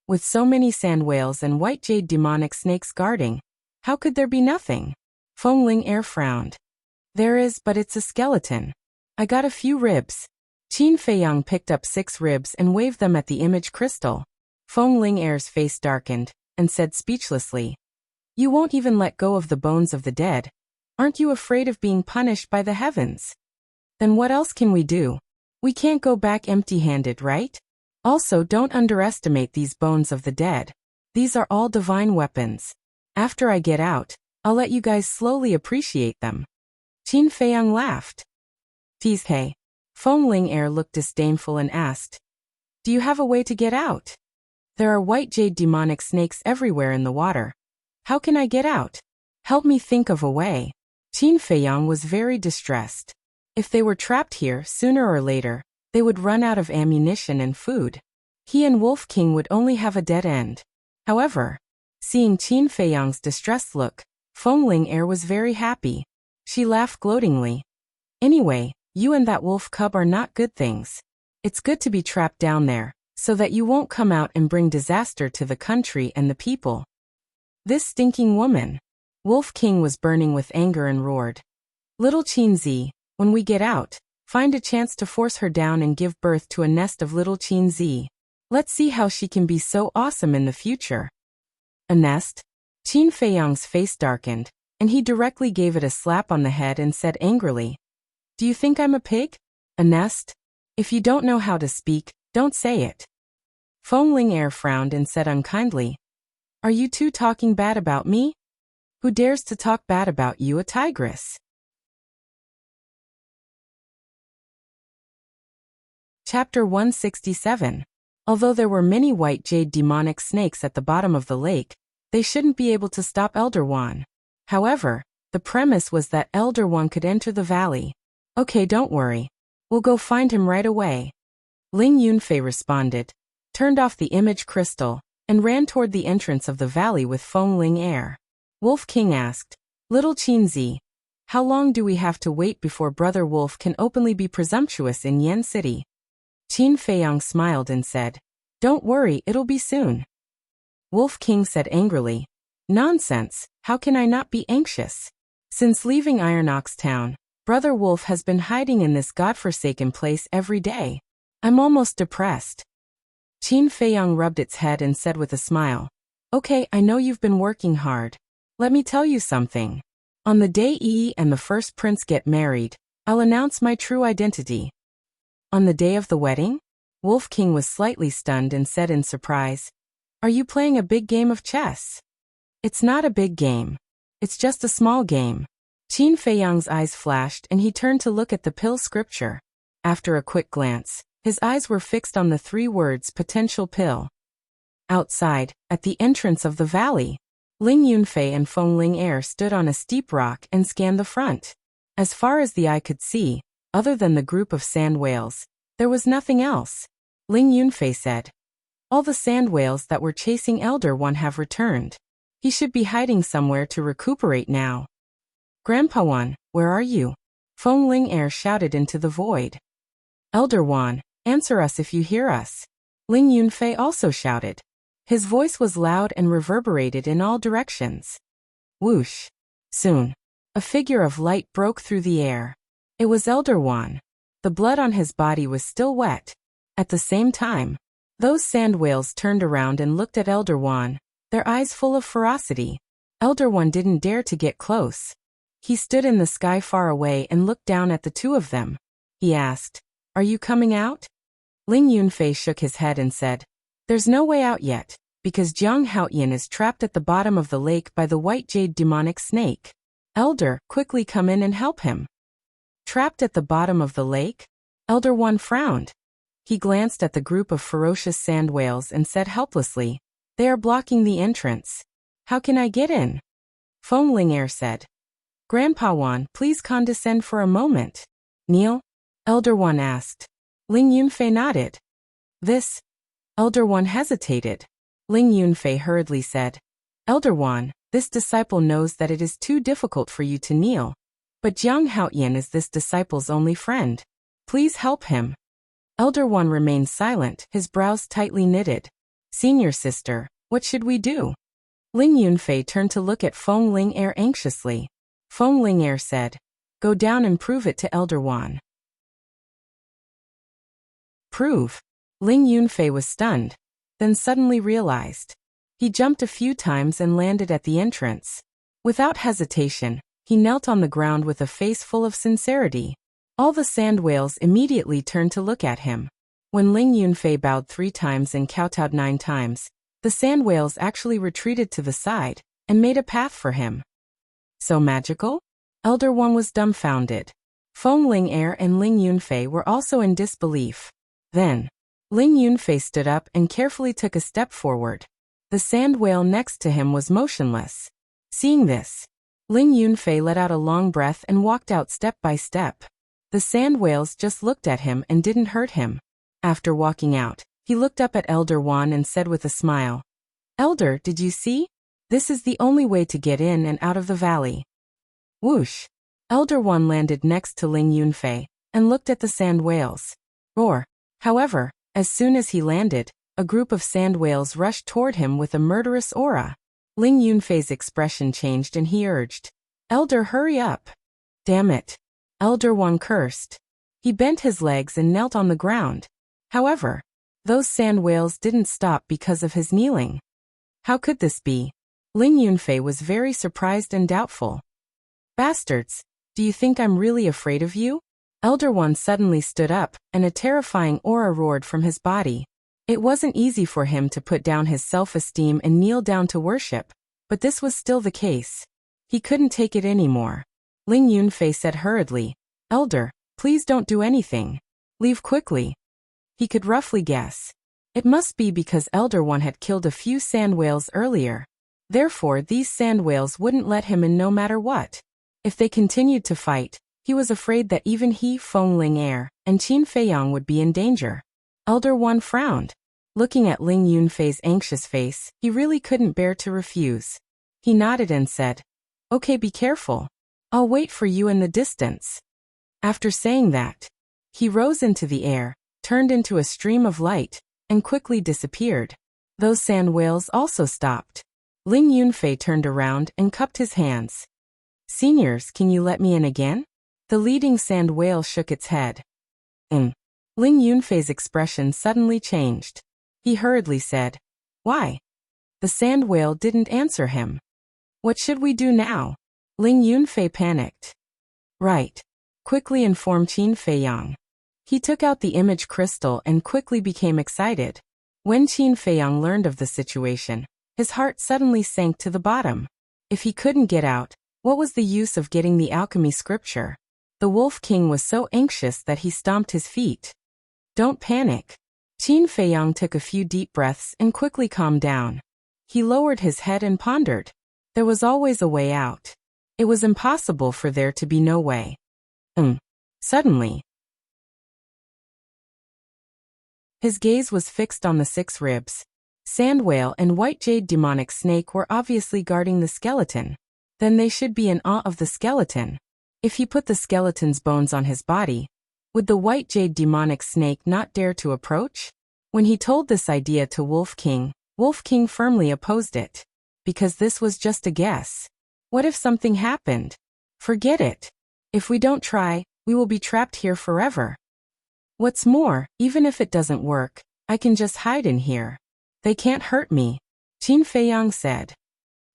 With so many sand whales and white jade demonic snakes guarding, how could there be nothing? Feng Ling Heir frowned. There is, but it's a skeleton. I got a few ribs. Qin Feiyang picked up 6 ribs and waved them at the image crystal. Feng Ling Heir's face darkened, and said speechlessly, You won't even let go of the bones of the dead. Aren't you afraid of being punished by the heavens? Then what else can we do? We can't go back empty-handed, right? Also, don't underestimate these bones of the dead. These are all divine weapons. After I get out, I'll let you guys slowly appreciate them. Qin Feiyang laughed. Tease hey. Feng Ling Heir looked disdainful and asked, Do you have a way to get out? There are white jade demonic snakes everywhere in the water. How can I get out? Help me think of a way. Qin Feiyang was very distressed. If they were trapped here, sooner or later, they would run out of ammunition and food. He and Wolf King would only have a dead end. However, seeing Qin Feiyang's distressed look, Feng Ling Heir was very happy. She laughed gloatingly. Anyway, you and that wolf cub are not good things. It's good to be trapped down there, so that you won't come out and bring disaster to the country and the people. This stinking woman. Wolf King was burning with anger and roared. Little Qin Zi, when we get out, find a chance to force her down and give birth to a nest of little Qin Zi. Let's see how she can be so awesome in the future. A nest? Qin Feiyang's face darkened, and he directly gave it a slap on the head and said angrily, Do you think I'm a pig? A nest? If you don't know how to speak, don't say it. Feng Ling Heir frowned and said unkindly, Are you two talking bad about me? Who dares to talk bad about you, a tigress? Chapter 167. Although there were many white jade demonic snakes at the bottom of the lake, they shouldn't be able to stop Elder Wan. However, the premise was that Elder Wan could enter the valley. Okay, don't worry. We'll go find him right away. Ling Yunfei responded, turned off the image crystal, and ran toward the entrance of the valley with Feng Ling Heir. Wolf King asked, Little Qin Zi, how long do we have to wait before Brother Wolf can openly be presumptuous in Yen City? Qin Feiyang smiled and said, Don't worry, it'll be soon. Wolf King said angrily, Nonsense, how can I not be anxious? Since leaving Iron Ox Town, Brother Wolf has been hiding in this godforsaken place every day. I'm almost depressed. Qin Feiyang rubbed its head and said with a smile, Okay, I know you've been working hard. Let me tell you something. On the day Yi and the first prince get married, I'll announce my true identity. On the day of the wedding? Wolf King was slightly stunned and said in surprise, Are you playing a big game of chess? It's not a big game. It's just a small game. Qin Feiyang's eyes flashed and he turned to look at the pill scripture. After a quick glance, his eyes were fixed on the 3 words potential pill. Outside, at the entrance of the valley, Ling Yunfei and Feng Ling Heir stood on a steep rock and scanned the front. As far as the eye could see, other than the group of sand whales, there was nothing else. Ling Yunfei said, All the sand whales that were chasing Elder One have returned. He should be hiding somewhere to recuperate now. Grandpa One, where are you? Feng Ling Heir shouted into the void. Elder One, answer us if you hear us. Ling Yunfei also shouted. His voice was loud and reverberated in all directions. Whoosh! Soon, a figure of light broke through the air. It was Elder Wan. The blood on his body was still wet. At the same time, those sand whales turned around and looked at Elder Wan, their eyes full of ferocity. Elder Wan didn't dare to get close. He stood in the sky far away and looked down at the two of them. He asked, "Are you coming out?" Ling Yunfei shook his head and said, "There's no way out yet, because Jiang Haotian is trapped at the bottom of the lake by the white jade demonic snake. Elder, quickly come in and help him." Trapped at the bottom of the lake? Elder Wan frowned. He glanced at the group of ferocious sand whales and said helplessly, "They are blocking the entrance. How can I get in?" Feng Lingair said, "Grandpa Wan, please condescend for a moment." "Kneel?" Elder Wan asked. Ling Yunfei nodded. "This?" Elder Wan hesitated. Ling Yunfei hurriedly said, "Elder Wan, this disciple knows that it is too difficult for you to kneel. But Jiang Haotian is this disciple's only friend. Please help him." Elder Wan remained silent, his brows tightly knitted. "Senior sister, what should we do?" Ling Yunfei turned to look at Feng Lingair anxiously. Feng Lingair said, "Go down and prove it to Elder Wan." Prove? Ling Yunfei was stunned, then suddenly realized. He jumped a few times and landed at the entrance. Without hesitation, he knelt on the ground with a face full of sincerity. All the sand whales immediately turned to look at him. When Ling Yunfei bowed 3 times and kowtowed 9 times, the sand whales actually retreated to the side and made a path for him. So magical? Elder Wan was dumbfounded. Feng Lingair and Ling Yunfei were also in disbelief. Then, Ling Yunfei stood up and carefully took a step forward. The sand whale next to him was motionless. Seeing this, Ling Yunfei let out a long breath and walked out step by step. The sand whales just looked at him and didn't hurt him. After walking out, he looked up at Elder Wan and said with a smile, "Elder, did you see? This is the only way to get in and out of the valley." Whoosh! Elder Wan landed next to Ling Yunfei and looked at the sand whales. Roar! However, as soon as he landed, a group of sand whales rushed toward him with a murderous aura. Ling Yunfei's expression changed and he urged, "Elder, hurry up." "Damn it." Elder Wan cursed. He bent his legs and knelt on the ground. However, those sand whales didn't stop because of his kneeling. How could this be? Ling Yunfei was very surprised and doubtful. "Bastards, do you think I'm really afraid of you?" Elder Wan suddenly stood up, and a terrifying aura roared from his body. It wasn't easy for him to put down his self-esteem and kneel down to worship, but this was still the case. He couldn't take it anymore. Ling Yunfei said hurriedly, "Elder, please don't do anything. Leave quickly." He could roughly guess. It must be because Elder Wan had killed a few sand whales earlier. Therefore, these sand whales wouldn't let him in no matter what. If they continued to fight, he was afraid that even he, Feng Lingair, and Qin Feiyang would be in danger. Elder Wan frowned. Looking at Ling Yunfei's anxious face, he really couldn't bear to refuse. He nodded and said, "Okay, be careful. I'll wait for you in the distance." After saying that, he rose into the air, turned into a stream of light, and quickly disappeared. Those sand whales also stopped. Ling Yunfei turned around and cupped his hands. "Seniors, can you let me in again?" The leading sand whale shook its head. Ling Yunfei's expression suddenly changed. He hurriedly said, "Why?" The sand whale didn't answer him. "What should we do now?" Ling Yunfei panicked. "Right. Quickly inform Qin Feiyang." He took out the image crystal and quickly became excited. When Qin Feiyang learned of the situation, his heart suddenly sank to the bottom. If he couldn't get out, what was the use of getting the alchemy scripture? The Wolf King was so anxious that he stomped his feet. "Don't panic." Qin Feiyang took a few deep breaths and quickly calmed down. He lowered his head and pondered. There was always a way out. It was impossible for there to be no way. Suddenly, his gaze was fixed on the 6 ribs. Sand whale and white jade demonic snake were obviously guarding the skeleton. Then they should be in awe of the skeleton. If he put the skeleton's bones on his body, would the white jade demonic snake not dare to approach? When he told this idea to Wolf King firmly opposed it. Because this was just a guess. What if something happened? Forget it. If we don't try, We will be trapped here forever. What's more, even if it doesn't work, I can just hide in here. They can't hurt me, Qin Feiyang said.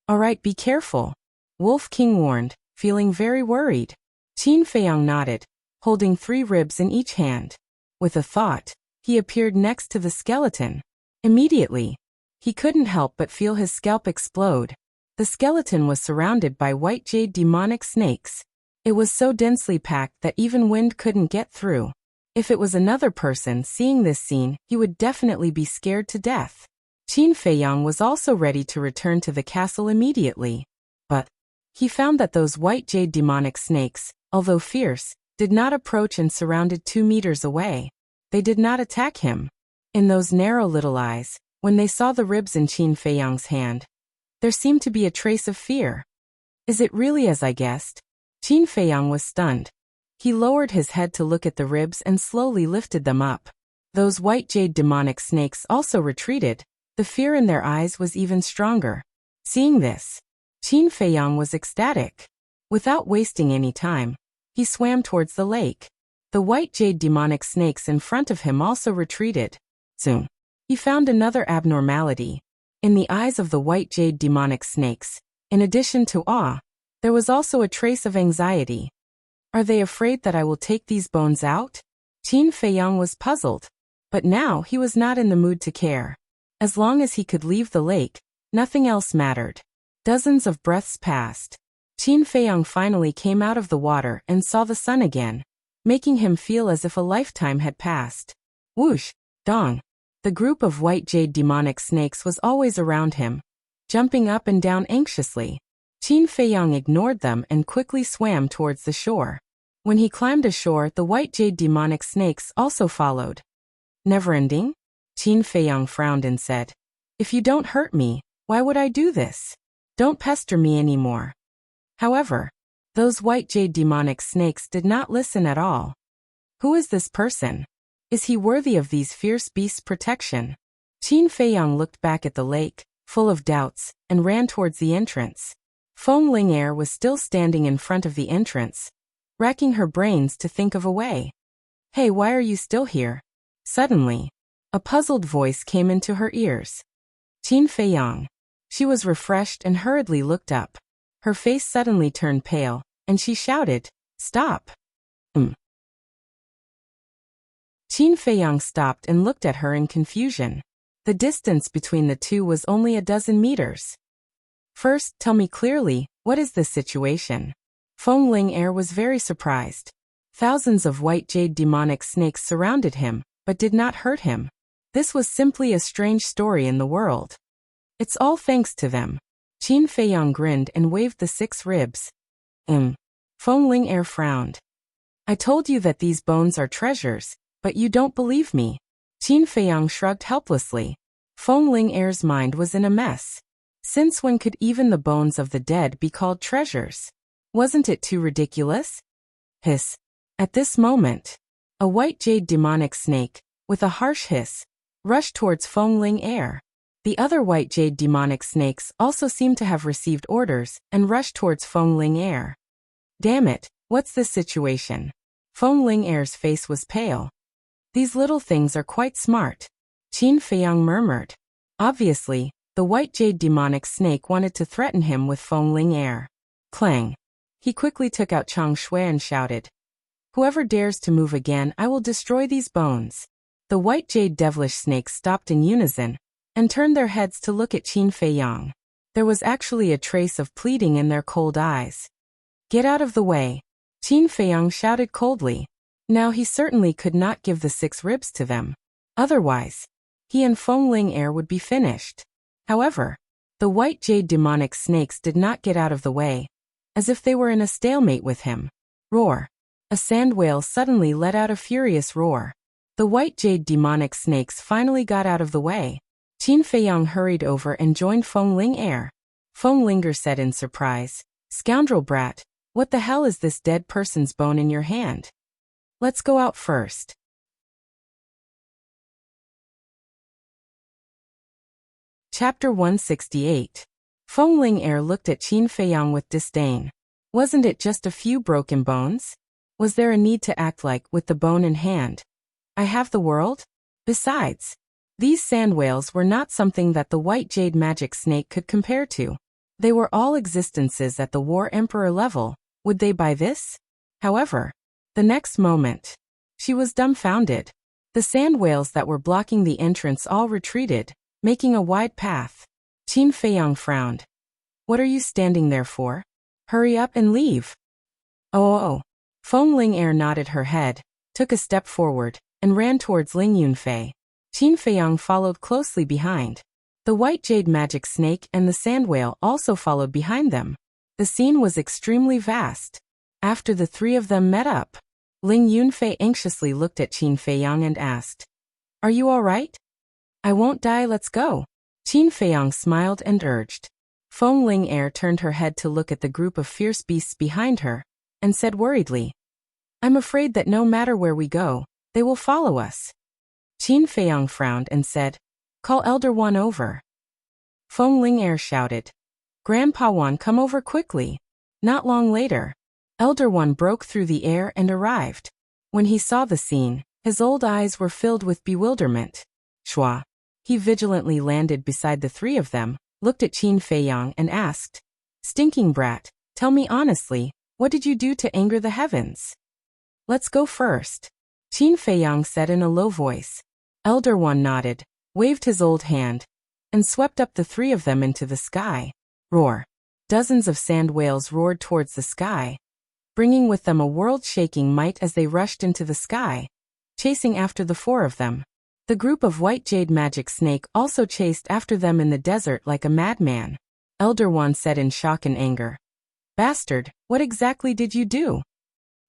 All right, be careful, Wolf King warned, feeling very worried. Qin Feiyang nodded, holding 3 ribs in each hand. With a thought, he appeared next to the skeleton. Immediately, he couldn't help but feel his scalp explode. The skeleton was surrounded by white jade demonic snakes. It was so densely packed that even wind couldn't get through. If it was another person seeing this scene, he would definitely be scared to death. Qin Feiyang was also ready to return to the castle immediately. But he found that those white jade demonic snakes, although fierce, did not approach and surrounded 2 meters away. They did not attack him. In those narrow little eyes, when they saw the ribs in Qin Feiyang's hand, there seemed to be a trace of fear. Is it really as I guessed? Qin Feiyang was stunned. He lowered his head to look at the ribs and slowly lifted them up. Those white jade demonic snakes also retreated. The fear in their eyes was even stronger. Seeing this, Qin Feiyang was ecstatic. Without wasting any time, he swam towards the lake. The white jade demonic snakes in front of him also retreated. Soon, he found another abnormality. In the eyes of the white jade demonic snakes, in addition to awe, there was also a trace of anxiety. Are they afraid that I will take these bones out? Qin Feiyang was puzzled. But now he was not in the mood to care. As long as he could leave the lake, nothing else mattered. Dozens of breaths passed. Qin Feiyang finally came out of the water and saw the sun again, making him feel as if a lifetime had passed. Whoosh! Dong! The group of white jade demonic snakes was always around him, jumping up and down anxiously. Qin Feiyang ignored them and quickly swam towards the shore. When he climbed ashore, the white jade demonic snakes also followed. Never ending? Qin Feiyang frowned and said, If you don't hurt me, why would I do this? Don't pester me anymore. However, those white jade demonic snakes did not listen at all. Who is this person? Is he worthy of these fierce beasts' protection? Qin Feiyang looked back at the lake, full of doubts, and ran towards the entrance. Feng Ling'er was still standing in front of the entrance, racking her brains to think of a way. Hey, why are you still here? Suddenly, a puzzled voice came into her ears. Qin Feiyang. She was refreshed and hurriedly looked up. Her face suddenly turned pale, and she shouted, Stop! Qin Feiyang stopped and looked at her in confusion. The distance between the two was only a dozen meters. First, tell me clearly, what is this situation? Feng Ling'er was very surprised. Thousands of white jade demonic snakes surrounded him, but did not hurt him. This was simply a strange story in the world. It's all thanks to them. Qin Feiyang grinned and waved the 6 ribs. Feng Ling'er frowned. I told you that these bones are treasures, but you don't believe me. Qin Feiyang shrugged helplessly. Feng Ling'er's mind was in a mess. Since when could even the bones of the dead be called treasures? Wasn't it too ridiculous? Hiss. At this moment, a white jade demonic snake, with a harsh hiss, rushed towards Feng Ling'er. The other white jade demonic snakes also seemed to have received orders and rushed towards Feng Ling'er. Damn it, what's this situation? Feng Ling'er's face was pale. These little things are quite smart, Qin Feiyang murmured. Obviously, the white jade demonic snake wanted to threaten him with Feng Ling'er. Clang. He quickly took out Chang Shui and shouted, Whoever dares to move again, I will destroy these bones. The white jade devilish snakes stopped in unison and turned their heads to look at Qin Feiyang. There was actually a trace of pleading in their cold eyes. Get out of the way, Qin Feiyang shouted coldly. Now he certainly could not give the 6 ribs to them. Otherwise, he and Feng Ling'er would be finished. However, the white jade demonic snakes did not get out of the way, as if they were in a stalemate with him. Roar. A sand whale suddenly let out a furious roar. The white jade demonic snakes finally got out of the way. Qin Feiyang hurried over and joined Feng Ling'er. Feng Ling'er said in surprise, Scoundrel brat, what the hell is this dead person's bone in your hand? Let's go out first. Chapter 168. Feng Ling'er looked at Qin Feiyang with disdain. Wasn't it just a few broken bones? Was there a need to act like, with the bone in hand, I have the world? Besides, these sand whales were not something that the white jade magic snake could compare to. They were all existences at the War Emperor level. Would they buy this? However, the next moment, she was dumbfounded. The sand whales that were blocking the entrance all retreated, making a wide path. Qin Feiyang frowned. What are you standing there for? Hurry up and leave. Oh. Feng Ling'er nodded her head, took a step forward, and ran towards Ling Yunfei. Qin Feiyang followed closely behind. The white jade magic snake and the sand whale also followed behind them. The scene was extremely vast. After the three of them met up, Ling Yunfei anxiously looked at Qin Feiyang and asked, Are you all right? I won't die, let's go. Qin Feiyang smiled and urged. Feng Ling'er turned her head to look at the group of fierce beasts behind her, and said worriedly, I'm afraid that no matter where we go, they will follow us. Qin Feiyang frowned and said, Call Elder One over. Feng Ling'er shouted, Grandpa One, come over quickly. Not long later, Elder One broke through the air and arrived. When he saw the scene, his old eyes were filled with bewilderment. Shua. He vigilantly landed beside the three of them, looked at Qin Feiyang and asked, Stinking brat, tell me honestly, what did you do to anger the heavens? Let's go first. Qin Feiyang said in a low voice. Elder One nodded, waved his old hand, and swept up the three of them into the sky. Roar. Dozens of sand whales roared towards the sky, bringing with them a world-shaking might as they rushed into the sky, chasing after the four of them. The group of white jade magic snake also chased after them in the desert like a madman. Elder One said in shock and anger, Bastard, what exactly did you do?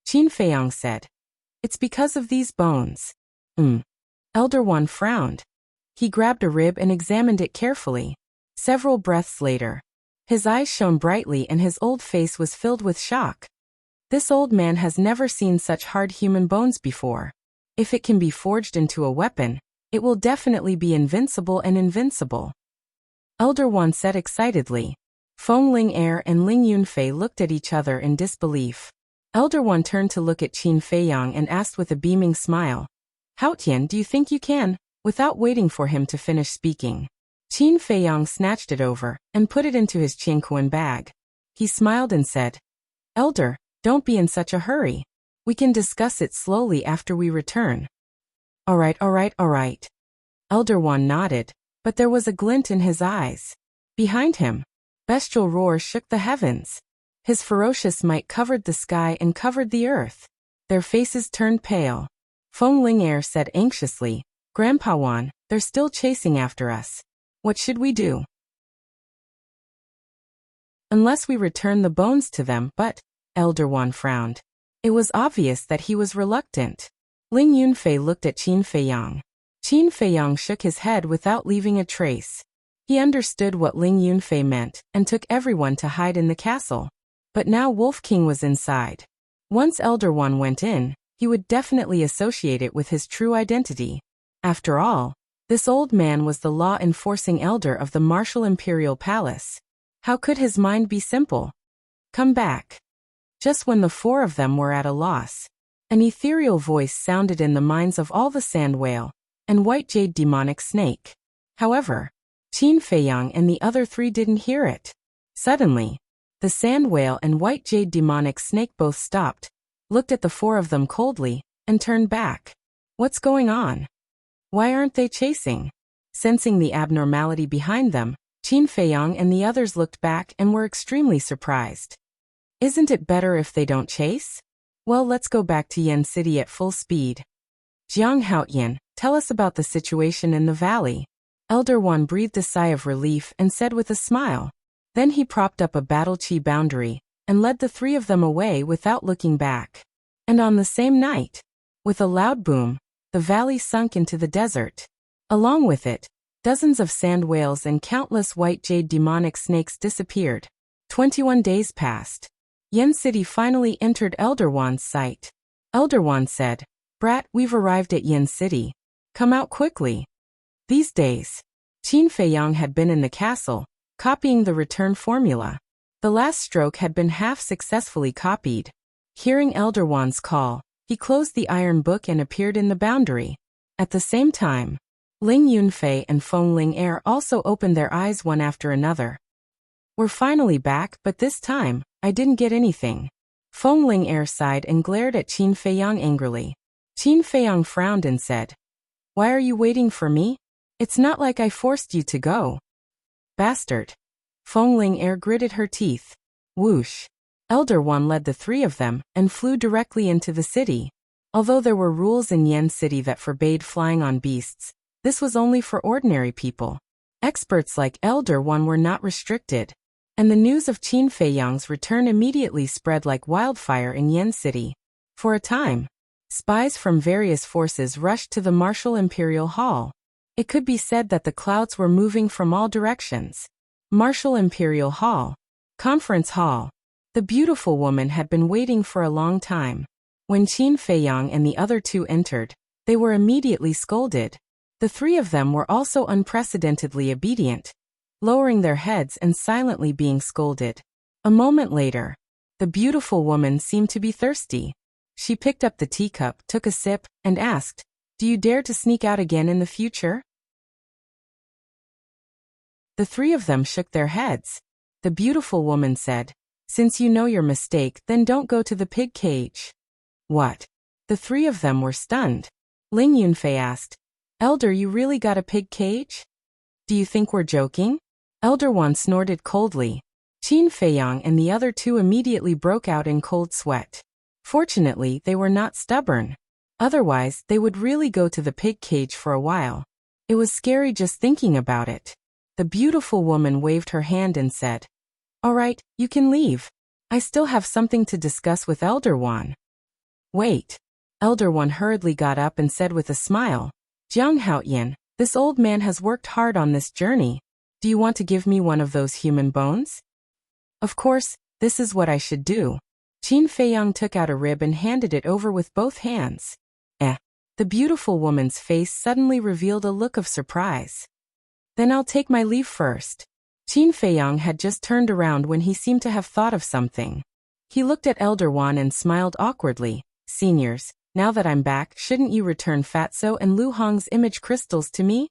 Qin Feiyang said, It's because of these bones. Elder One frowned. He grabbed a rib and examined it carefully. Several breaths later, his eyes shone brightly and his old face was filled with shock. This old man has never seen such hard human bones before. If it can be forged into a weapon, it will definitely be invincible and invincible. Elder One said excitedly. Feng Ling'er and Ling Yunfei looked at each other in disbelief. Elder One turned to look at Qin Feiyang and asked with a beaming smile, Haotian, do you think you can? Without waiting for him to finish speaking, Qin Feiyang snatched it over and put it into his Qingquan bag. He smiled and said, Elder, don't be in such a hurry. We can discuss it slowly after we return. All right. Elder One nodded, but there was a glint in his eyes. Behind him, bestial roars shook the heavens. His ferocious might covered the sky and covered the earth. Their faces turned pale. Feng Ling'er said anxiously, Grandpa Wan, they're still chasing after us. What should we do? Unless we return the bones to them, but, Elder Wan frowned. It was obvious that he was reluctant. Ling Yunfei looked at Qin Feiyang. Qin Feiyang shook his head without leaving a trace. He understood what Ling Yunfei meant and took everyone to hide in the castle. But now Wolf King was inside. Once Elder One went in, he would definitely associate it with his true identity. After all, this old man was the law-enforcing elder of the Martial Imperial Palace. How could his mind be simple? Come back. Just when the four of them were at a loss, an ethereal voice sounded in the minds of all the sand whale and white jade demonic snake. However, Qin Feiyang and the other three didn't hear it. Suddenly, the sand whale and white jade demonic snake both stopped, looked at the four of them coldly, and turned back. What's going on? Why aren't they chasing? Sensing the abnormality behind them, Qin Feiyang and the others looked back and were extremely surprised. Isn't it better if they don't chase? Well, let's go back to Yen City at full speed. Jiang Haotian, tell us about the situation in the valley. Elder One breathed a sigh of relief and said with a smile. Then he propped up a battle chi boundary and led the three of them away without looking back. And on the same night, with a loud boom, the valley sunk into the desert. Along with it, dozens of sand whales and countless white jade demonic snakes disappeared. 21 days passed. Yen City finally entered Elder Wan's sight. Elder Wan said, Brat, we've arrived at Yen City. Come out quickly. These days, Qin Feiyang had been in the castle, copying the return formula. The last stroke had been half successfully copied. Hearing Elder Wan's call, he closed the iron book and appeared in the boundary. At the same time, Ling Yunfei and Feng Ling also opened their eyes one after another. We're finally back, but this time, I didn't get anything. Feng Ling sighed and glared at Qin Feiyang angrily. Qin Feiyang frowned and said, "Why are you waiting for me? It's not like I forced you to go." Bastard. Feng Ling gritted her teeth. Whoosh. Elder Wan led the three of them and flew directly into the city. Although there were rules in Yen City that forbade flying on beasts, this was only for ordinary people. Experts like Elder Wan were not restricted, and the news of Qin Feiyang's return immediately spread like wildfire in Yen City. For a time, spies from various forces rushed to the Martial Imperial Hall. It could be said that the clouds were moving from all directions. Martial Imperial Hall. Conference Hall. The beautiful woman had been waiting for a long time. When Qin Feiyang and the other two entered, they were immediately scolded. The three of them were also unprecedentedly obedient, lowering their heads and silently being scolded. A moment later, the beautiful woman seemed to be thirsty. She picked up the teacup, took a sip, and asked, "Do you dare to sneak out again in the future?" The three of them shook their heads. The beautiful woman said, "Since you know your mistake, then don't go to the pig cage." What? The three of them were stunned. Ling Yunfei asked, "Elder, you really got a pig cage? Do you think we're joking?" Elder Wan snorted coldly. Qin Feiyang and the other two immediately broke out in cold sweat. Fortunately, they were not stubborn. Otherwise, they would really go to the pig cage for a while. It was scary just thinking about it. The beautiful woman waved her hand and said, "All right, you can leave. I still have something to discuss with Elder Wan." "Wait." Elder Wan hurriedly got up and said with a smile, "Jiang Haoyan, this old man has worked hard on this journey. Do you want to give me one of those human bones?" "Of course, this is what I should do." Qin Feiyang took out a rib and handed it over with both hands. The beautiful woman's face suddenly revealed a look of surprise. "Then I'll take my leave first." Qin Feiyang had just turned around when he seemed to have thought of something. He looked at Elder Wan and smiled awkwardly. "Seniors, now that I'm back, shouldn't you return Fatso and Lu Hong's image crystals to me?"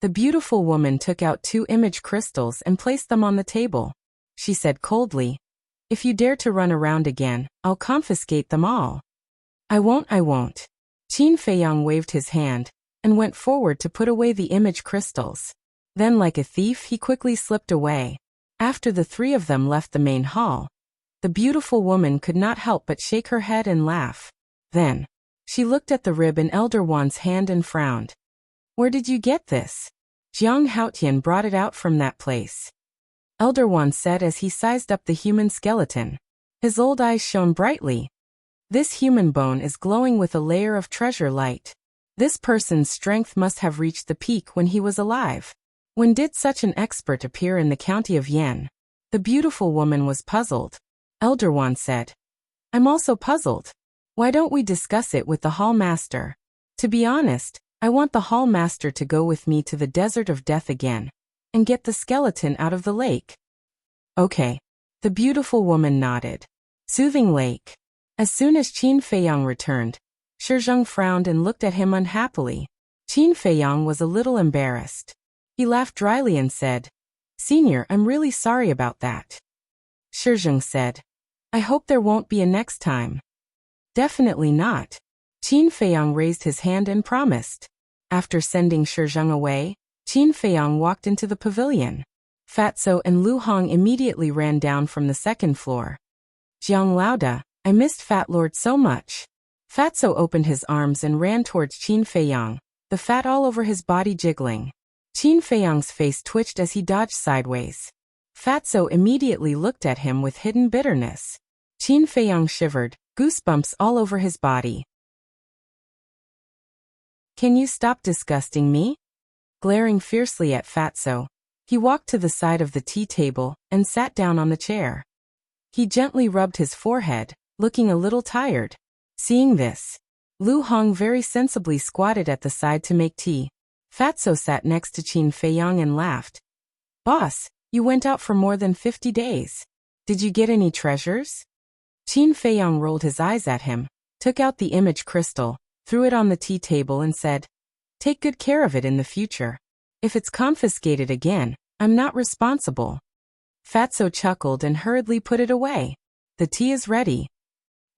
The beautiful woman took out 2 image crystals and placed them on the table. She said coldly, "If you dare to run around again, I'll confiscate them all." I won't. Qin Feiyang waved his hand and went forward to put away the image crystals. Then like a thief he quickly slipped away. After the three of them left the main hall, the beautiful woman could not help but shake her head and laugh. Then, she looked at the rib in Elder Wan's hand and frowned. "Where did you get this?" "Jiang Haotian brought it out from that place," Elder Wan said as he sized up the human skeleton. His old eyes shone brightly. "This human bone is glowing with a layer of treasure light. This person's strength must have reached the peak when he was alive. When did such an expert appear in the county of Yen?" The beautiful woman was puzzled. Elder Wan said, "I'm also puzzled. Why don't we discuss it with the hall master? To be honest, I want the hall master to go with me to the desert of death again and get the skeleton out of the lake." "Okay." The beautiful woman nodded. Soothing Lake. As soon as Qin Feiyang returned, Shizheng frowned and looked at him unhappily. Qin Feiyang was a little embarrassed. He laughed dryly and said, "Senior, I'm really sorry about that." Shizheng said, "I hope there won't be a next time." "Definitely not." Qin Feiyang raised his hand and promised. After sending Shizheng away, Qin Feiyang walked into the pavilion. Fatso and Lu Hong immediately ran down from the second floor. "Jiang Laoda, I missed Fat Lord so much." Fatso opened his arms and ran towards Qin Feiyang, the fat all over his body jiggling. Qin Feiyang's face twitched as he dodged sideways. Fatso immediately looked at him with hidden bitterness. Qin Feiyang shivered, goosebumps all over his body. "Can you stop disgusting me?" Glaring fiercely at Fatso, he walked to the side of the tea table and sat down on the chair. He gently rubbed his forehead, looking a little tired. Seeing this, Lu Hong very sensibly squatted at the side to make tea. Fatso sat next to Qin Feiyang and laughed. "Boss, you went out for more than 50 days. Did you get any treasures?" Qin Feiyang rolled his eyes at him, took out the image crystal, threw it on the tea table and said, "Take good care of it in the future. If it's confiscated again, I'm not responsible." Fatso chuckled and hurriedly put it away. "The tea is ready."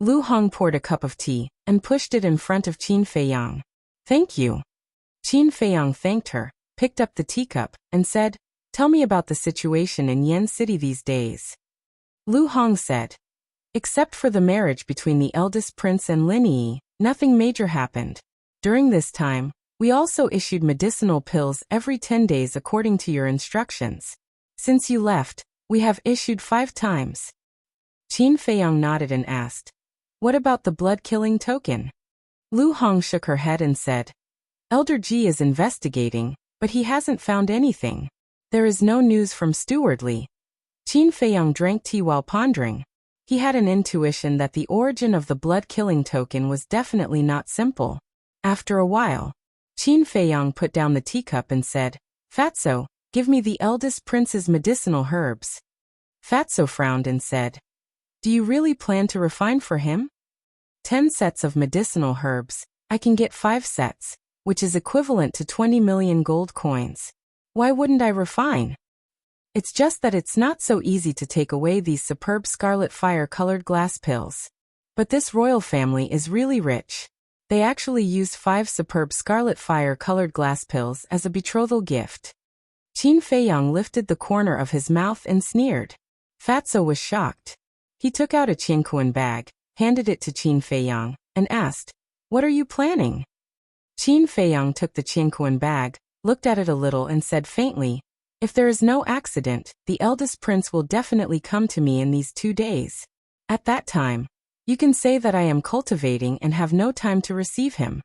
Lu Hong poured a cup of tea and pushed it in front of Qin Feiyang. "Thank you." Qin Feiyang thanked her, picked up the teacup, and said, "Tell me about the situation in Yen City these days." Lu Hong said, "Except for the marriage between the eldest prince and Lin Yi, nothing major happened. During this time, we also issued medicinal pills every 10 days according to your instructions. Since you left, we have issued 5 times. Qin Feiyang nodded and asked, "What about the blood-killing token?" Lu Hong shook her head and said, "Elder Ji is investigating, but he hasn't found anything. There is no news from Steward Li." Qin Feiyang drank tea while pondering. He had an intuition that the origin of the blood-killing token was definitely not simple. After a while, Qin Feiyang put down the teacup and said, "Fatso, give me the eldest prince's medicinal herbs." Fatso frowned and said, "Do you really plan to refine for him?" 10 sets of medicinal herbs. I can get 5 sets, which is equivalent to 20 million gold coins. Why wouldn't I refine? It's just that it's not so easy to take away these superb scarlet fire-colored glass pills. But this royal family is really rich. They actually used 5 superb scarlet fire-colored glass pills as a betrothal gift. Qin Feiyang lifted the corner of his mouth and sneered. Fatso was shocked. He took out a Qinquan bag, handed it to Qin Feiyang, and asked, "What are you planning?" Qin Feiyang took the Qinquan bag, looked at it a little and said faintly, "If there is no accident, the eldest prince will definitely come to me in these 2 days. At that time, you can say that I am cultivating and have no time to receive him."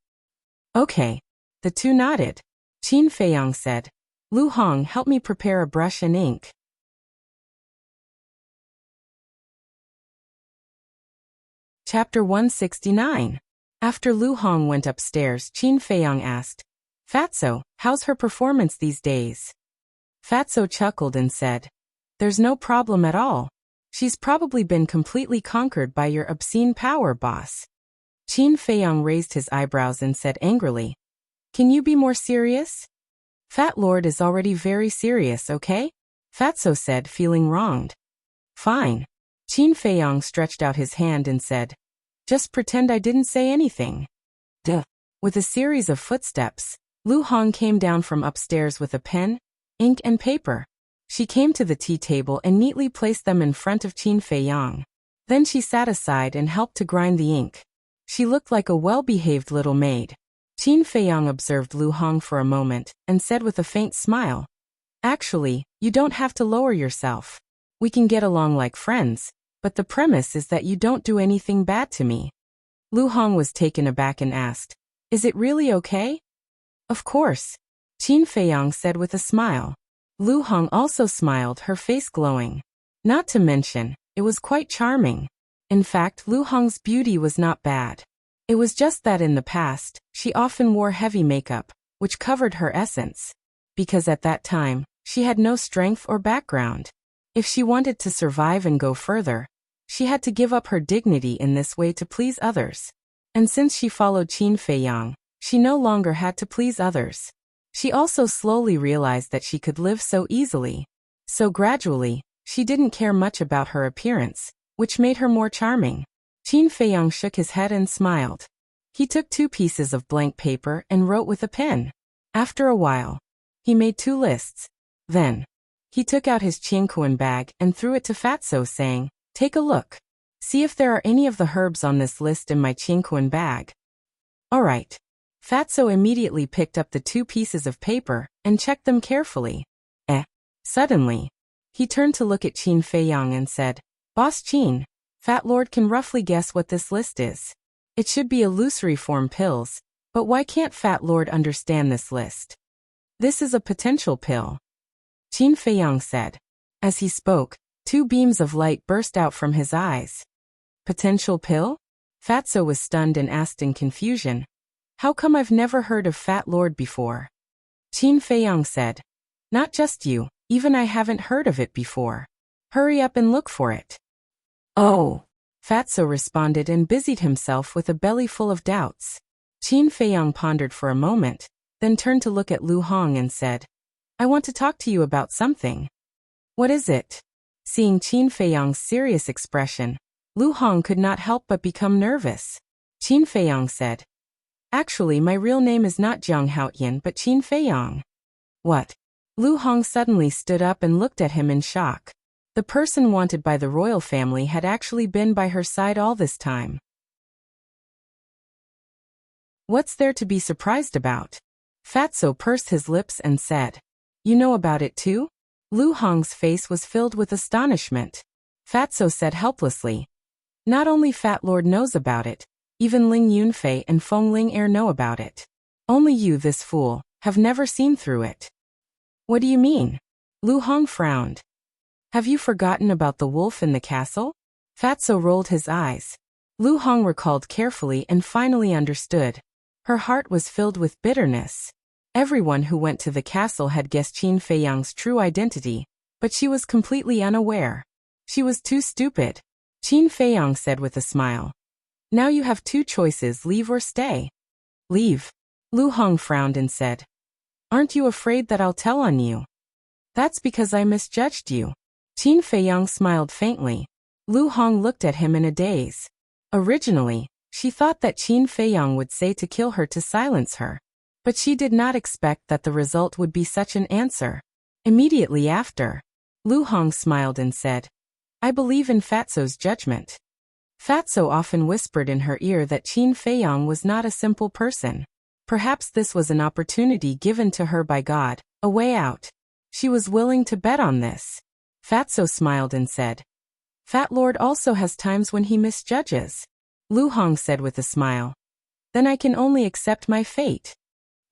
"Okay." The two nodded. Qin Feiyang said, "Lu Hong, help me prepare a brush and ink." Chapter 169. After Lu Hong went upstairs, Qin Feiyang asked, "Fatso, how's her performance these days?" Fatso chuckled and said, "There's no problem at all. She's probably been completely conquered by your obscene power, boss." Qin Feiyang raised his eyebrows and said angrily, "Can you be more serious?" "Fat Lord is already very serious, okay?" Fatso said, feeling wronged. "Fine." Qin Feiyang stretched out his hand and said, "Just pretend I didn't say anything." Duh. With a series of footsteps, Lu Hong came down from upstairs with a pen, ink and paper. She came to the tea table and neatly placed them in front of Qin Feiyang. Then she sat aside and helped to grind the ink. She looked like a well-behaved little maid. Qin Feiyang observed Lu Hong for a moment and said with a faint smile, "Actually, you don't have to lower yourself. We can get along like friends, but the premise is that you don't do anything bad to me." Lu Hong was taken aback and asked, "Is it really okay?" "Of course," Qin Feiyang said with a smile. Lu Hong also smiled, her face glowing. Not to mention, it was quite charming. In fact, Lu Hong's beauty was not bad. It was just that in the past, she often wore heavy makeup, which covered her essence. Because at that time, she had no strength or background. If she wanted to survive and go further, she had to give up her dignity in this way to please others. And since she followed Qin Feiyang, she no longer had to please others. She also slowly realized that she could live so easily. So gradually, she didn't care much about her appearance, which made her more charming. Qin Feiyang shook his head and smiled. He took 2 pieces of blank paper and wrote with a pen. After a while, he made 2 lists. Then, he took out his Qinquan bag and threw it to Fatso, saying, "Take a look. See if there are any of the herbs on this list in my Qinquan bag." "All right." Fatso immediately picked up the 2 pieces of paper and checked them carefully. Suddenly, he turned to look at Qin Feiyang and said, "Boss Qin, Fat Lord can roughly guess what this list is. It should be illusory form pills, but why can't Fat Lord understand this list?" "This is a potential pill," Qin Feiyang said. As he spoke, 2 beams of light burst out from his eyes. "Potential pill?" Fatso was stunned and asked in confusion, "How come I've never heard of Fat Lord before?" Qin Feiyang said, "Not just you, even I haven't heard of it before. Hurry up and look for it." "Oh." Fatso responded and busied himself with a belly full of doubts. Qin Feiyang pondered for a moment, then turned to look at Lu Hong and said, I want to talk to you about something. What is it? Seeing Qin Feiyang's serious expression, Lu Hong could not help but become nervous. Qin Feiyang said, Actually, my real name is not Jiang Haotian but Qin Feiyang. What? Lu Hong suddenly stood up and looked at him in shock. The person wanted by the royal family had actually been by her side all this time. What's there to be surprised about? Fatso pursed his lips and said, You know about it too? Lu Hong's face was filled with astonishment. Fatso said helplessly, Not only Fat Lord knows about it, even Ling Yunfei and Feng Ling Er know about it. Only you, this fool, have never seen through it. What do you mean? Lu Hong frowned. Have you forgotten about the wolf in the castle? Fatso rolled his eyes. Lu Hong recalled carefully and finally understood. Her heart was filled with bitterness. Everyone who went to the castle had guessed Qin Feiyang's true identity, but she was completely unaware. She was too stupid. Qin Feiyang said with a smile. Now you have two choices, leave or stay. Leave. Lu Hong frowned and said, Aren't you afraid that I'll tell on you? That's because I misjudged you. Qin Feiyang smiled faintly. Lu Hong looked at him in a daze. Originally, she thought that Qin Feiyang would say to kill her to silence her. But she did not expect that the result would be such an answer. Immediately after, Lu Hong smiled and said, I believe in Fatso's judgment. Fatso often whispered in her ear that Qin Feiyang was not a simple person. Perhaps this was an opportunity given to her by God, a way out. She was willing to bet on this. Fatso smiled and said, Fat Lord also has times when he misjudges. Lu Hong said with a smile. Then I can only accept my fate.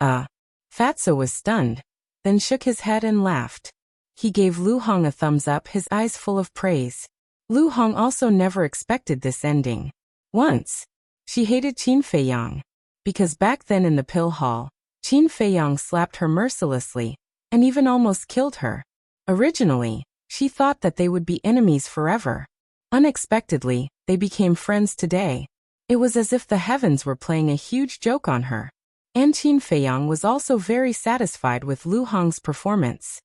Fatso was stunned, then shook his head and laughed. He gave Lu Hong a thumbs up, his eyes full of praise. Lu Hong also never expected this ending. Once, she hated Qin Feiyang. Because back then in the pill hall, Qin Feiyang slapped her mercilessly, and even almost killed her. Originally, she thought that they would be enemies forever. Unexpectedly, they became friends today. It was as if the heavens were playing a huge joke on her. And Qin Feiyang was also very satisfied with Lu Hong's performance.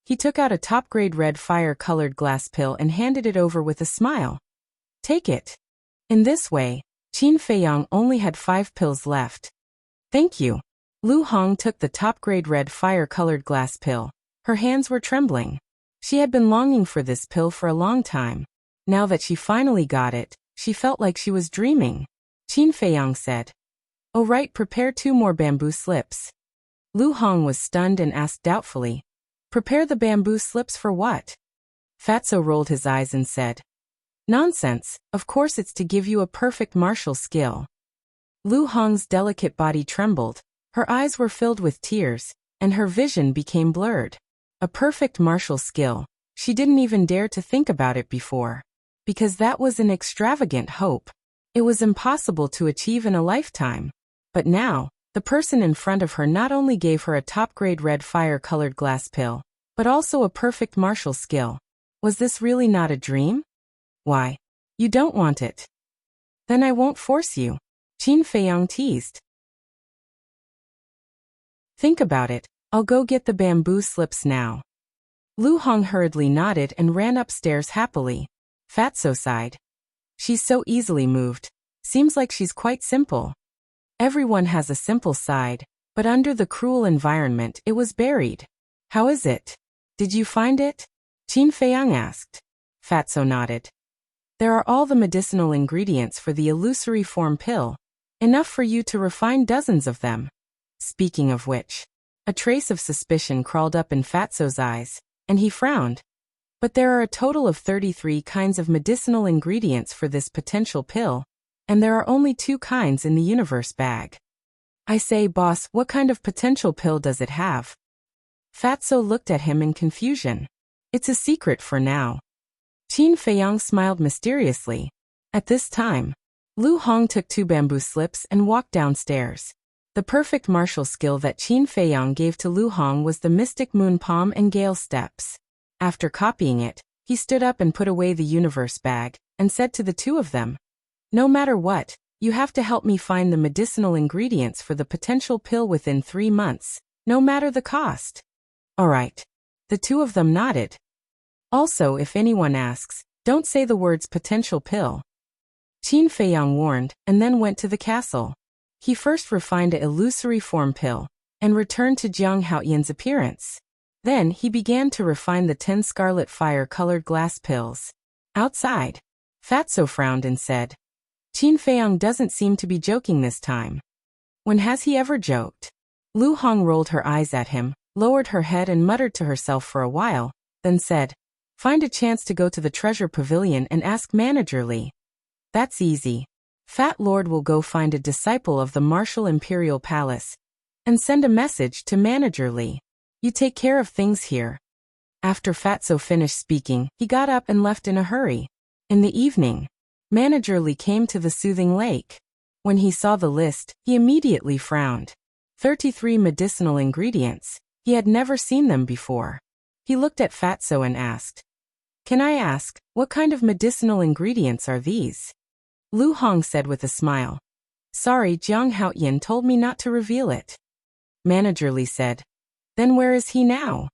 He took out a top-grade red fire-colored glass pill and handed it over with a smile. Take it. In this way, Qin Feiyang only had 5 pills left. Thank you. Lu Hong took the top-grade red fire-colored glass pill. Her hands were trembling. She had been longing for this pill for a long time. Now that she finally got it, she felt like she was dreaming. Qin Feiyang said, Oh right, prepare 2 more bamboo slips. Lu Hong was stunned and asked doubtfully, Prepare the bamboo slips for what? Fatso rolled his eyes and said, Nonsense, of course it's to give you a perfect martial skill. Lu Hong's delicate body trembled, her eyes were filled with tears, and her vision became blurred. A perfect martial skill, she didn't even dare to think about it before. Because that was an extravagant hope. It was impossible to achieve in a lifetime. But now, the person in front of her not only gave her a top-grade red fire-colored glass pill, but also a perfect martial skill. Was this really not a dream? Why? You don't want it. Then I won't force you. Qin Feiyang teased. Think about it, I'll go get the bamboo slips now. Lu Hong hurriedly nodded and ran upstairs happily. Fatso sighed. She's so easily moved. Seems like she's quite simple. Everyone has a simple side, but under the cruel environment it was buried. How is it? Did you find it? Qin Feiyang asked. Fatso nodded. There are all the medicinal ingredients for the illusory form pill. Enough for you to refine dozens of them. Speaking of which, a trace of suspicion crawled up in Fatso's eyes, and he frowned. But there are a total of 33 kinds of medicinal ingredients for this potential pill, and there are only 2 kinds in the universe bag. I say, boss, what kind of potential pill does it have? Fatso looked at him in confusion. It's a secret for now. Qin Feiyang smiled mysteriously. At this time, Lu Hong took 2 bamboo slips and walked downstairs. The perfect martial skill that Qin Feiyang gave to Lu Hong was the Mystic Moon Palm and Gale Steps. After copying it, he stood up and put away the universe bag, and said to the two of them, "No matter what, you have to help me find the medicinal ingredients for the potential pill within 3 months, no matter the cost." "All right." The two of them nodded. "Also, if anyone asks, don't say the words potential pill," Qin Feiyang warned, and then went to the castle. He first refined a illusory form pill, and returned to Jiang Haoyan's appearance. Then he began to refine the 10 scarlet fire-colored glass pills. Outside, Fatso frowned and said, "Qin Feiyang doesn't seem to be joking this time. When has he ever joked?" Lu Hong rolled her eyes at him, lowered her head and muttered to herself for a while, then said, "Find a chance to go to the treasure pavilion and ask Manager Li." "That's easy. Fat Lord will go find a disciple of the Martial Imperial Palace and send a message to Manager Li. You take care of things here." After Fatso finished speaking, he got up and left in a hurry. In the evening, Manager Li came to the soothing lake. When he saw the list, he immediately frowned. 33 medicinal ingredients. He had never seen them before. He looked at Fatso and asked, "Can I ask, what kind of medicinal ingredients are these?" Lu Hong said with a smile, "Sorry, Jiang Haoyan told me not to reveal it." Manager Li said, "Then where is he now?"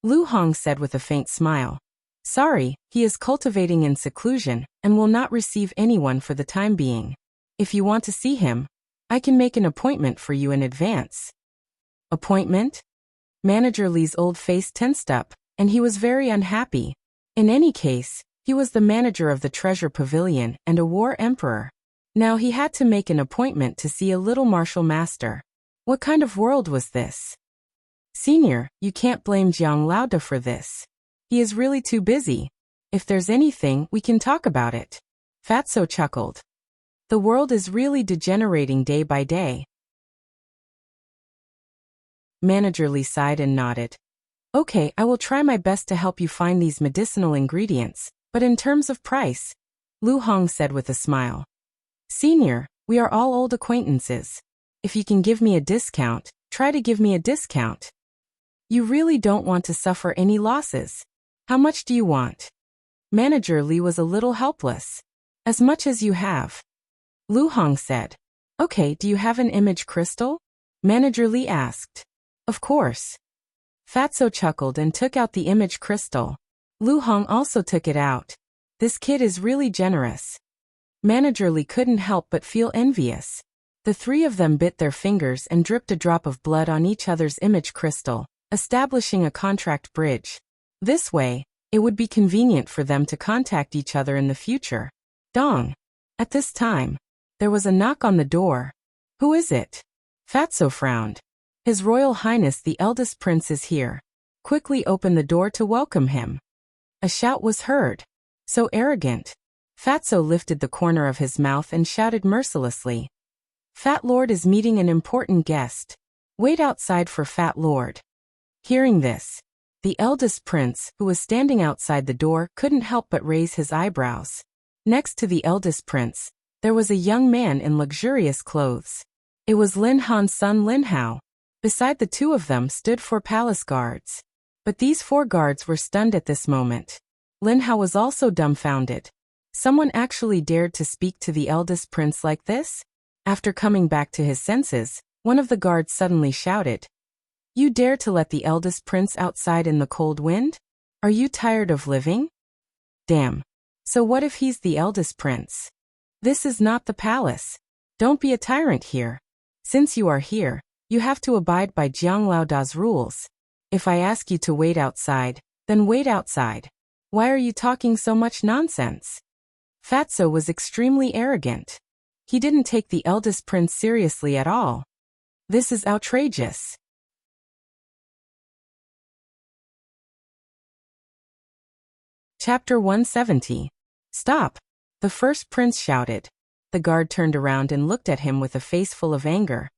Lu Hong said with a faint smile, "Sorry, he is cultivating in seclusion and will not receive anyone for the time being. If you want to see him, I can make an appointment for you in advance." "Appointment?" Manager Li's old face tensed up, and he was very unhappy. In any case, he was the manager of the treasure pavilion and a war emperor. Now he had to make an appointment to see a little martial master. What kind of world was this? "Senior, you can't blame Jiang Laoda for this. He is really too busy. If there's anything, we can talk about it." Fatso chuckled. The world is really degenerating day by day. Manager Li sighed and nodded. "Okay, I will try my best to help you find these medicinal ingredients, but in terms of price," Lu Hong said with a smile. "Senior, we are all old acquaintances. If you can give me a discount, try to give me a discount. You really don't want to suffer any losses. How much do you want?" Manager Li was a little helpless. "As much as you have." Lu Hong said. "Okay, do you have an image crystal?" Manager Li asked. "Of course." Fatso chuckled and took out the image crystal. Lu Hong also took it out. This kid is really generous. Manager Li couldn't help but feel envious. The three of them bit their fingers and dripped a drop of blood on each other's image crystal, establishing a contract bridge. This way, it would be convenient for them to contact each other in the future. Dong. At this time, there was a knock on the door. "Who is it?" Fatso frowned. "His Royal Highness the eldest prince is here. Quickly open the door to welcome him." A shout was heard. "So arrogant." Fatso lifted the corner of his mouth and shouted mercilessly. "Fat Lord is meeting an important guest. Wait outside for Fat Lord." Hearing this, the eldest prince, who was standing outside the door, couldn't help but raise his eyebrows. Next to the eldest prince, there was a young man in luxurious clothes. It was Lin Han's son Lin Hao. Beside the two of them stood 4 palace guards. But these 4 guards were stunned at this moment. Lin Hao was also dumbfounded. Someone actually dared to speak to the eldest prince like this? After coming back to his senses, one of the guards suddenly shouted, "You dare to let the eldest prince outside in the cold wind? Are you tired of living?" Damn. So what if he's the eldest prince? This is not the palace. Don't be a tyrant here. Since you are here, you have to abide by Jiang Laoda's rules. If I ask you to wait outside, then wait outside. Why are you talking so much nonsense? Fatso was extremely arrogant. He didn't take the eldest prince seriously at all. This is outrageous. Chapter 170. Stop! The first prince shouted. The guard turned around and looked at him with a face full of anger.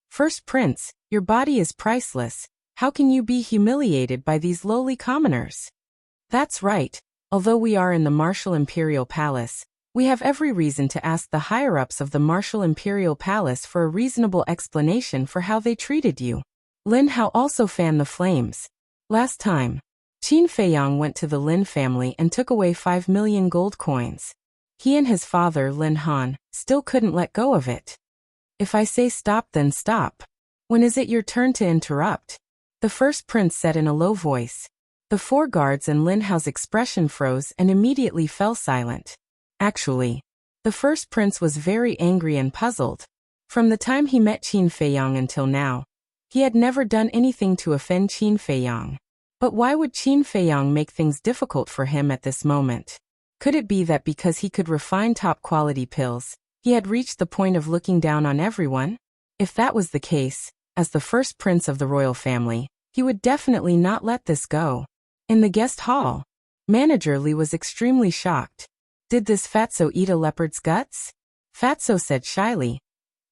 "First prince, your body is priceless. How can you be humiliated by these lowly commoners?" "That's right. Although we are in the Martial Imperial Palace, we have every reason to ask the higher-ups of the Martial Imperial Palace for a reasonable explanation for how they treated you." Lin Hao also fanned the flames. Last time, Qin Feiyang went to the Lin family and took away 5 million gold coins. He and his father, Lin Han, still couldn't let go of it. If I say stop, then stop. When is it your turn to interrupt? The first prince said in a low voice. The four guards and Lin Hao's expression froze and immediately fell silent. Actually, the first prince was very angry and puzzled. From the time he met Qin Feiyang until now, he had never done anything to offend Qin Feiyang. But why would Qin Feiyang make things difficult for him at this moment? Could it be that because he could refine top-quality pills, he had reached the point of looking down on everyone? If that was the case, as the first prince of the royal family, he would definitely not let this go. In the guest hall, Manager Li was extremely shocked. Did this Fatso eat a leopard's guts? Fatso said shyly.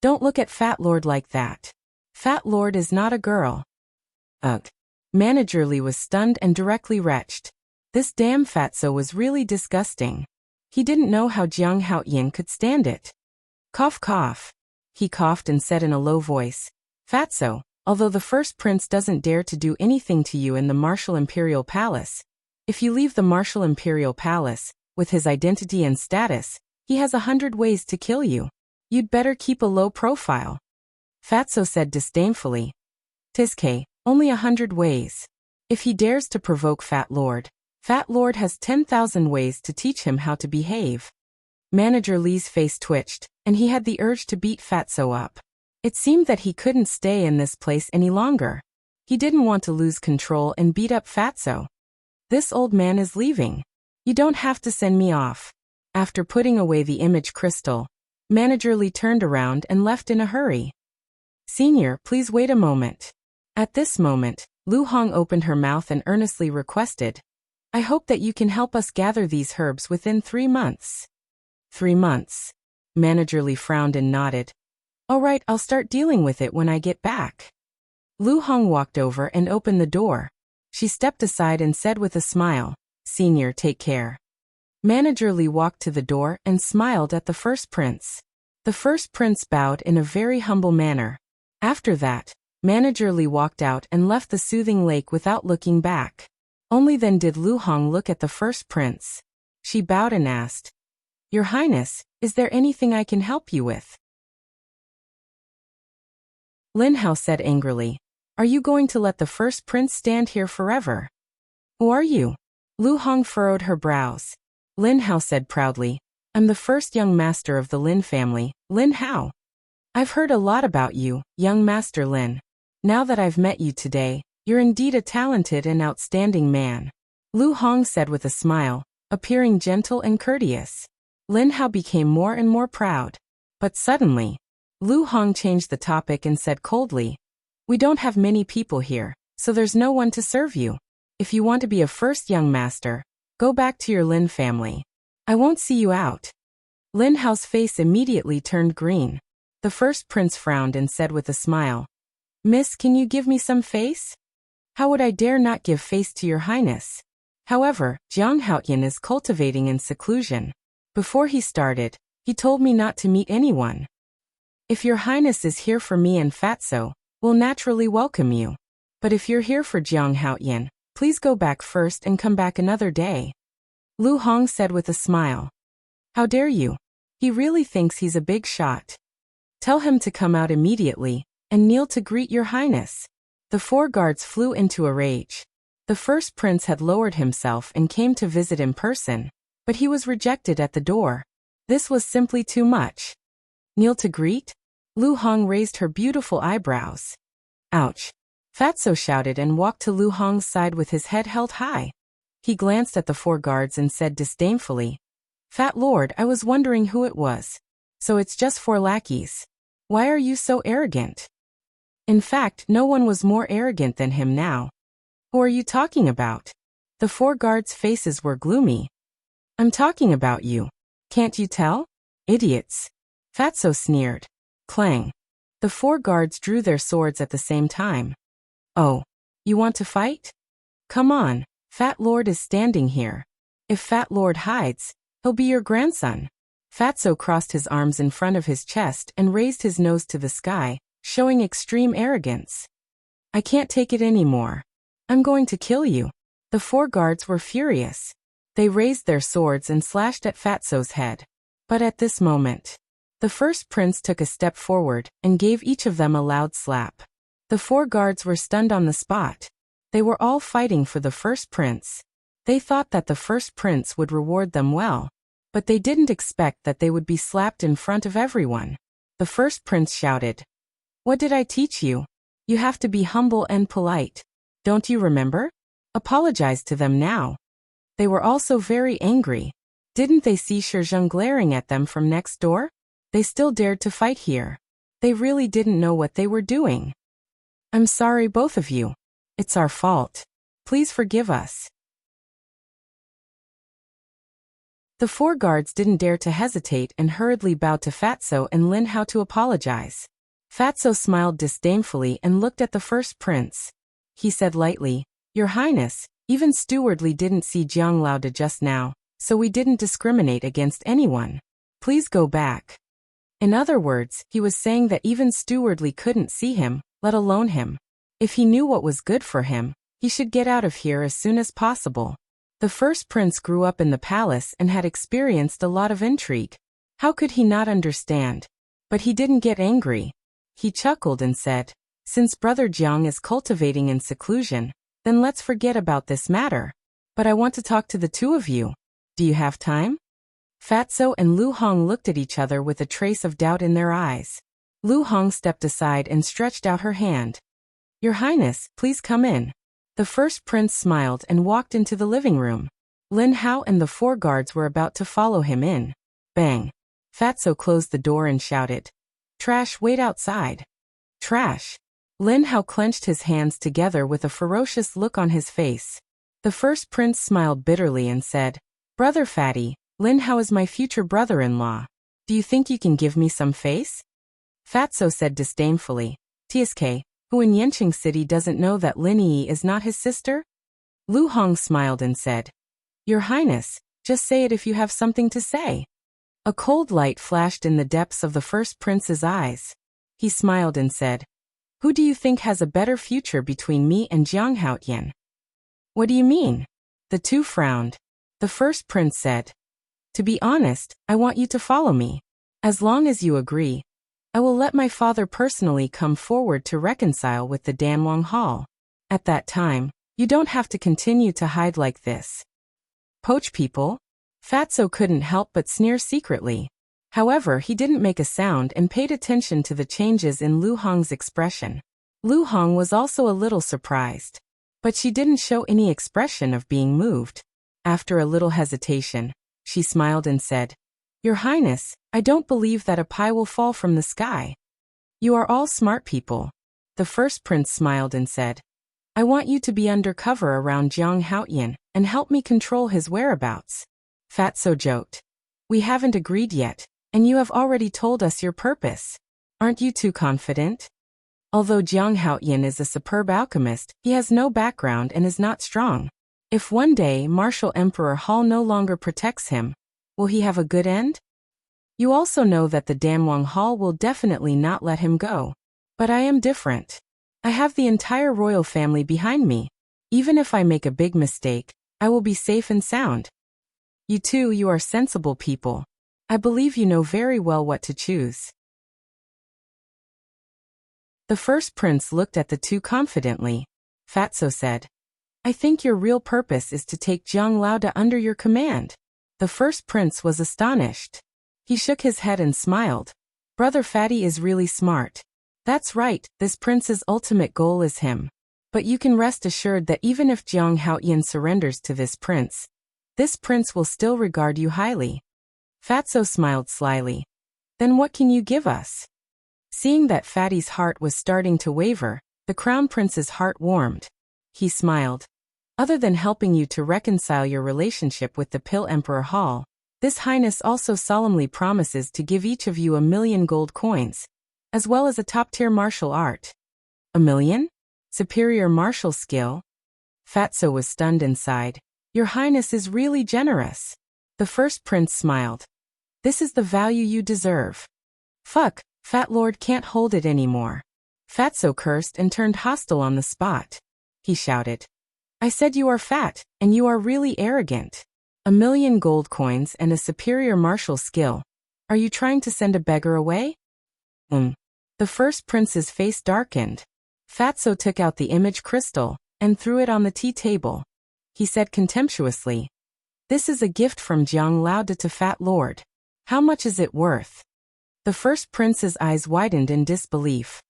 Don't look at Fat Lord like that. Fat Lord is not a girl. Ugh. Manager Li was stunned and directly retched. This damn Fatso was really disgusting. He didn't know how Jiang Haoyin could stand it. Cough cough. He coughed and said in a low voice, Fatso, although the first prince doesn't dare to do anything to you in the Martial Imperial Palace, if you leave the Martial Imperial Palace, with his identity and status, he has 100 ways to kill you. You'd better keep a low profile. Fatso said disdainfully. Tiske, only 100 ways. If he dares to provoke Fat Lord has 10,000 ways to teach him how to behave. Manager Li's face twitched, and he had the urge to beat Fatso up. It seemed that he couldn't stay in this place any longer. He didn't want to lose control and beat up Fatso. This old man is leaving. You don't have to send me off. After putting away the image crystal, Manager Li turned around and left in a hurry. Senior, please wait a moment. At this moment, Lu Hong opened her mouth and earnestly requested, I hope that you can help us gather these herbs within 3 months. 3 months. Manager Li frowned and nodded. All right, I'll start dealing with it when I get back. Lu Hong walked over and opened the door. She stepped aside and said with a smile, Senior, take care. Manager Li walked to the door and smiled at the first prince. The first prince bowed in a very humble manner. After that, Manager Li walked out and left the soothing lake without looking back. Only then did Lu Hong look at the first prince. She bowed and asked, Your Highness, is there anything I can help you with? Lin Hao said angrily, Are you going to let the first prince stand here forever? Who are you? Lu Hong furrowed her brows. Lin Hao said proudly, I'm the first young master of the Lin family, Lin Hao. I've heard a lot about you, young Master Lin. Now that I've met you today, you're indeed a talented and outstanding man. Lu Hong said with a smile, appearing gentle and courteous. Lin Hao became more and more proud. But suddenly, Lu Hong changed the topic and said coldly, We don't have many people here, so there's no one to serve you. If you want to be a first young master, go back to your Lin family. I won't see you out. Lin Hao's face immediately turned green. The first prince frowned and said with a smile, Miss, can you give me some face? How would I dare not give face to your highness? However, Jiang Haoyin is cultivating in seclusion. Before he started, he told me not to meet anyone. If your highness is here for me and Fatso, we'll naturally welcome you. But if you're here for Jiang Haoyin, please go back first and come back another day. Lu Hong said with a smile. How dare you? He really thinks he's a big shot. Tell him to come out immediately, and kneel to greet your highness. The 4 guards flew into a rage. The first prince had lowered himself and came to visit in person, but he was rejected at the door. This was simply too much. Kneel to greet? Lu Hong raised her beautiful eyebrows. Ouch. Fatso shouted and walked to Lu Hong's side with his head held high. He glanced at the 4 guards and said disdainfully, Fat Lord, I was wondering who it was. So it's just 4 lackeys. Why are you so arrogant? In fact, no one was more arrogant than him now. Who are you talking about? The 4 guards' faces were gloomy. I'm talking about you. Can't you tell? Idiots. Fatso sneered. Clang. The 4 guards drew their swords at the same time. Oh, you want to fight? Come on, Fat Lord is standing here. If Fat Lord hides, he'll be your grandson. Fatso crossed his arms in front of his chest and raised his nose to the sky, showing extreme arrogance. I can't take it anymore. I'm going to kill you. The 4 guards were furious. They raised their swords and slashed at Fatso's head. But at this moment, the first prince took a step forward and gave each of them a loud slap. The 4 guards were stunned on the spot. They were all fighting for the first prince. They thought that the first prince would reward them well, but they didn't expect that they would be slapped in front of everyone. The first prince shouted, "What did I teach you? You have to be humble and polite. Don't you remember? Apologize to them now." They were also very angry. Didn't they see Shizheng glaring at them from next door? They still dared to fight here. They really didn't know what they were doing. "I'm sorry, both of you. It's our fault. Please forgive us." The 4 guards didn't dare to hesitate and hurriedly bowed to Fatso and Lin Hao to apologize. Fatso smiled disdainfully and looked at the first prince. He said lightly, "Your Highness, even Stewardly didn't see Jiang Laoda just now, so we didn't discriminate against anyone. Please go back." In other words, he was saying that even Stewardly couldn't see him, let alone him. If he knew what was good for him, he should get out of here as soon as possible. The first prince grew up in the palace and had experienced a lot of intrigue. How could he not understand? But he didn't get angry. He chuckled and said, "Since Brother Jiang is cultivating in seclusion, then let's forget about this matter. But I want to talk to the 2 of you. Do you have time?" Fatso and Lu Hong looked at each other with a trace of doubt in their eyes. Lu Hong stepped aside and stretched out her hand. "Your Highness, please come in." The first prince smiled and walked into the living room. Lin Hao and the 4 guards were about to follow him in. Bang! Fatso closed the door and shouted, "Trash, wait outside." Trash! Lin Hao clenched his hands together with a ferocious look on his face. The first prince smiled bitterly and said, "Brother Fatty, Lin Hao is my future brother-in-law. Do you think you can give me some face?" Fatso said disdainfully, "TSK, who in Yanqing City doesn't know that Lin Yi is not his sister?" Lu Hong smiled and said, "Your Highness, just say it if you have something to say." A cold light flashed in the depths of the first prince's eyes. He smiled and said, "Who do you think has a better future between me and Jiang Haotian?" "What do you mean?" The 2 frowned. The first prince said, "To be honest, I want you to follow me. As long as you agree, I will let my father personally come forward to reconcile with the Danwang Hall. At that time, you don't have to continue to hide like this." Poach people? Fatso couldn't help but sneer secretly. However, he didn't make a sound and paid attention to the changes in Lu Hong's expression. Lu Hong was also a little surprised, but she didn't show any expression of being moved. After a little hesitation, she smiled and said, "Your Highness, I don't believe that a pie will fall from the sky. You are all smart people." The first prince smiled and said, "I want you to be undercover around Jiang Haotian and help me control his whereabouts." Fatso joked, "We haven't agreed yet, and you have already told us your purpose. Aren't you too confident?" Although Jiang Haotian is a superb alchemist, he has no background and is not strong. If one day Martial Emperor Hall no longer protects him, will he have a good end? You also know that the Danwang Hall will definitely not let him go. But I am different. I have the entire royal family behind me. Even if I make a big mistake, I will be safe and sound. You are sensible people. I believe you know very well what to choose." The first prince looked at the 2 confidently. Fatso said, "I think your real purpose is to take Jiang Laoda under your command." The first prince was astonished. He shook his head and smiled. "Brother Fatty is really smart. That's right, this prince's ultimate goal is him. But you can rest assured that even if Jiang Haotian surrenders to this prince will still regard you highly." Fatso smiled slyly. "Then what can you give us?" Seeing that Fatty's heart was starting to waver, the crown prince's heart warmed. He smiled. "Other than helping you to reconcile your relationship with the Pill Emperor Hall, this Highness also solemnly promises to give each of you 1,000,000 gold coins, as well as a top-tier martial art." 1,000,000? Superior martial skill? Fatso was stunned and sighed. "Your Highness is really generous." The first prince smiled. "This is the value you deserve." "Fuck, Fat Lord can't hold it anymore." Fatso cursed and turned hostile on the spot. He shouted, "I said you are fat, and you are really arrogant. 1,000,000 gold coins and a superior martial skill. Are you trying to send a beggar away? The first prince's face darkened. Fatso took out the image crystal and threw it on the tea table. He said contemptuously, "This is a gift from Jiang Laoda to Fat Lord. How much is it worth?" The first prince's eyes widened in disbelief.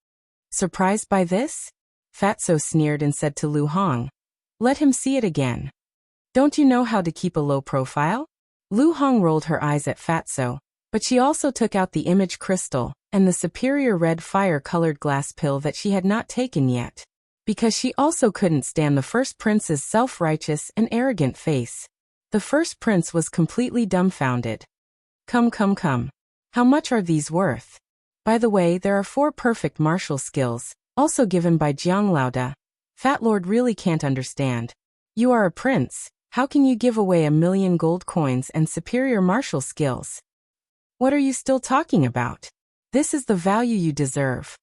Surprised by this? Fatso sneered and said to Lu Hong, "Let him see it again. Don't you know how to keep a low profile?" Lu Hong rolled her eyes at Fatso, but she also took out the image crystal and the superior red fire-colored glass pill that she had not taken yet, because she also couldn't stand the first prince's self-righteous and arrogant face. The first prince was completely dumbfounded. Come. How much are these worth? By the way, there are 4 perfect martial skills, also given by Jiang Laoda. Fat Lord really can't understand. You are a prince, how can you give away 1,000,000 gold coins and superior martial skills? What are you still talking about? This is the value you deserve.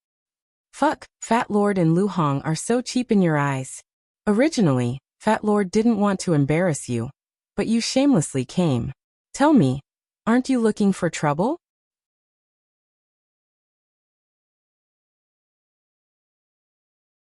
Fuck, Fat Lord and Lu Hong are so cheap in your eyes. Originally, Fat Lord didn't want to embarrass you, but you shamelessly came. Tell me, aren't you looking for trouble?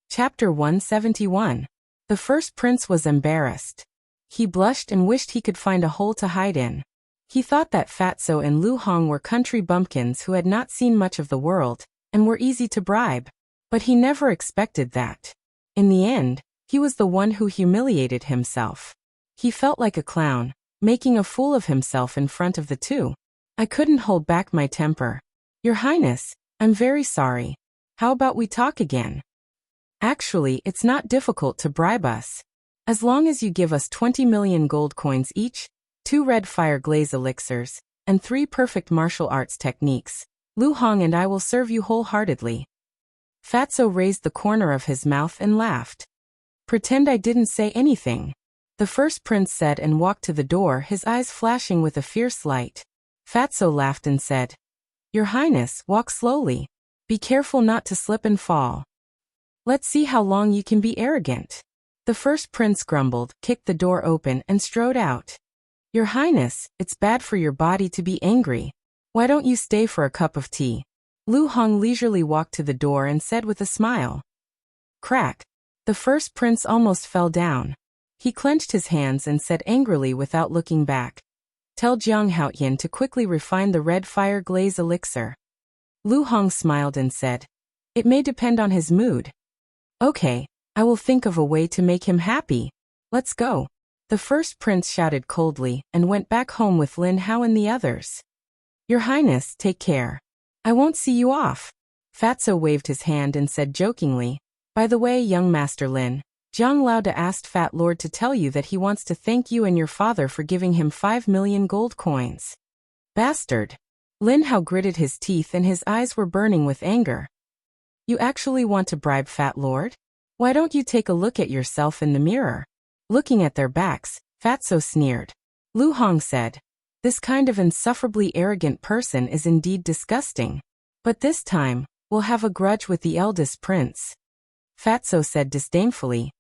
Chapter 171. The first prince was embarrassed. He blushed and wished he could find a hole to hide in. He thought that Fatso and Lu Hong were country bumpkins who had not seen much of the world, and were easy to bribe. But he never expected that. In the end, he was the one who humiliated himself. He felt like a clown, making a fool of himself in front of the two. I couldn't hold back my temper. Your Highness, I'm very sorry. How about we talk again? Actually, it's not difficult to bribe us. As long as you give us 20,000,000 gold coins each, 2 red fire glaze elixirs, and 3 perfect martial arts techniques, Lu Hong and I will serve you wholeheartedly. Fatso raised the corner of his mouth and laughed. Pretend I didn't say anything. The first prince said and walked to the door, his eyes flashing with a fierce light. Fatso laughed and said, Your Highness, walk slowly. Be careful not to slip and fall. Let's see how long you can be arrogant. The first prince grumbled, kicked the door open, and strode out. Your Highness, it's bad for your body to be angry. Why don't you stay for a cup of tea? Lu Hong leisurely walked to the door and said with a smile. Crack. The first prince almost fell down. He clenched his hands and said angrily without looking back. Tell Jiang Haoyan to quickly refine the red fire glaze elixir. Lu Hong smiled and said, It may depend on his mood. Okay, I will think of a way to make him happy. Let's go. The first prince shouted coldly and went back home with Lin Hao and the others. Your Highness, take care. I won't see you off. Fatso waved his hand and said jokingly, By the way, young Master Lin, Jiang Laoda asked Fat Lord to tell you that he wants to thank you and your father for giving him 5,000,000 gold coins. Bastard. Lin Hao gritted his teeth and his eyes were burning with anger. You actually want to bribe Fat Lord? Why don't you take a look at yourself in the mirror? Looking at their backs, Fatso sneered. Lu Hong said, This kind of insufferably arrogant person is indeed disgusting. But this time, we'll have a grudge with the eldest prince. Fatso said disdainfully,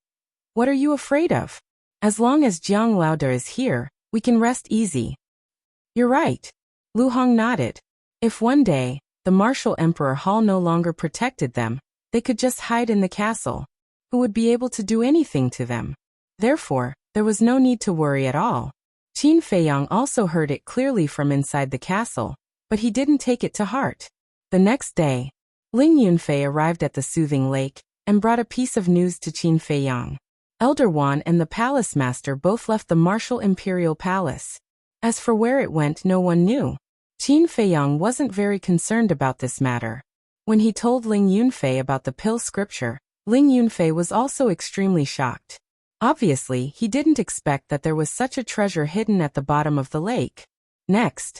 What are you afraid of? As long as Jiang Laoda is here, we can rest easy. You're right. Lu Hong nodded. If one day, the martial Emperor Hall no longer protected them, they could just hide in the castle. Who would be able to do anything to them? Therefore, there was no need to worry at all. Qin Feiyang also heard it clearly from inside the castle, but he didn't take it to heart. The next day, Ling Yunfei arrived at the Soothing Lake and brought a piece of news to Qin Feiyang. Elder Wan and the palace master both left the martial imperial palace. As for where it went, no one knew. Qin Feiyang wasn't very concerned about this matter. When he told Ling Yunfei about the pill scripture, Ling Yunfei was also extremely shocked. Obviously, he didn't expect that there was such a treasure hidden at the bottom of the lake. Next,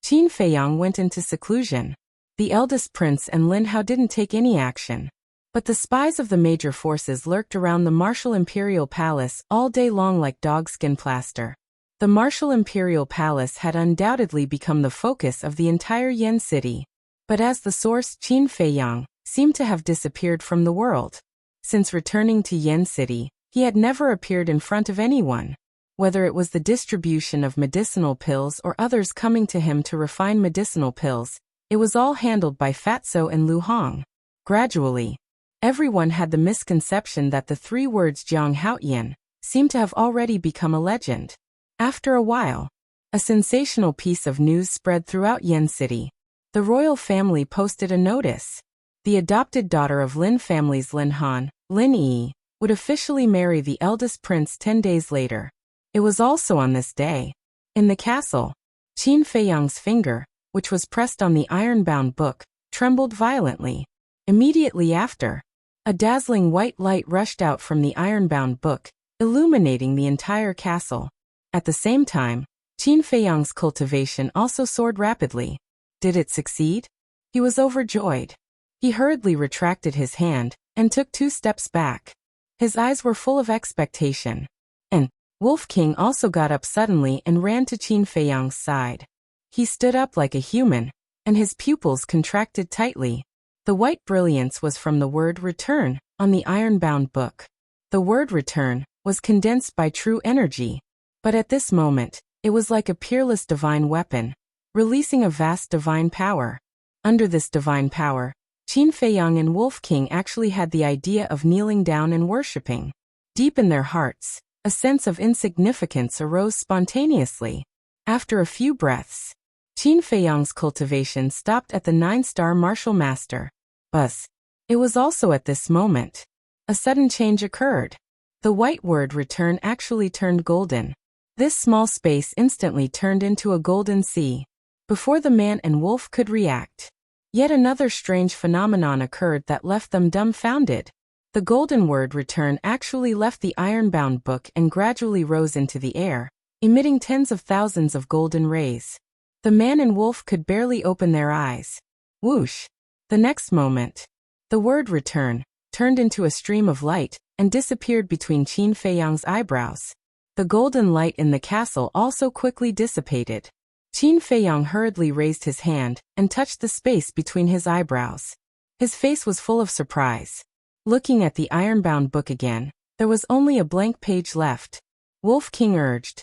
Qin Feiyang went into seclusion. The eldest prince and Lin Hao didn't take any action. But the spies of the major forces lurked around the martial imperial palace all day long like dogskin plaster. The martial imperial palace had undoubtedly become the focus of the entire Yen city. But as the source, Qin Feiyang seemed to have disappeared from the world. Since returning to Yen City, he had never appeared in front of anyone. Whether it was the distribution of medicinal pills or others coming to him to refine medicinal pills, it was all handled by Fatso and Lu Hong. Gradually, everyone had the misconception that the 3 words Jiang Haotian seemed to have already become a legend. After a while, a sensational piece of news spread throughout Yen City. The royal family posted a notice. The adopted daughter of Lin family's Lin Han, Lin Yi, would officially marry the eldest prince 10 days later. It was also on this day. In the castle, Qin Feiyang's finger, which was pressed on the iron-bound book, trembled violently. Immediately after, a dazzling white light rushed out from the iron-bound book, illuminating the entire castle. At the same time, Qin Feiyang's cultivation also soared rapidly. Did it succeed? He was overjoyed. He hurriedly retracted his hand and took 2 steps back. His eyes were full of expectation. And Wolf King also got up suddenly and ran to Qin Feiyang's side. He stood up like a human, and his pupils contracted tightly. The white brilliance was from the word return on the iron-bound book. The word return was condensed by true energy. But at this moment, it was like a peerless divine weapon, releasing a vast divine power. Under this divine power, Qin Feiyang and Wolf King actually had the idea of kneeling down and worshipping. Deep in their hearts, a sense of insignificance arose spontaneously. After a few breaths, Qin Feiyang's cultivation stopped at the 9-star martial master. Buzz. It was also at this moment. A sudden change occurred. The white word return actually turned golden. This small space instantly turned into a golden sea. Before the man and wolf could react, yet another strange phenomenon occurred that left them dumbfounded. The golden word return actually left the iron-bound book and gradually rose into the air, emitting tens of thousands of golden rays. The man and wolf could barely open their eyes. Whoosh! The next moment, the word return turned into a stream of light and disappeared between Qin Feiyang's eyebrows. The golden light in the castle also quickly dissipated. Qin Feiyang hurriedly raised his hand and touched the space between his eyebrows. His face was full of surprise. Looking at the iron-bound book again, there was only a blank page left. Wolf King urged,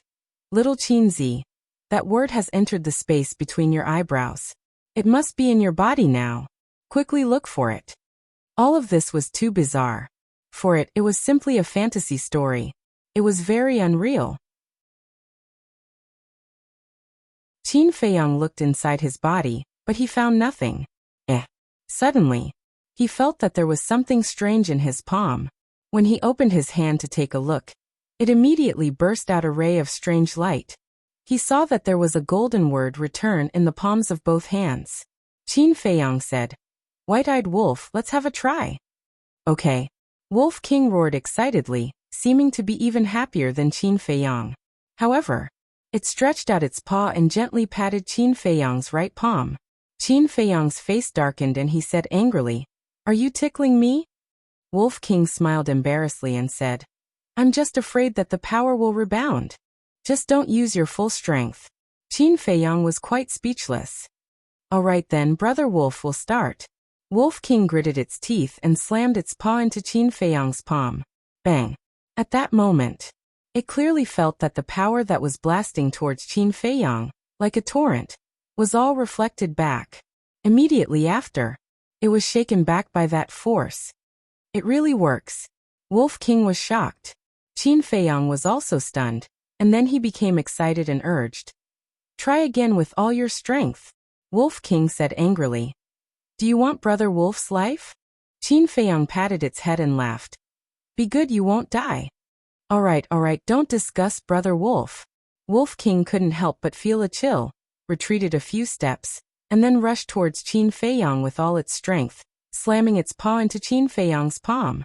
"Little Qin Zi, that word has entered the space between your eyebrows. It must be in your body now. Quickly look for it." All of this was too bizarre. For it was simply a fantasy story. It was very unreal. Qin Feiyang looked inside his body, but he found nothing. Suddenly, he felt that there was something strange in his palm. When he opened his hand to take a look, it immediately burst out a ray of strange light. He saw that there was a golden word return in the palms of both hands. Qin Feiyang said, "White-eyed wolf, let's have a try." "Okay." Wolf King roared excitedly, seeming to be even happier than Qin Feiyang. However, it stretched out its paw and gently patted Qin Feiyang's right palm. Qin Feiyang's face darkened and he said angrily, "Are you tickling me?" Wolf King smiled embarrassedly and said, "I'm just afraid that the power will rebound. Just don't use your full strength." Qin Feiyang was quite speechless. "All right then, Brother Wolf will start." Wolf King gritted its teeth and slammed its paw into Qin Feiyang's palm. Bang! At that moment, it clearly felt that the power that was blasting towards Qin Feiyang, like a torrent, was all reflected back. Immediately after, it was shaken back by that force. It really works. Wolf King was shocked. Qin Feiyang was also stunned, and then he became excited and urged, "Try again with all your strength." Wolf King said angrily, "Do you want Brother Wolf's life?" Qin Feiyang patted its head and laughed. "Be good, you won't die." All right, don't discuss Brother Wolf." Wolf King couldn't help but feel a chill, retreated a few steps, and then rushed towards Qin Feiyang with all its strength, slamming its paw into Qin Feiyang's palm.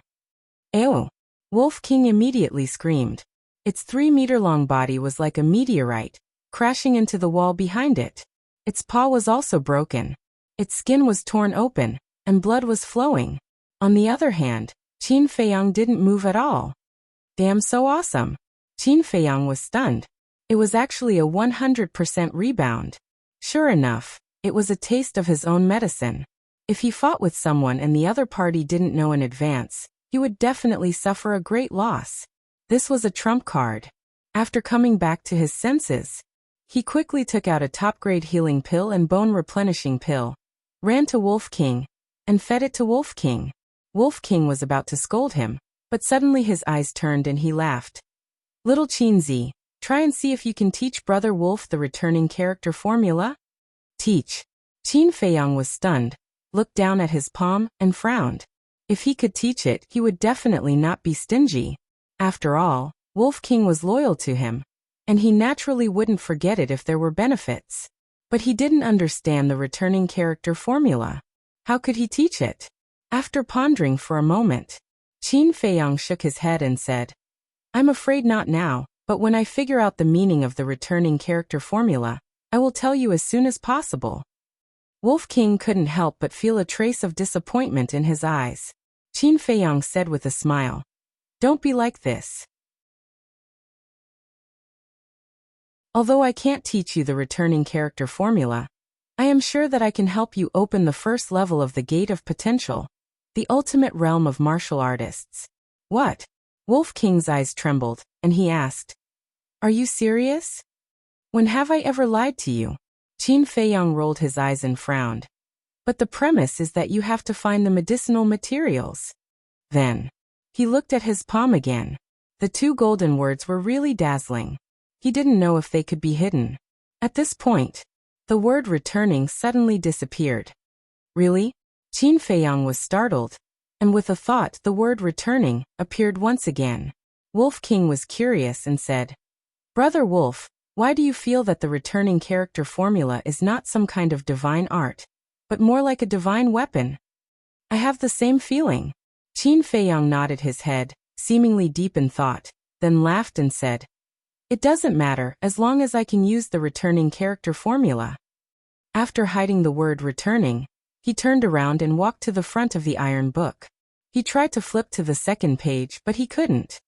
"Ew!" Wolf King immediately screamed. Its 3-meter-long body was like a meteorite, crashing into the wall behind it. Its paw was also broken. Its skin was torn open, and blood was flowing. On the other hand, Qin Feiyang didn't move at all. Damn, so awesome. Qin Feiyang was stunned. It was actually a 100% rebound. Sure enough, it was a taste of his own medicine. If he fought with someone and the other party didn't know in advance, he would definitely suffer a great loss. This was a trump card. After coming back to his senses, he quickly took out a top-grade healing pill and bone-replenishing pill, ran to Wolf King, and fed it to Wolf King. Wolf King was about to scold him, but suddenly his eyes turned and he laughed. Little Qinzi, try and see if you can teach Brother Wolf the returning character formula? Teach. Qin Feiyang was stunned, looked down at his palm, and frowned. If he could teach it, he would definitely not be stingy. After all, Wolf King was loyal to him, and he naturally wouldn't forget it if there were benefits. But he didn't understand the returning character formula. How could he teach it? After pondering for a moment, Qin Feiyang shook his head and said, I'm afraid not now, but when I figure out the meaning of the returning character formula, I will tell you as soon as possible. Wolf King couldn't help but feel a trace of disappointment in his eyes. Qin Feiyang said with a smile, Don't be like this. Although I can't teach you the returning character formula, I am sure that I can help you open the first level of the Gate of Potential, the ultimate realm of martial artists. What? Wolf King's eyes trembled, and he asked, Are you serious? When have I ever lied to you? Qin Feiyang rolled his eyes and frowned. But the premise is that you have to find the medicinal materials. Then, he looked at his palm again. The two golden words were really dazzling. He didn't know if they could be hidden. At this point, the word returning suddenly disappeared. Really? Qin Feiyang was startled, and with a thought the word returning appeared once again. Wolf King was curious and said, Brother Wolf, why do you feel that the returning character formula is not some kind of divine art, but more like a divine weapon? I have the same feeling. Qin Feiyang nodded his head, seemingly deep in thought, then laughed and said, It doesn't matter as long as I can use the returning character formula. After hiding the word returning, he turned around and walked to the front of the iron book. He tried to flip to the second page, but he couldn't.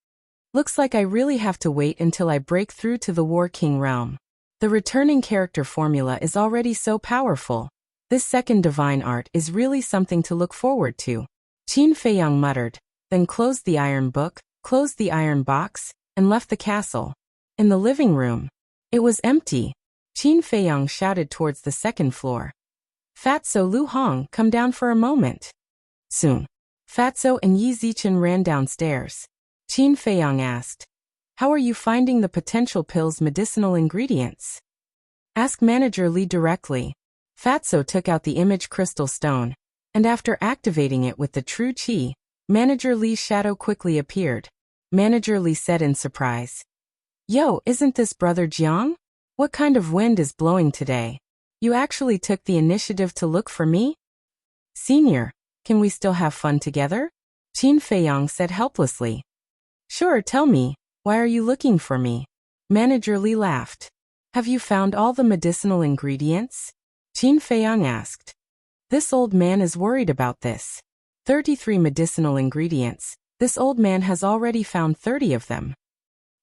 Looks like I really have to wait until I break through to the War King realm. The returning character formula is already so powerful. This second divine art is really something to look forward to. Qin Feiyang muttered, then closed the iron book, closed the iron box, and left the castle. In the living room, it was empty. Qin Feiyang shouted towards the second floor. Fatso Lu Hong, come down for a moment. Soon, Fatso and Yi Zichen ran downstairs. Qin Feiyang asked, How are you finding the potential pill's medicinal ingredients? Ask Manager Li directly. Fatso took out the image crystal stone, and after activating it with the true qi, Manager Li's shadow quickly appeared. Manager Li said in surprise, Yo, isn't this Brother Jiang? What kind of wind is blowing today? You actually took the initiative to look for me? Senior, can we still have fun together? Qin Feiyang said helplessly. Sure, tell me, why are you looking for me? Manager Li laughed. Have you found all the medicinal ingredients? Qin Feiyang asked. This old man is worried about this. 33 medicinal ingredients. This old man has already found 30 of them.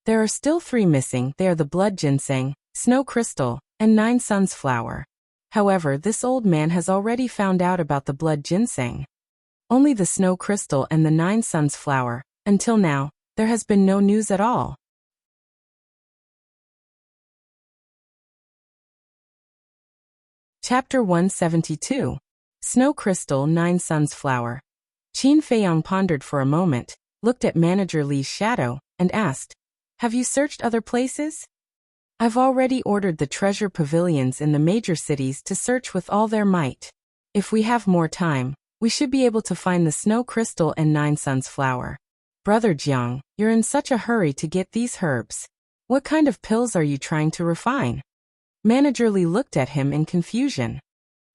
There are still 3 missing. They are the blood ginseng, snow crystal, and 9 suns flower. However, this old man has already found out about the blood ginseng. Only the snow crystal and the 9 suns flower. Until now, there has been no news at all. Chapter 172. Snow Crystal 9 Suns Flower. Qin Feiyang pondered for a moment, looked at Manager Li's shadow, and asked, Have you searched other places? I've already ordered the treasure pavilions in the major cities to search with all their might. If we have more time, we should be able to find the Snow Crystal and 9 Suns Flower. Brother Jiang, you're in such a hurry to get these herbs. What kind of pills are you trying to refine? Manager Li looked at him in confusion.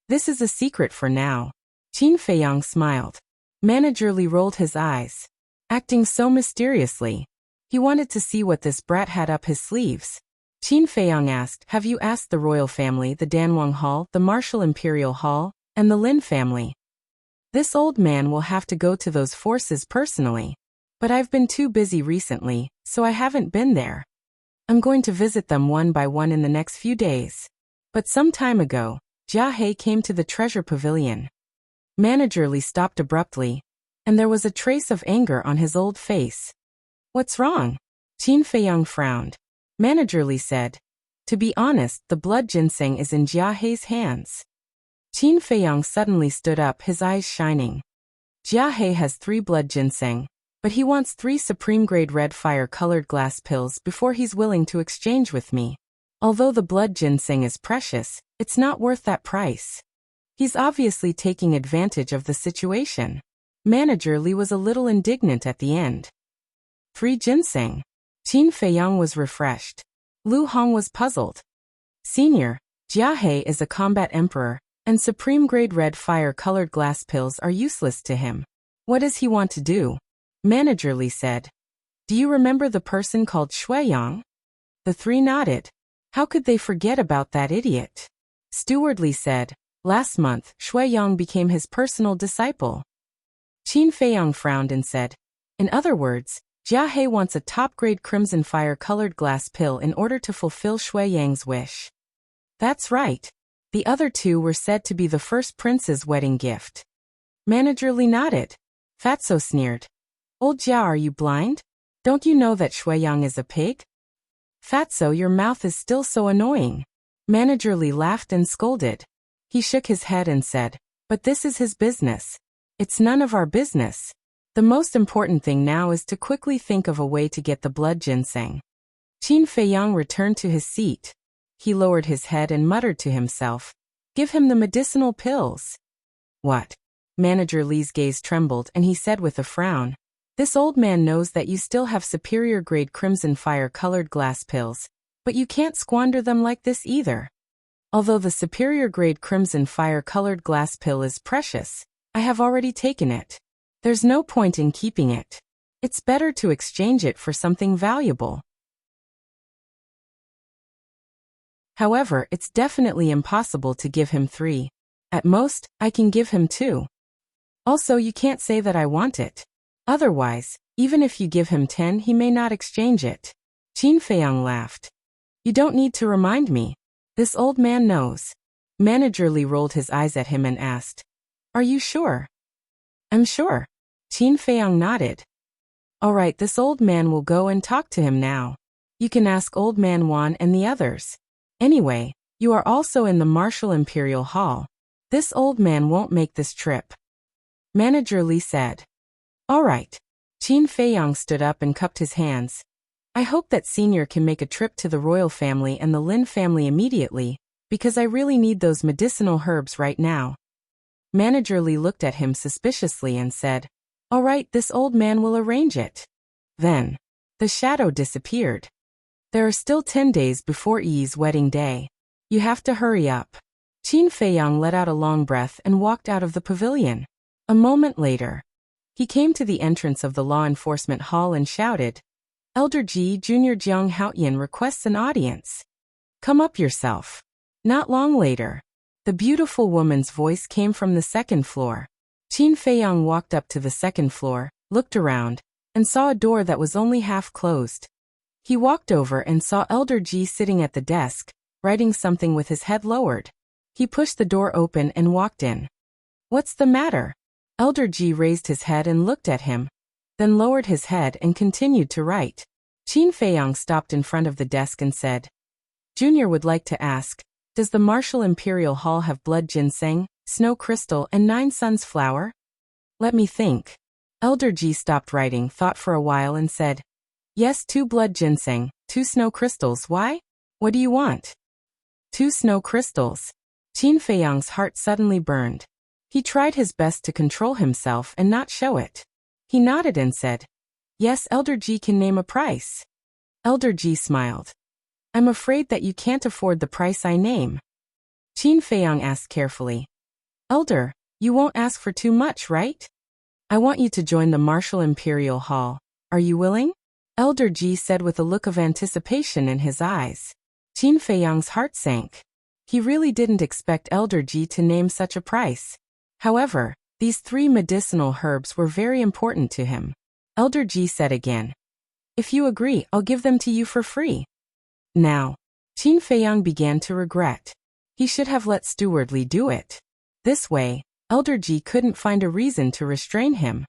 This is a secret for now. Qin Feiyang smiled. Manager Li rolled his eyes, acting so mysteriously. He wanted to see what this brat had up his sleeves. Qin Feiyang asked, Have you asked the royal family, the Danwang Hall, the Martial Imperial Hall, and the Lin family? This old man will have to go to those forces personally. But I've been too busy recently, so I haven't been there. I'm going to visit them one by one in the next few days. But some time ago, Jia He came to the treasure pavilion. Manager Li stopped abruptly, and there was a trace of anger on his old face. What's wrong? Qin Feiyang frowned. Manager Li said. To be honest, the blood ginseng is in Jia Hei's hands. Qin Feiyang suddenly stood up, his eyes shining. Jia Hei has 3 blood ginseng, but he wants 3 supreme-grade red fire-colored glass pills before he's willing to exchange with me. Although the blood ginseng is precious, it's not worth that price. He's obviously taking advantage of the situation. Manager Li was a little indignant at the end. 3 ginseng. Qin Feiyang was refreshed. Lu Hong was puzzled. Senior, Jia Hei is a combat emperor, and supreme-grade red fire-colored glass pills are useless to him. What does he want to do? Manager Li said. Do you remember the person called Shuiyang? The 3 nodded. How could they forget about that idiot? Steward Li said. Last month, Shuiyang became his personal disciple. Qin Feiyang frowned and said. In other words, Jia Hei wants a top-grade crimson fire-colored glass pill in order to fulfill Shuiyang's wish. That's right. The other 2 were said to be the first prince's wedding gift. Manager Li nodded. Fatso sneered. Old Jia, are you blind? Don't you know that Shuiyang is a pig? Fatso, your mouth is still so annoying. Manager Li laughed and scolded. He shook his head and said, but this is his business. It's none of our business. The most important thing now is to quickly think of a way to get the blood ginseng. Qin Feiyang returned to his seat. He lowered his head and muttered to himself, give him the medicinal pills. What? Manager Li's gaze trembled and he said with a frown, this old man knows that you still have superior-grade crimson fire-colored glass pills, but you can't squander them like this either. Although the superior-grade crimson fire-colored glass pill is precious, I have already taken it. There's no point in keeping it. It's better to exchange it for something valuable. However, it's definitely impossible to give him 3. At most, I can give him 2. Also, you can't say that I want it. Otherwise, even if you give him 10, he may not exchange it. Qin Feiyang laughed. You don't need to remind me. This old man knows. Manager Li rolled his eyes at him and asked, are you sure? I'm sure. Qin Feiyang nodded. All right, this old man will go and talk to him now. You can ask Old Man Wan and the others. Anyway, you are also in the Martial Imperial Hall. This old man won't make this trip. Manager Li said. All right. Qin Feiyang stood up and cupped his hands. I hope that Senior can make a trip to the royal family and the Lin family immediately, because I really need those medicinal herbs right now. Manager Li looked at him suspiciously and said, all right, this old man will arrange it. Then, the shadow disappeared. There are still 10 days before Yi's wedding day. You have to hurry up. Qin Feiyang let out a long breath and walked out of the pavilion. A moment later, he came to the entrance of the law enforcement hall and shouted, Elder Ji Junior Jiang Haoyan requests an audience. Come up yourself. Not long later, the beautiful woman's voice came from the 2nd floor. Qin Feiyang walked up to the 2nd floor, looked around, and saw a door that was only half closed. He walked over and saw Elder Ji sitting at the desk, writing something with his head lowered. He pushed the door open and walked in. What's the matter? Elder Ji raised his head and looked at him, then lowered his head and continued to write. Qin Feiyang stopped in front of the desk and said, Junior would like to ask, does the Martial Imperial Hall have blood ginseng, snow crystal, and 9 suns flower? Let me think. Elder Ji stopped writing, thought for a while and said, yes, 2 blood ginseng, 2 snow crystals. Why? What do you want? 2 snow crystals. Qin Feiyang's heart suddenly burned. He tried his best to control himself and not show it. He nodded and said, yes, Elder Ji can name a price. Elder Ji smiled. I'm afraid that you can't afford the price I name. Qin Feiyang asked carefully. Elder, you won't ask for too much, right? I want you to join the Martial Imperial Hall. Are you willing? Elder Ji said with a look of anticipation in his eyes. Qin Feiyang's heart sank. He really didn't expect Elder Ji to name such a price. However, these 3 medicinal herbs were very important to him. Elder Ji said again, if you agree, I'll give them to you for free. Now, Qin Feiyang began to regret. He should have let Steward Li do it. This way, Elder Ji couldn't find a reason to restrain him.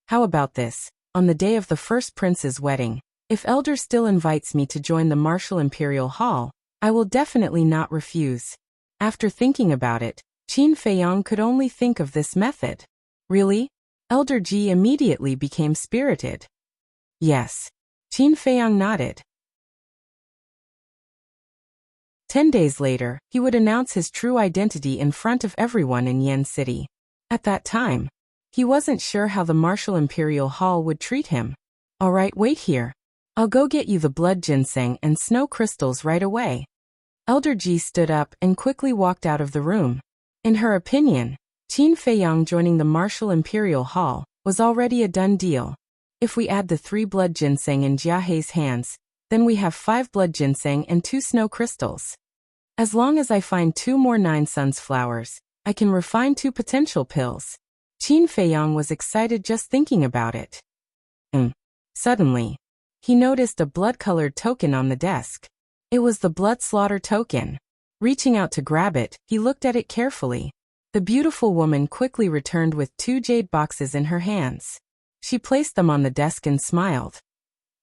How about this? On the day of the first prince's wedding, If Elder still invites me to join the Martial Imperial Hall, I will definitely not refuse. After thinking about it, Qin Feiyong could only think of this method. Really? Elder Ji immediately became spirited. Yes. Qin Feiyong nodded. 10 days later, he would announce his true identity in front of everyone in Yen City. At that time, he wasn't sure how the Martial Imperial Hall would treat him. Alright, wait here. I'll go get you the blood ginseng and snow crystals right away. Elder Ji stood up and quickly walked out of the room. In her opinion, Qin Feiyong joining the Martial Imperial Hall was already a done deal. If we add the 3 blood ginseng in Jiahei's hands, then we have 5 blood ginseng and 2 snow crystals. As long as I find 2 more 9 suns flowers, I can refine 2 potential pills. Qin Feiyong was excited just thinking about it. Suddenly, he noticed a blood-colored token on the desk. It was the blood slaughter token. Reaching out to grab it, he looked at it carefully. The beautiful woman quickly returned with 2 jade boxes in her hands. She placed them on the desk and smiled.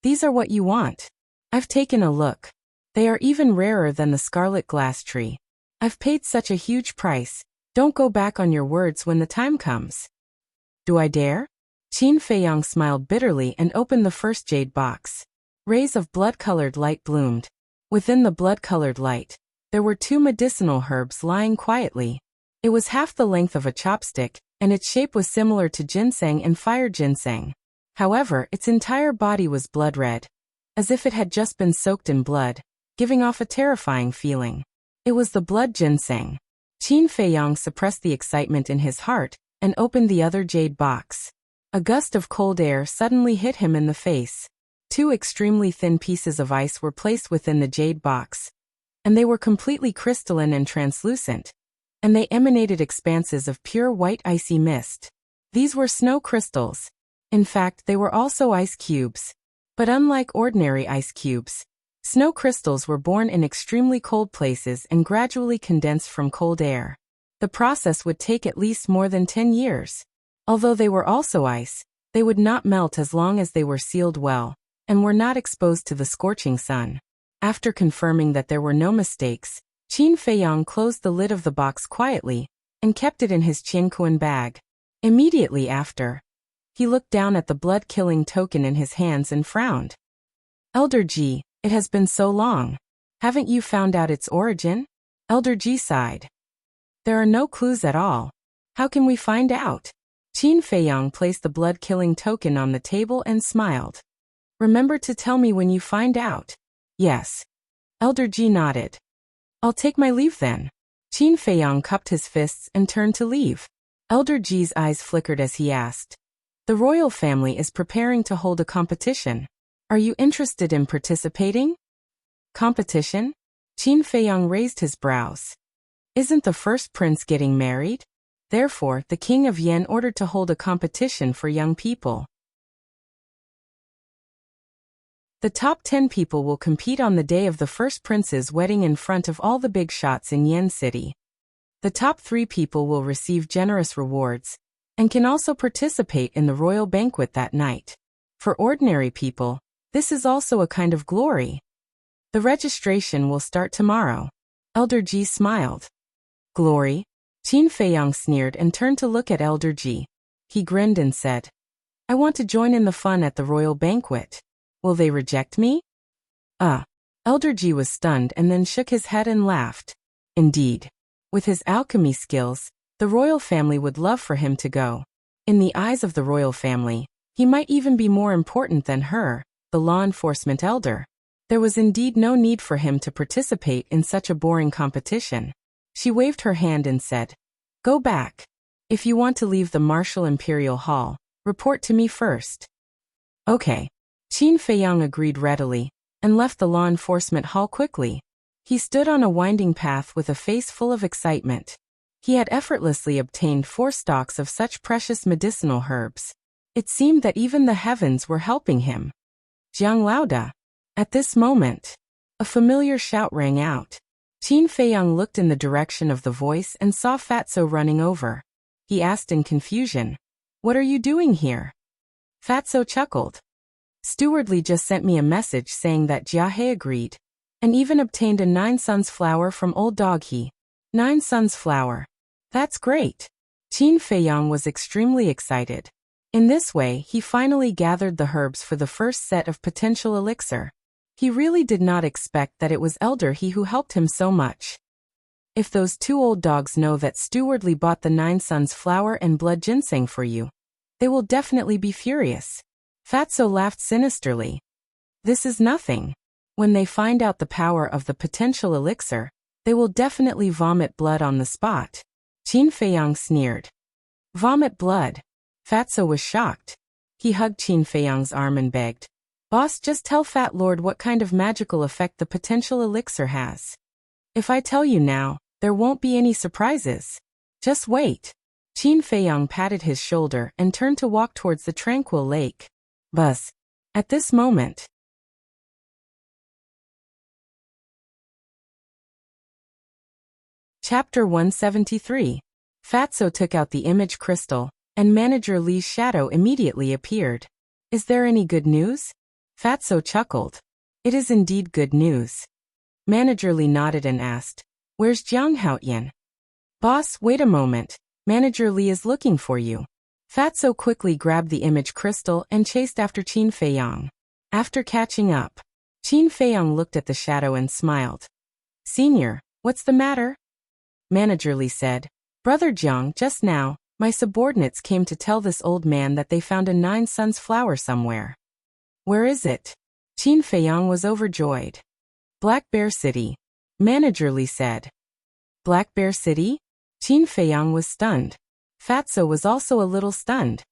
These are what you want. I've taken a look. They are even rarer than the scarlet glass tree. I've paid such a huge price. Don't go back on your words when the time comes. Do I dare? Qin Feiyong smiled bitterly and opened the first jade box. Rays of blood-colored light bloomed. Within the blood-colored light, there were 2 medicinal herbs lying quietly. It was half the length of a chopstick, and its shape was similar to ginseng and fire ginseng. However, its entire body was blood red, as if it had just been soaked in blood, giving off a terrifying feeling. It was the blood ginseng. Qin Feiyong suppressed the excitement in his heart and opened the other jade box. A gust of cold air suddenly hit him in the face. 2 extremely thin pieces of ice were placed within the jade box, and they were completely crystalline and translucent, and they emanated expanses of pure white icy mist. These were snow crystals. In fact, they were also ice cubes. But unlike ordinary ice cubes, snow crystals were born in extremely cold places and gradually condensed from cold air. The process would take at least more than 10 years. Although they were also ice, they would not melt as long as they were sealed well, and were not exposed to the scorching sun. After confirming that there were no mistakes, Qin Feiyong closed the lid of the box quietly and kept it in his Qianquan bag. Immediately after, he looked down at the blood-killing token in his hands and frowned. Elder Ji, it has been so long. Haven't you found out its origin? Elder Ji sighed. There are no clues at all. How can we find out? Qin Feiyong placed the blood-killing token on the table and smiled. Remember to tell me when you find out. Yes. Elder Ji nodded. I'll take my leave then. Qin Feiyong cupped his fists and turned to leave. Elder Ji's eyes flickered as he asked. The royal family is preparing to hold a competition. Are you interested in participating? Competition? Qin Feiyong raised his brows. Isn't the first prince getting married? Therefore, the king of Yen ordered to hold a competition for young people. The top 10 people will compete on the day of the first prince's wedding in front of all the big shots in Yen City. The top 3 people will receive generous rewards, and can also participate in the royal banquet that night. For ordinary people, this is also a kind of glory. The registration will start tomorrow. Elder Ji smiled. Glory? Qin Feiyong sneered and turned to look at Elder Ji. He grinned and said, I want to join in the fun at the royal banquet. Will they reject me? Elder Ji was stunned and then shook his head and laughed. Indeed. With his alchemy skills, the royal family would love for him to go. In the eyes of the royal family, he might even be more important than her, the law enforcement elder. There was indeed no need for him to participate in such a boring competition. She waved her hand and said, Go back. If you want to leave the Martial Imperial Hall, report to me first. Okay. Qin Feiyong agreed readily, and left the law enforcement hall quickly. He stood on a winding path with a face full of excitement. He had effortlessly obtained 4 stalks of such precious medicinal herbs. It seemed that even the heavens were helping him. Jiang Laoda. At this moment, a familiar shout rang out. Qin Feiyong looked in the direction of the voice and saw Fatso running over. He asked in confusion, What are you doing here? Fatso chuckled. Stewardly just sent me a message saying that Jiahe agreed, and even obtained a 9 Suns flower from old dog He. 9 Suns flower. That's great. Qin Feiyang was extremely excited. In this way, he finally gathered the herbs for the first set of potential elixir. He really did not expect that it was Elder He who helped him so much. If those 2 old dogs know that Stewardly bought the 9 Suns flower and blood ginseng for you, they will definitely be furious. Fatso laughed sinisterly. This is nothing. When they find out the power of the potential elixir, they will definitely vomit blood on the spot. Qin Feiyang sneered. Vomit blood. Fatso was shocked. He hugged Qin Feiyang's arm and begged, Boss, just tell Fat Lord what kind of magical effect the potential elixir has. If I tell you now, there won't be any surprises. Just wait. Qin Feiyang patted his shoulder and turned to walk towards the tranquil lake. Buzz. At this moment. Chapter 173. Fatso took out the image crystal, and Manager Li's shadow immediately appeared. Is there any good news? Fatso chuckled. It is indeed good news. Manager Li nodded and asked, Where's Jiang Haoyan? Boss, wait a moment. Manager Li is looking for you. Fatso quickly grabbed the image crystal and chased after Qin Feiyang. After catching up, Qin Feiyang looked at the shadow and smiled. Senior, what's the matter? Manager Li said, Brother Jiang, just now, my subordinates came to tell this old man that they found a 9 Suns flower somewhere. Where is it? Qin Feiyang was overjoyed. Black Bear City. Manager Li said. Black Bear City? Qin Feiyang was stunned. Fatso was also a little stunned.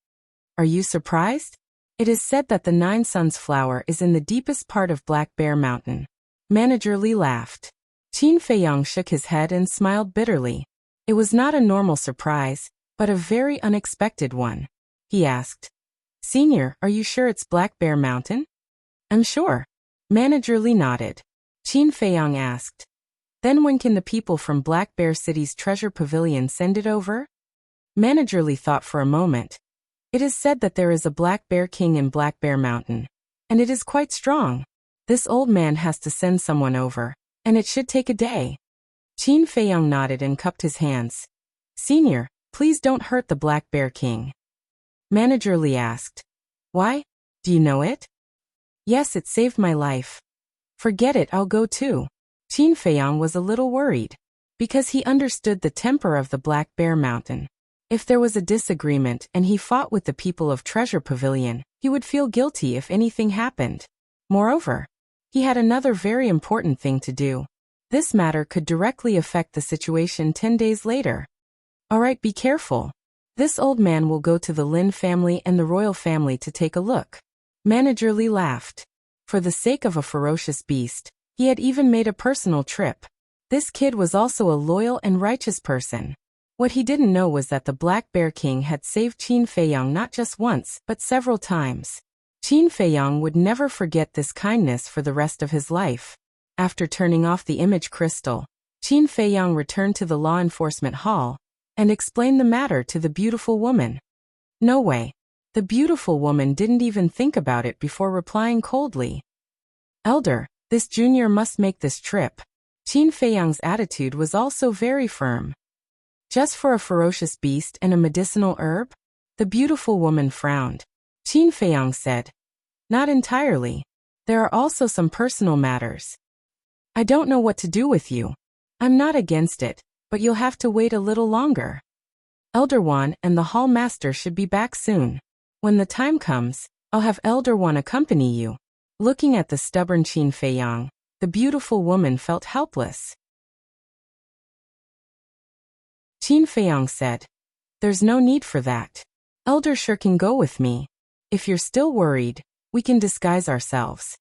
Are you surprised? It is said that the 9 Suns flower is in the deepest part of Black Bear Mountain. Manager Li laughed. Qin Feiyang shook his head and smiled bitterly. It was not a normal surprise, but a very unexpected one. He asked, Senior, are you sure it's Black Bear Mountain? I'm sure. Manager Li nodded. Qin Feiyang asked, Then when can the people from Black Bear City's treasure pavilion send it over? Manager Li thought for a moment. It is said that there is a Black Bear King in Black Bear Mountain, and it is quite strong. This old man has to send someone over, and it should take a day. Qin Feiyang nodded and cupped his hands. Senior, please don't hurt the Black Bear King. Manager Li asked. Why? Do you know it? Yes, it saved my life. Forget it, I'll go too. Qin Feiyang was a little worried, because he understood the temper of the Black Bear Mountain. If there was a disagreement and he fought with the people of Treasure Pavilion, he would feel guilty if anything happened. Moreover, he had another very important thing to do. This matter could directly affect the situation 10 days later. Alright, be careful. This old man will go to the Lin family and the royal family to take a look. Manager Li laughed. For the sake of a ferocious beast, he had even made a personal trip. This kid was also a loyal and righteous person. What he didn't know was that the Black Bear King had saved Qin Feiyang not just once, but several times. Qin Feiyang would never forget this kindness for the rest of his life. After turning off the image crystal, Qin Feiyang returned to the law enforcement hall and explained the matter to the beautiful woman. No way. The beautiful woman didn't even think about it before replying coldly. Elder, this junior must make this trip. Qin Feiyang's attitude was also very firm. Just for a ferocious beast and a medicinal herb? The beautiful woman frowned. Qin Feiyang said, Not entirely. There are also some personal matters. I don't know what to do with you. I'm not against it, but you'll have to wait a little longer. Elder Wan and the hall master should be back soon. When the time comes, I'll have Elder Wan accompany you. Looking at the stubborn Qin Feiyang, the beautiful woman felt helpless. Qin Feiyang said, There's no need for that. Elder sure can go with me. If you're still worried, we can disguise ourselves.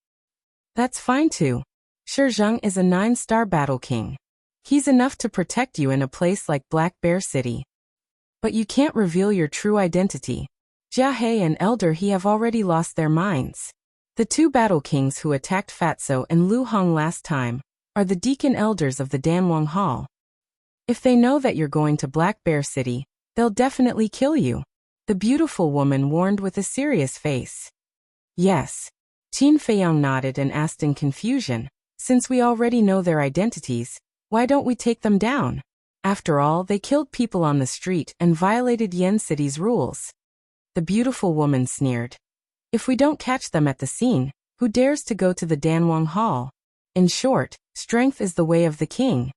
That's fine too. Shi Zheng is a 9-star battle king. He's enough to protect you in a place like Black Bear City. But you can't reveal your true identity. Jia He and Elder He have already lost their minds. The 2 battle kings who attacked Fatso and Lu Hong last time are the deacon elders of the Danwang Hall. If they know that you're going to Black Bear City, they'll definitely kill you. The beautiful woman warned with a serious face. Yes, Qin Feiyang nodded and asked in confusion, since we already know their identities, why don't we take them down? After all, they killed people on the street and violated Yen City's rules. The beautiful woman sneered. If we don't catch them at the scene, who dares to go to the Danwang Hall? In short, strength is the way of the king.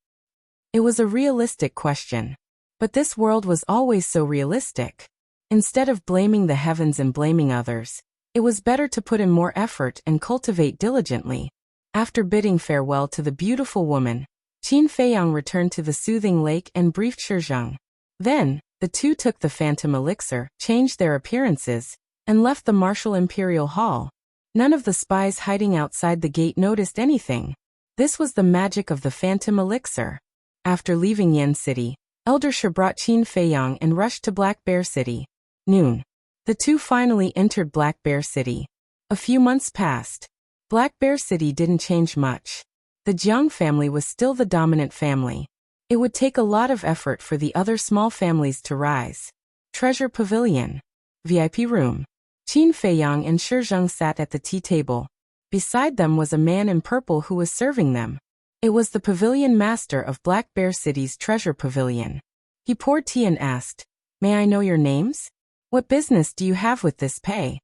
It was a realistic question. But this world was always so realistic. Instead of blaming the heavens and blaming others, it was better to put in more effort and cultivate diligently. After bidding farewell to the beautiful woman, Qin Feiyang returned to the soothing lake and briefed Shizheng. Then, the two took the phantom elixir, changed their appearances, and left the martial imperial hall. None of the spies hiding outside the gate noticed anything. This was the magic of the phantom elixir. After leaving Yen City, Elder Shi brought Qin Feiyang and rushed to Black Bear City. Noon. The two finally entered Black Bear City. A few months passed. Black Bear City didn't change much. The Jiang family was still the dominant family. It would take a lot of effort for the other small families to rise. Treasure Pavilion. VIP room. Qin Feiyang and Shizheng sat at the tea table. Beside them was a man in purple who was serving them. It was the pavilion master of Black Bear City's treasure pavilion. He poured tea and asked, "May I know your names? What business do you have with this pay?"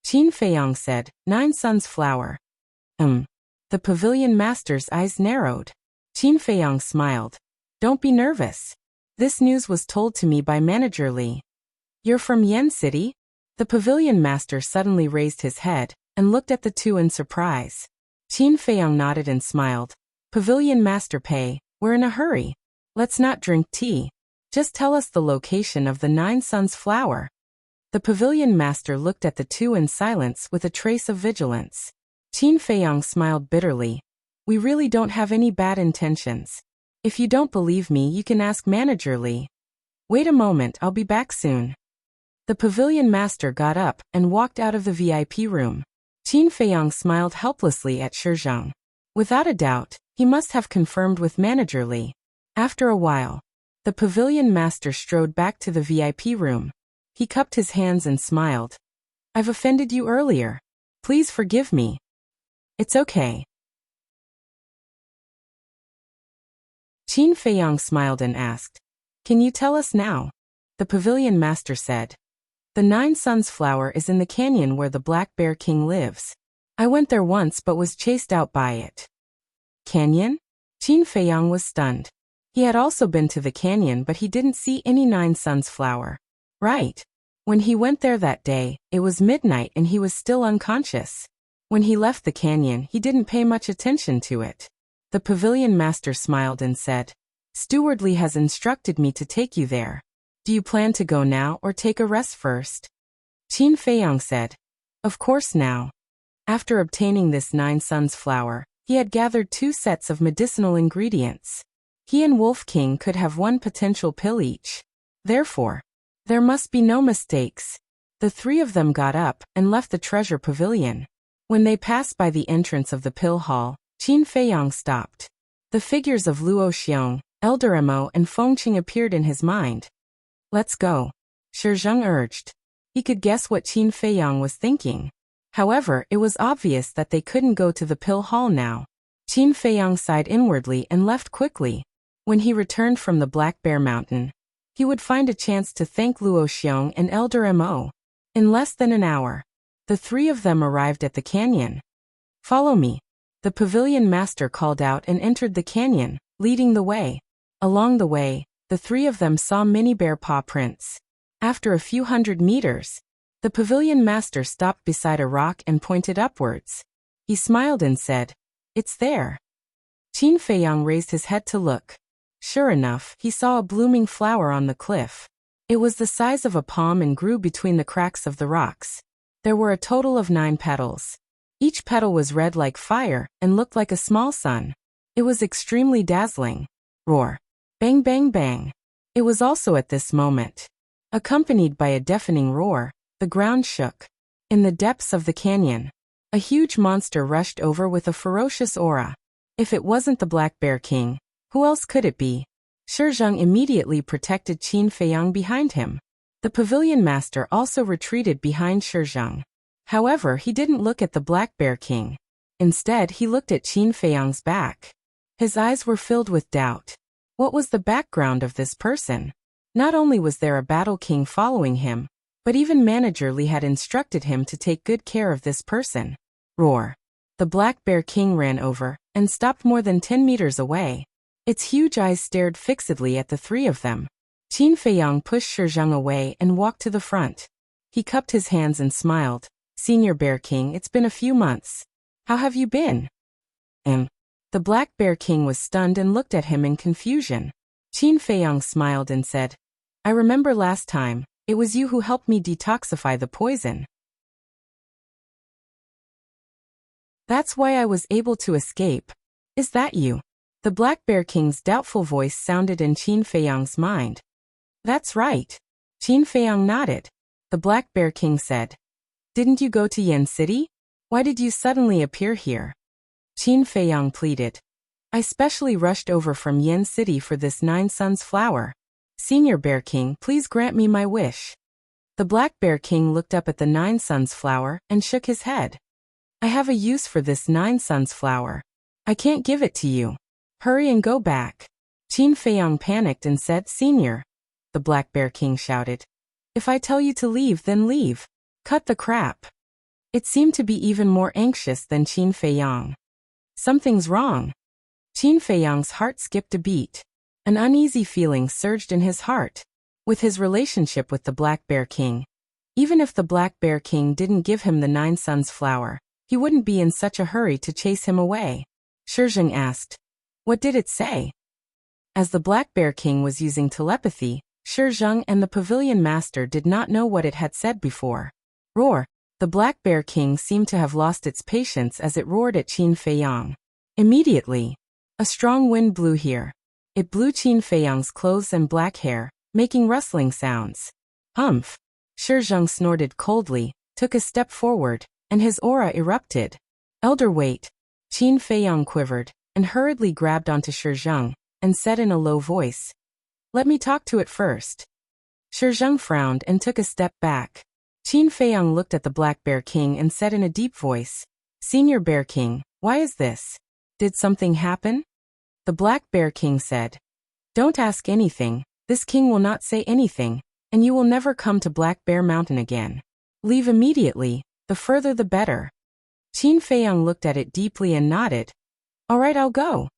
Qin Feiyang said, "Nine Suns Flower." The pavilion master's eyes narrowed. Qin Feiyang smiled. "Don't be nervous. This news was told to me by Manager Li." "You're from Yen City?" The pavilion master suddenly raised his head and looked at the two in surprise. Qin Feiyang nodded and smiled. "Pavilion master Pei, we're in a hurry. Let's not drink tea. Just tell us the location of the Nine Suns Flower." The pavilion master looked at the two in silence with a trace of vigilance. Qin Feiyang smiled bitterly. "We really don't have any bad intentions. If you don't believe me, you can ask Manager Li. Wait a moment, I'll be back soon." The pavilion master got up and walked out of the VIP room. Qin Feiyang smiled helplessly at Shizheng. Without a doubt, he must have confirmed with Manager Li. After a while, the pavilion master strode back to the VIP room. He cupped his hands and smiled. "I've offended you earlier. Please forgive me." "It's okay." Qin Feiyang smiled and asked, "Can you tell us now?" The pavilion master said, "The Nine Suns Flower is in the canyon where the Black Bear King lives. I went there once but was chased out by it." "Canyon?" Qin Feiyang was stunned. He had also been to the canyon but he didn't see any Nine Suns Flower. Right. When he went there that day, it was midnight and he was still unconscious. When he left the canyon, he didn't pay much attention to it. The pavilion master smiled and said, "Steward Li has instructed me to take you there. Do you plan to go now or take a rest first?" Qin Feiyang said, "Of course now." After obtaining this Nine Suns Flower, he had gathered 2 sets of medicinal ingredients. He and Wolf King could have 1 potential pill each. Therefore, there must be no mistakes. The 3 of them got up and left the treasure pavilion. When they passed by the entrance of the pill hall, Qin Feiyang stopped. The figures of Luo Xiong, Elder Mo and Fengqing appeared in his mind. "Let's go," Shizheng urged. He could guess what Qin Feiyang was thinking. However, it was obvious that they couldn't go to the pill hall now. Qin Feiyang sighed inwardly and left quickly. When he returned from the Black Bear Mountain, he would find a chance to thank Luo Xiong and Elder Mo. In less than an hour, the 3 of them arrived at the canyon. "Follow me." The pavilion master called out and entered the canyon, leading the way. Along the way, the 3 of them saw many bear paw prints. After a few hundred meters, the pavilion master stopped beside a rock and pointed upwards. He smiled and said, "It's there." Qin Feiyang raised his head to look. Sure enough, he saw a blooming flower on the cliff. It was the size of a palm and grew between the cracks of the rocks. There were a total of 9 petals. Each petal was red like fire and looked like a small sun. It was extremely dazzling. Roar. Bang bang bang. It was also at this moment, accompanied by a deafening roar, the ground shook. In the depths of the canyon, a huge monster rushed over with a ferocious aura. If it wasn't the Black Bear King, who else could it be? Shizheng immediately protected Qin Feiyang behind him. The pavilion master also retreated behind Shizheng. However, he didn't look at the Black Bear King. Instead, he looked at Qin Feiyang's back. His eyes were filled with doubt. What was the background of this person? Not only was there a battle king following him, but even Manager Li had instructed him to take good care of this person. Roar. The Black Bear King ran over and stopped more than 10 meters away. Its huge eyes stared fixedly at the three of them. Qin Feiyang pushed Shizheng away and walked to the front. He cupped his hands and smiled. Senior Bear King, it's been a few months. How have you been? The Black Bear King was stunned and looked at him in confusion. Qin Feiyang smiled and said, I remember last time, it was you who helped me detoxify the poison. That's why I was able to escape. Is that you? The Black Bear King's doubtful voice sounded in Qin Feiyang's mind. That's right. Qin Feiyang nodded. The Black Bear King said, Didn't you go to Yen City? Why did you suddenly appear here? Qin Feiyang pleaded. I specially rushed over from Yen City for this 9 Suns flower. Senior Bear King, please grant me my wish. The Black Bear King looked up at the 9 Suns flower and shook his head. I have a use for this 9 Suns flower. I can't give it to you. Hurry and go back. Qin Feiyang panicked and said, Senior. The Black Bear King shouted. If I tell you to leave, then leave. Cut the crap. It seemed to be even more anxious than Qin Feiyang. Something's wrong. Qin Feiyang's heart skipped a beat. An uneasy feeling surged in his heart. With his relationship with the Black Bear King, even if the Black Bear King didn't give him the 9 Suns flower, he wouldn't be in such a hurry to chase him away. Shizheng asked, What did it say? As the Black Bear King was using telepathy, Shizheng and the Pavilion Master did not know what it had said before. Roar. The Black Bear King seemed to have lost its patience as it roared at Qin Feiyang. Immediately, a strong wind blew here. It blew Qin Feiyang's clothes and black hair, making rustling sounds. Humph! Shizheng snorted coldly, took a step forward, and his aura erupted. Elder wait! Qin Feiyang quivered, and hurriedly grabbed onto Shizheng, and said in a low voice, Let me talk to it first. Shizheng frowned and took a step back. Qin Feiyang looked at the Black Bear King and said in a deep voice, Senior Bear King, why is this? Did something happen? The Black Bear King said, Don't ask anything, this king will not say anything, and you will never come to Black Bear Mountain again. Leave immediately, the further the better. Qin Feiyang looked at it deeply and nodded. All right, I'll go.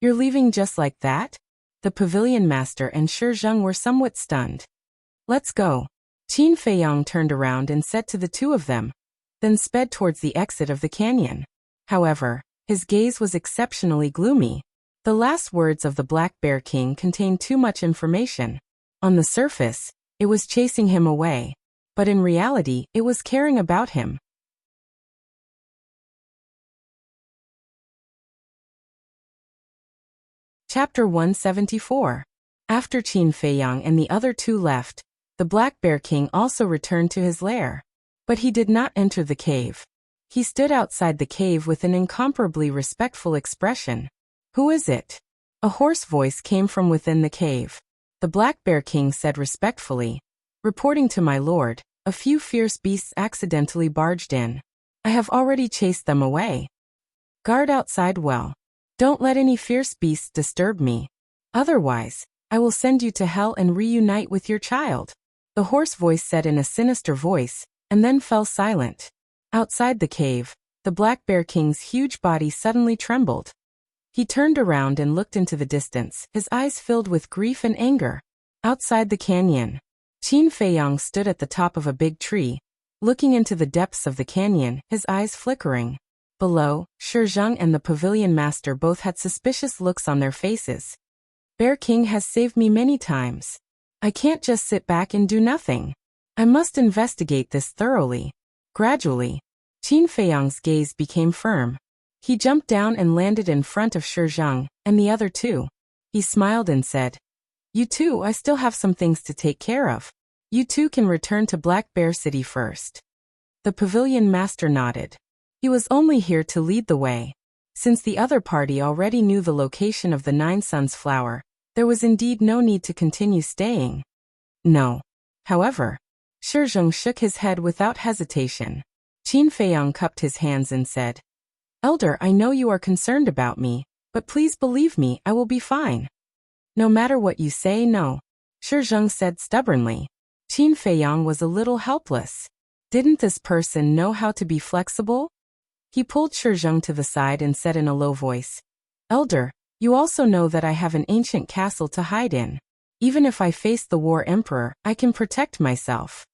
You're leaving just like that? The Pavilion Master and Shizheng were somewhat stunned. Let's go. Qin Feiyang turned around and said to the two of them, then sped towards the exit of the canyon. However, his gaze was exceptionally gloomy. The last words of the Black Bear King contained too much information. On the surface, it was chasing him away, but in reality, it was caring about him. Chapter 174. After Qin Feiyang and the other two left, the Black Bear King also returned to his lair. But he did not enter the cave. He stood outside the cave with an incomparably respectful expression. Who is it? A hoarse voice came from within the cave. The Black Bear King said respectfully, Reporting to my lord, a few fierce beasts accidentally barged in. I have already chased them away. Guard outside well. Don't let any fierce beasts disturb me. Otherwise, I will send you to hell and reunite with your child. The hoarse voice said in a sinister voice, and then fell silent. Outside the cave, the Black Bear King's huge body suddenly trembled. He turned around and looked into the distance, his eyes filled with grief and anger. Outside the canyon, Qin Feiyang stood at the top of a big tree, looking into the depths of the canyon, his eyes flickering. Below, Shizheng and the Pavilion Master both had suspicious looks on their faces. Bear King has saved me many times. I can't just sit back and do nothing. I must investigate this thoroughly. Gradually, Qin Feiyang's gaze became firm. He jumped down and landed in front of Shizheng and the other two. He smiled and said, You two, I still have some things to take care of. You two can return to Black Bear City first. The Pavilion Master nodded. He was only here to lead the way. Since the other party already knew the location of the 9 Suns flower, there was indeed no need to continue staying. No. However, Shizheng shook his head without hesitation. Qin Feiyang cupped his hands and said, "Elder, I know you are concerned about me, but please believe me, I will be fine." "No matter what you say, no," Shi Zheng said stubbornly. Qin Feiyang was a little helpless. Didn't this person know how to be flexible? He pulled Shi Zheng to the side and said in a low voice, "Elder, you also know that I have an ancient castle to hide in. Even if I face the War Emperor, I can protect myself.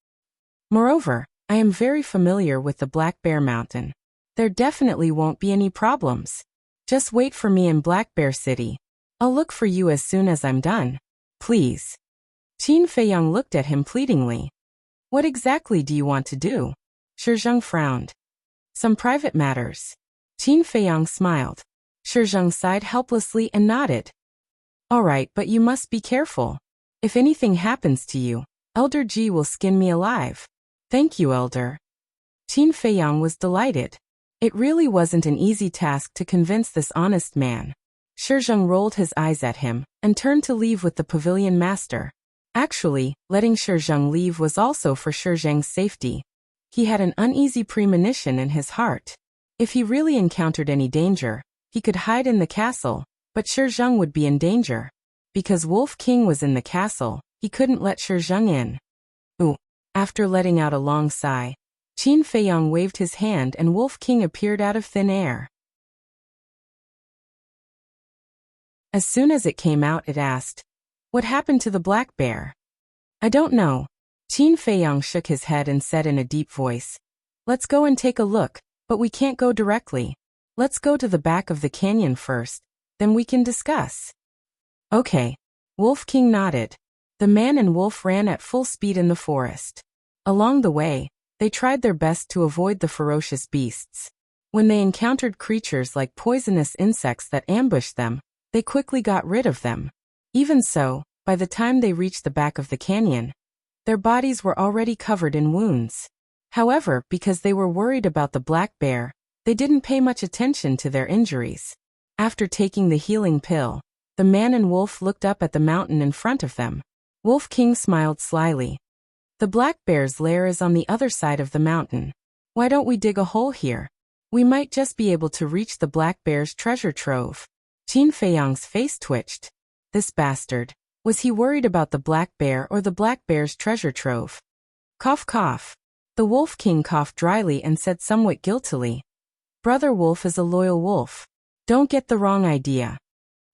Moreover, I am very familiar with the Black Bear Mountain. There definitely won't be any problems. Just wait for me in Black Bear City. I'll look for you as soon as I'm done. Please." Qin Feiyang looked at him pleadingly. "What exactly do you want to do?" Shi Zheng frowned. "Some private matters." Qin Feiyang smiled. Shi Zheng sighed helplessly and nodded. "All right, but you must be careful. If anything happens to you, Elder Ji will skin me alive." "Thank you, Elder." Qin Feiyang was delighted. It really wasn't an easy task to convince this honest man. Shi Zheng rolled his eyes at him and turned to leave with the pavilion master. Actually, letting Shi Zheng leave was also for Shi Zheng's safety. He had an uneasy premonition in his heart. If he really encountered any danger, he could hide in the castle, but Shi Zheng would be in danger. Because Wolf King was in the castle, he couldn't let Shi Zheng in. Ooh. After letting out a long sigh, Qin Feiyang waved his hand and Wolf King appeared out of thin air. As soon as it came out, it asked, "What happened to the black bear?" "I don't know." Qin Feiyang shook his head and said in a deep voice, "Let's go and take a look, but we can't go directly. Let's go to the back of the canyon first, then we can discuss." "Okay." Wolf King nodded. The man and wolf ran at full speed in the forest. Along the way, they tried their best to avoid the ferocious beasts. When they encountered creatures like poisonous insects that ambushed them, they quickly got rid of them. Even so, by the time they reached the back of the canyon, their bodies were already covered in wounds. However, because they were worried about the black bear, they didn't pay much attention to their injuries. After taking the healing pill, the man and wolf looked up at the mountain in front of them. Wolf King smiled slyly. "The black bear's lair is on the other side of the mountain. Why don't we dig a hole here? We might just be able to reach the black bear's treasure trove." Qin Feiyang's face twitched. This bastard. Was he worried about the black bear or the black bear's treasure trove? Cough cough. The Wolf King coughed dryly and said somewhat guiltily, "Brother Wolf is a loyal wolf. Don't get the wrong idea.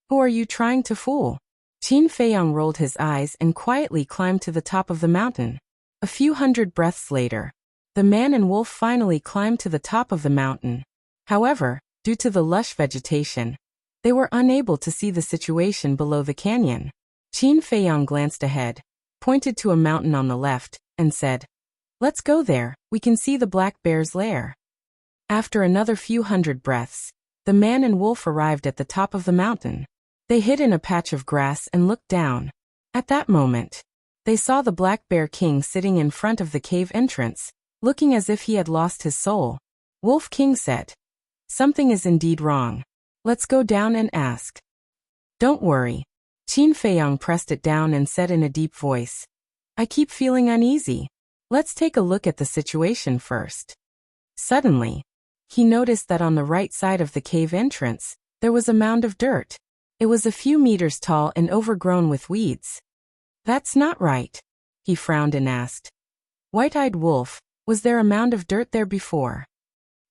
Who are you trying to fool?" Qin Feiyang rolled his eyes and quietly climbed to the top of the mountain. A few hundred breaths later, the man and wolf finally climbed to the top of the mountain. However, due to the lush vegetation, they were unable to see the situation below the canyon. Qin Feiyang glanced ahead, pointed to a mountain on the left, and said, "Let's go there, we can see the black bear's lair." After another few hundred breaths, the man and wolf arrived at the top of the mountain. They hid in a patch of grass and looked down. At that moment, they saw the Black Bear King sitting in front of the cave entrance, looking as if he had lost his soul. Wolf King said, "Something is indeed wrong. Let's go down and ask." "Don't worry." Qin Feiyang pressed it down and said in a deep voice, "I keep feeling uneasy. Let's take a look at the situation first." Suddenly, he noticed that on the right side of the cave entrance, there was a mound of dirt. It was a few meters tall and overgrown with weeds. "That's not right." He frowned and asked, "White-eyed wolf, was there a mound of dirt there before?"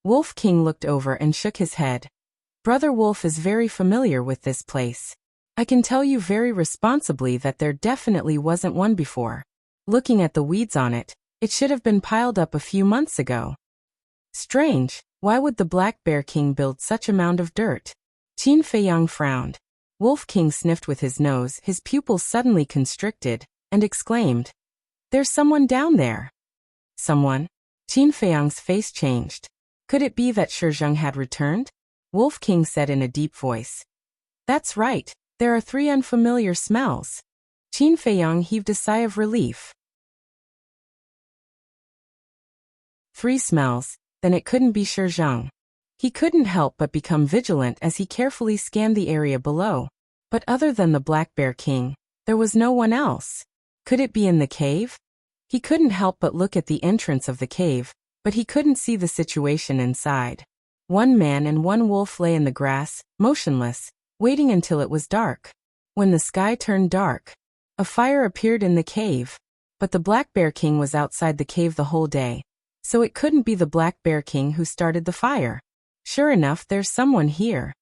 Wolf King looked over and shook his head. "Brother Wolf is very familiar with this place. I can tell you very responsibly that there definitely wasn't one before. Looking at the weeds on it, it should have been piled up a few months ago." "Strange, why would the Black Bear King build such a mound of dirt?" Qin Feiyang frowned. Wolf King sniffed with his nose, his pupils suddenly constricted, and exclaimed, "There's someone down there." "Someone?" Qin Feiyang's face changed. Could it be that Shi Zheng had returned? Wolf King said in a deep voice, "That's right, there are 3 unfamiliar smells." Qin Feiyang heaved a sigh of relief. 3 smells, then it couldn't be Shi Zheng. He couldn't help but become vigilant as he carefully scanned the area below. But other than the Black Bear King, there was no one else. Could it be in the cave? He couldn't help but look at the entrance of the cave, but he couldn't see the situation inside. One man and one wolf lay in the grass, motionless, waiting until it was dark. When the sky turned dark, a fire appeared in the cave. But the Black Bear King was outside the cave the whole day, so it couldn't be the Black Bear King who started the fire. Sure enough, there's someone here,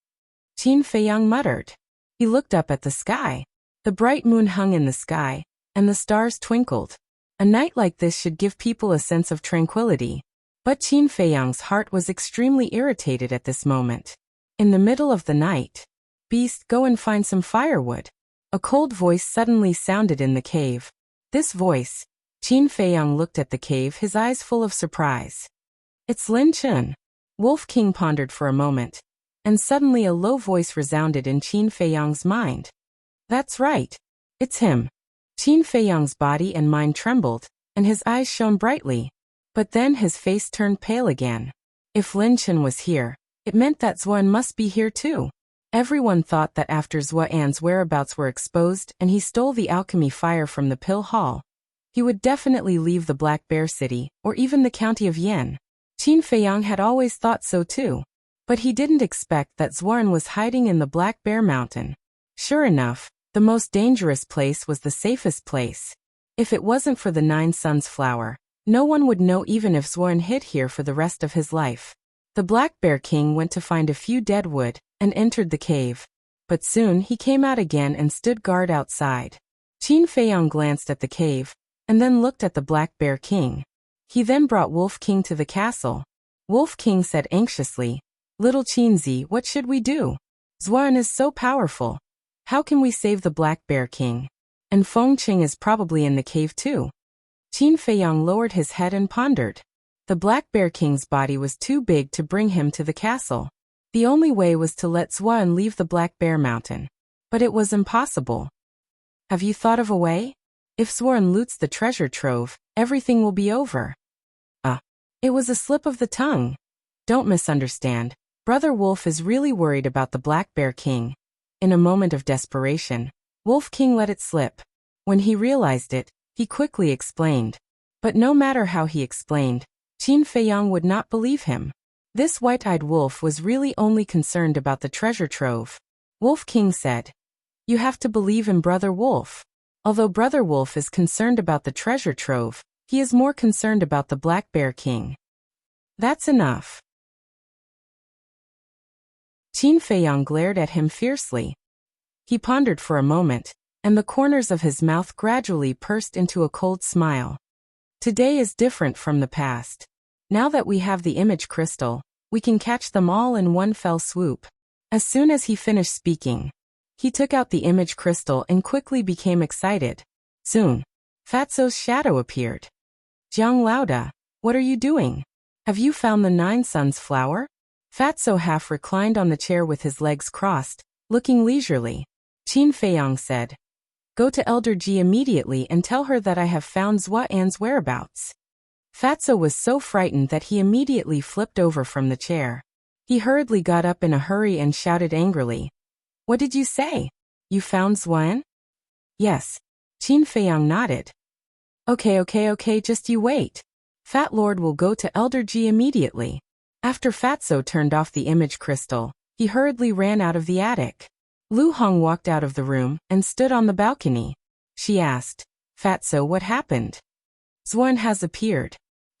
Qin Feiyang muttered. He looked up at the sky. The bright moon hung in the sky, and the stars twinkled. A night like this should give people a sense of tranquility. But Qin Feiyang's heart was extremely irritated at this moment. In the middle of the night, "Beast, go and find some firewood." A cold voice suddenly sounded in the cave. This voice, Qin Feiyang looked at the cave, his eyes full of surprise. "It's Lin Chun." Wolf King pondered for a moment, and suddenly a low voice resounded in Qin Feiyang's mind. "That's right. It's him." Qin Feiyang's body and mind trembled, and his eyes shone brightly. But then his face turned pale again. If Lin Chun was here, it meant that Xuan must be here too. Everyone thought that after Xuan's whereabouts were exposed and he stole the alchemy fire from the Pill Hall, he would definitely leave the Black Bear City, or even the county of Yin. Qin Feiyang had always thought so too. But he didn't expect that Xuan was hiding in the Black Bear Mountain. Sure enough, the most dangerous place was the safest place. If it wasn't for the Nine Suns flower, no one would know even if Xuan hid here for the rest of his life. The Black Bear King went to find a few dead wood and entered the cave. But soon he came out again and stood guard outside. Qin Feiyang glanced at the cave, and then looked at the Black Bear King. He then brought Wolf King to the castle. Wolf King said anxiously, "Little Qinzi, what should we do? Xuan is so powerful. How can we save the Black Bear King? And Feng Qing is probably in the cave too." Qin Feiyang lowered his head and pondered. The Black Bear King's body was too big to bring him to the castle. The only way was to let Xuan leave the Black Bear Mountain. But it was impossible. "Have you thought of a way? If Xuan loots the treasure trove, everything will be over." It was a slip of the tongue. Don't misunderstand. Brother Wolf is really worried about the Black Bear King. In a moment of desperation, Wolf King let it slip. When he realized it, he quickly explained. But no matter how he explained, Qin Feiyang would not believe him. This white-eyed wolf was really only concerned about the treasure trove. Wolf King said, "You have to believe in Brother Wolf. Although Brother Wolf is concerned about the treasure trove, he is more concerned about the Black Bear King." "That's enough." Qin Feiyang glared at him fiercely. He pondered for a moment, and the corners of his mouth gradually pursed into a cold smile. "Today is different from the past. Now that we have the image crystal, we can catch them all in one fell swoop." As soon as he finished speaking, he took out the image crystal and quickly became excited. Soon, Fatso's shadow appeared. "Jiang Laoda, what are you doing? Have you found the Nine Suns flower?" Fatso half reclined on the chair with his legs crossed, looking leisurely. Qin Feiyang said, "Go to Elder Ji immediately and tell her that I have found Xuan's whereabouts." Fatso was so frightened that he immediately flipped over from the chair. He hurriedly got up in a hurry and shouted angrily, "What did you say? You found Xuan?" "Yes." Qin Feiyang nodded. Okay, just you wait. Fat Lord will go to Elder Ji immediately." After Fatso turned off the image crystal, he hurriedly ran out of the attic. Lu Hong walked out of the room and stood on the balcony. She asked, "Fatso, what happened?" "Xuan has appeared."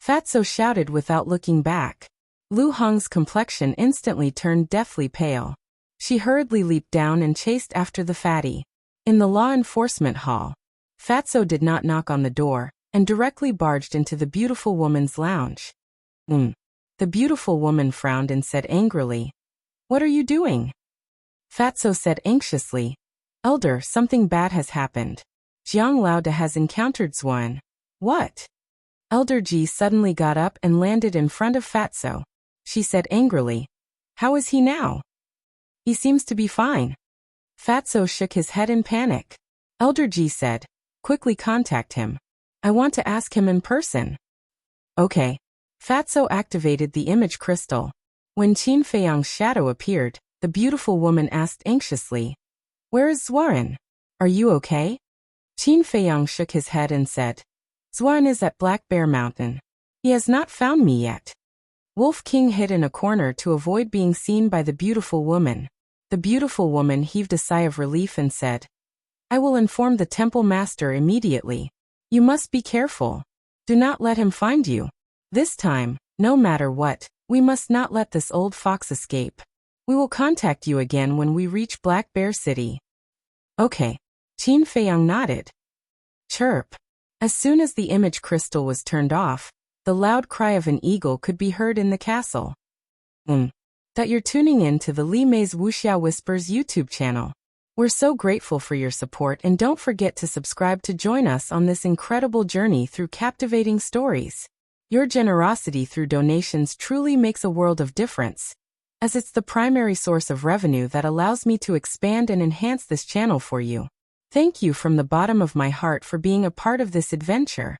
Fatso shouted without looking back. Lu Hong's complexion instantly turned deathly pale. She hurriedly leaped down and chased after the fatty. In the law enforcement hall, Fatso did not knock on the door, and directly barged into the beautiful woman's lounge. The beautiful woman frowned and said angrily, "What are you doing?" Fatso said anxiously, "Elder, something bad has happened. Jiang Laoda has encountered Xuan." "What?" Elder Ji suddenly got up and landed in front of Fatso. She said angrily, "How is he now?" "He seems to be fine." Fatso shook his head in panic. Elder Ji said, "Quickly contact him. I want to ask him in person." "Okay." Fatso activated the image crystal. When Qin Feiyang's shadow appeared, the beautiful woman asked anxiously, "Where is Xuan? Are you okay?" Qin Feiyang shook his head and said, "Xuan is at Black Bear Mountain." He has not found me yet. Wolf King hid in a corner to avoid being seen by the beautiful woman. The beautiful woman heaved a sigh of relief and said, I will inform the temple master immediately. You must be careful. Do not let him find you. This time, no matter what, we must not let this old fox escape. We will contact you again when we reach Black Bear City. Okay. Qin Feiyang nodded. Chirp. As soon as the image crystal was turned off, the loud cry of an eagle could be heard in the castle. That you're tuning in to the Li Mei's Wuxia Whispers YouTube channel. We're so grateful for your support, and don't forget to subscribe to join us on this incredible journey through captivating stories. Your generosity through donations truly makes a world of difference, as it's the primary source of revenue that allows me to expand and enhance this channel for you. Thank you from the bottom of my heart for being a part of this adventure.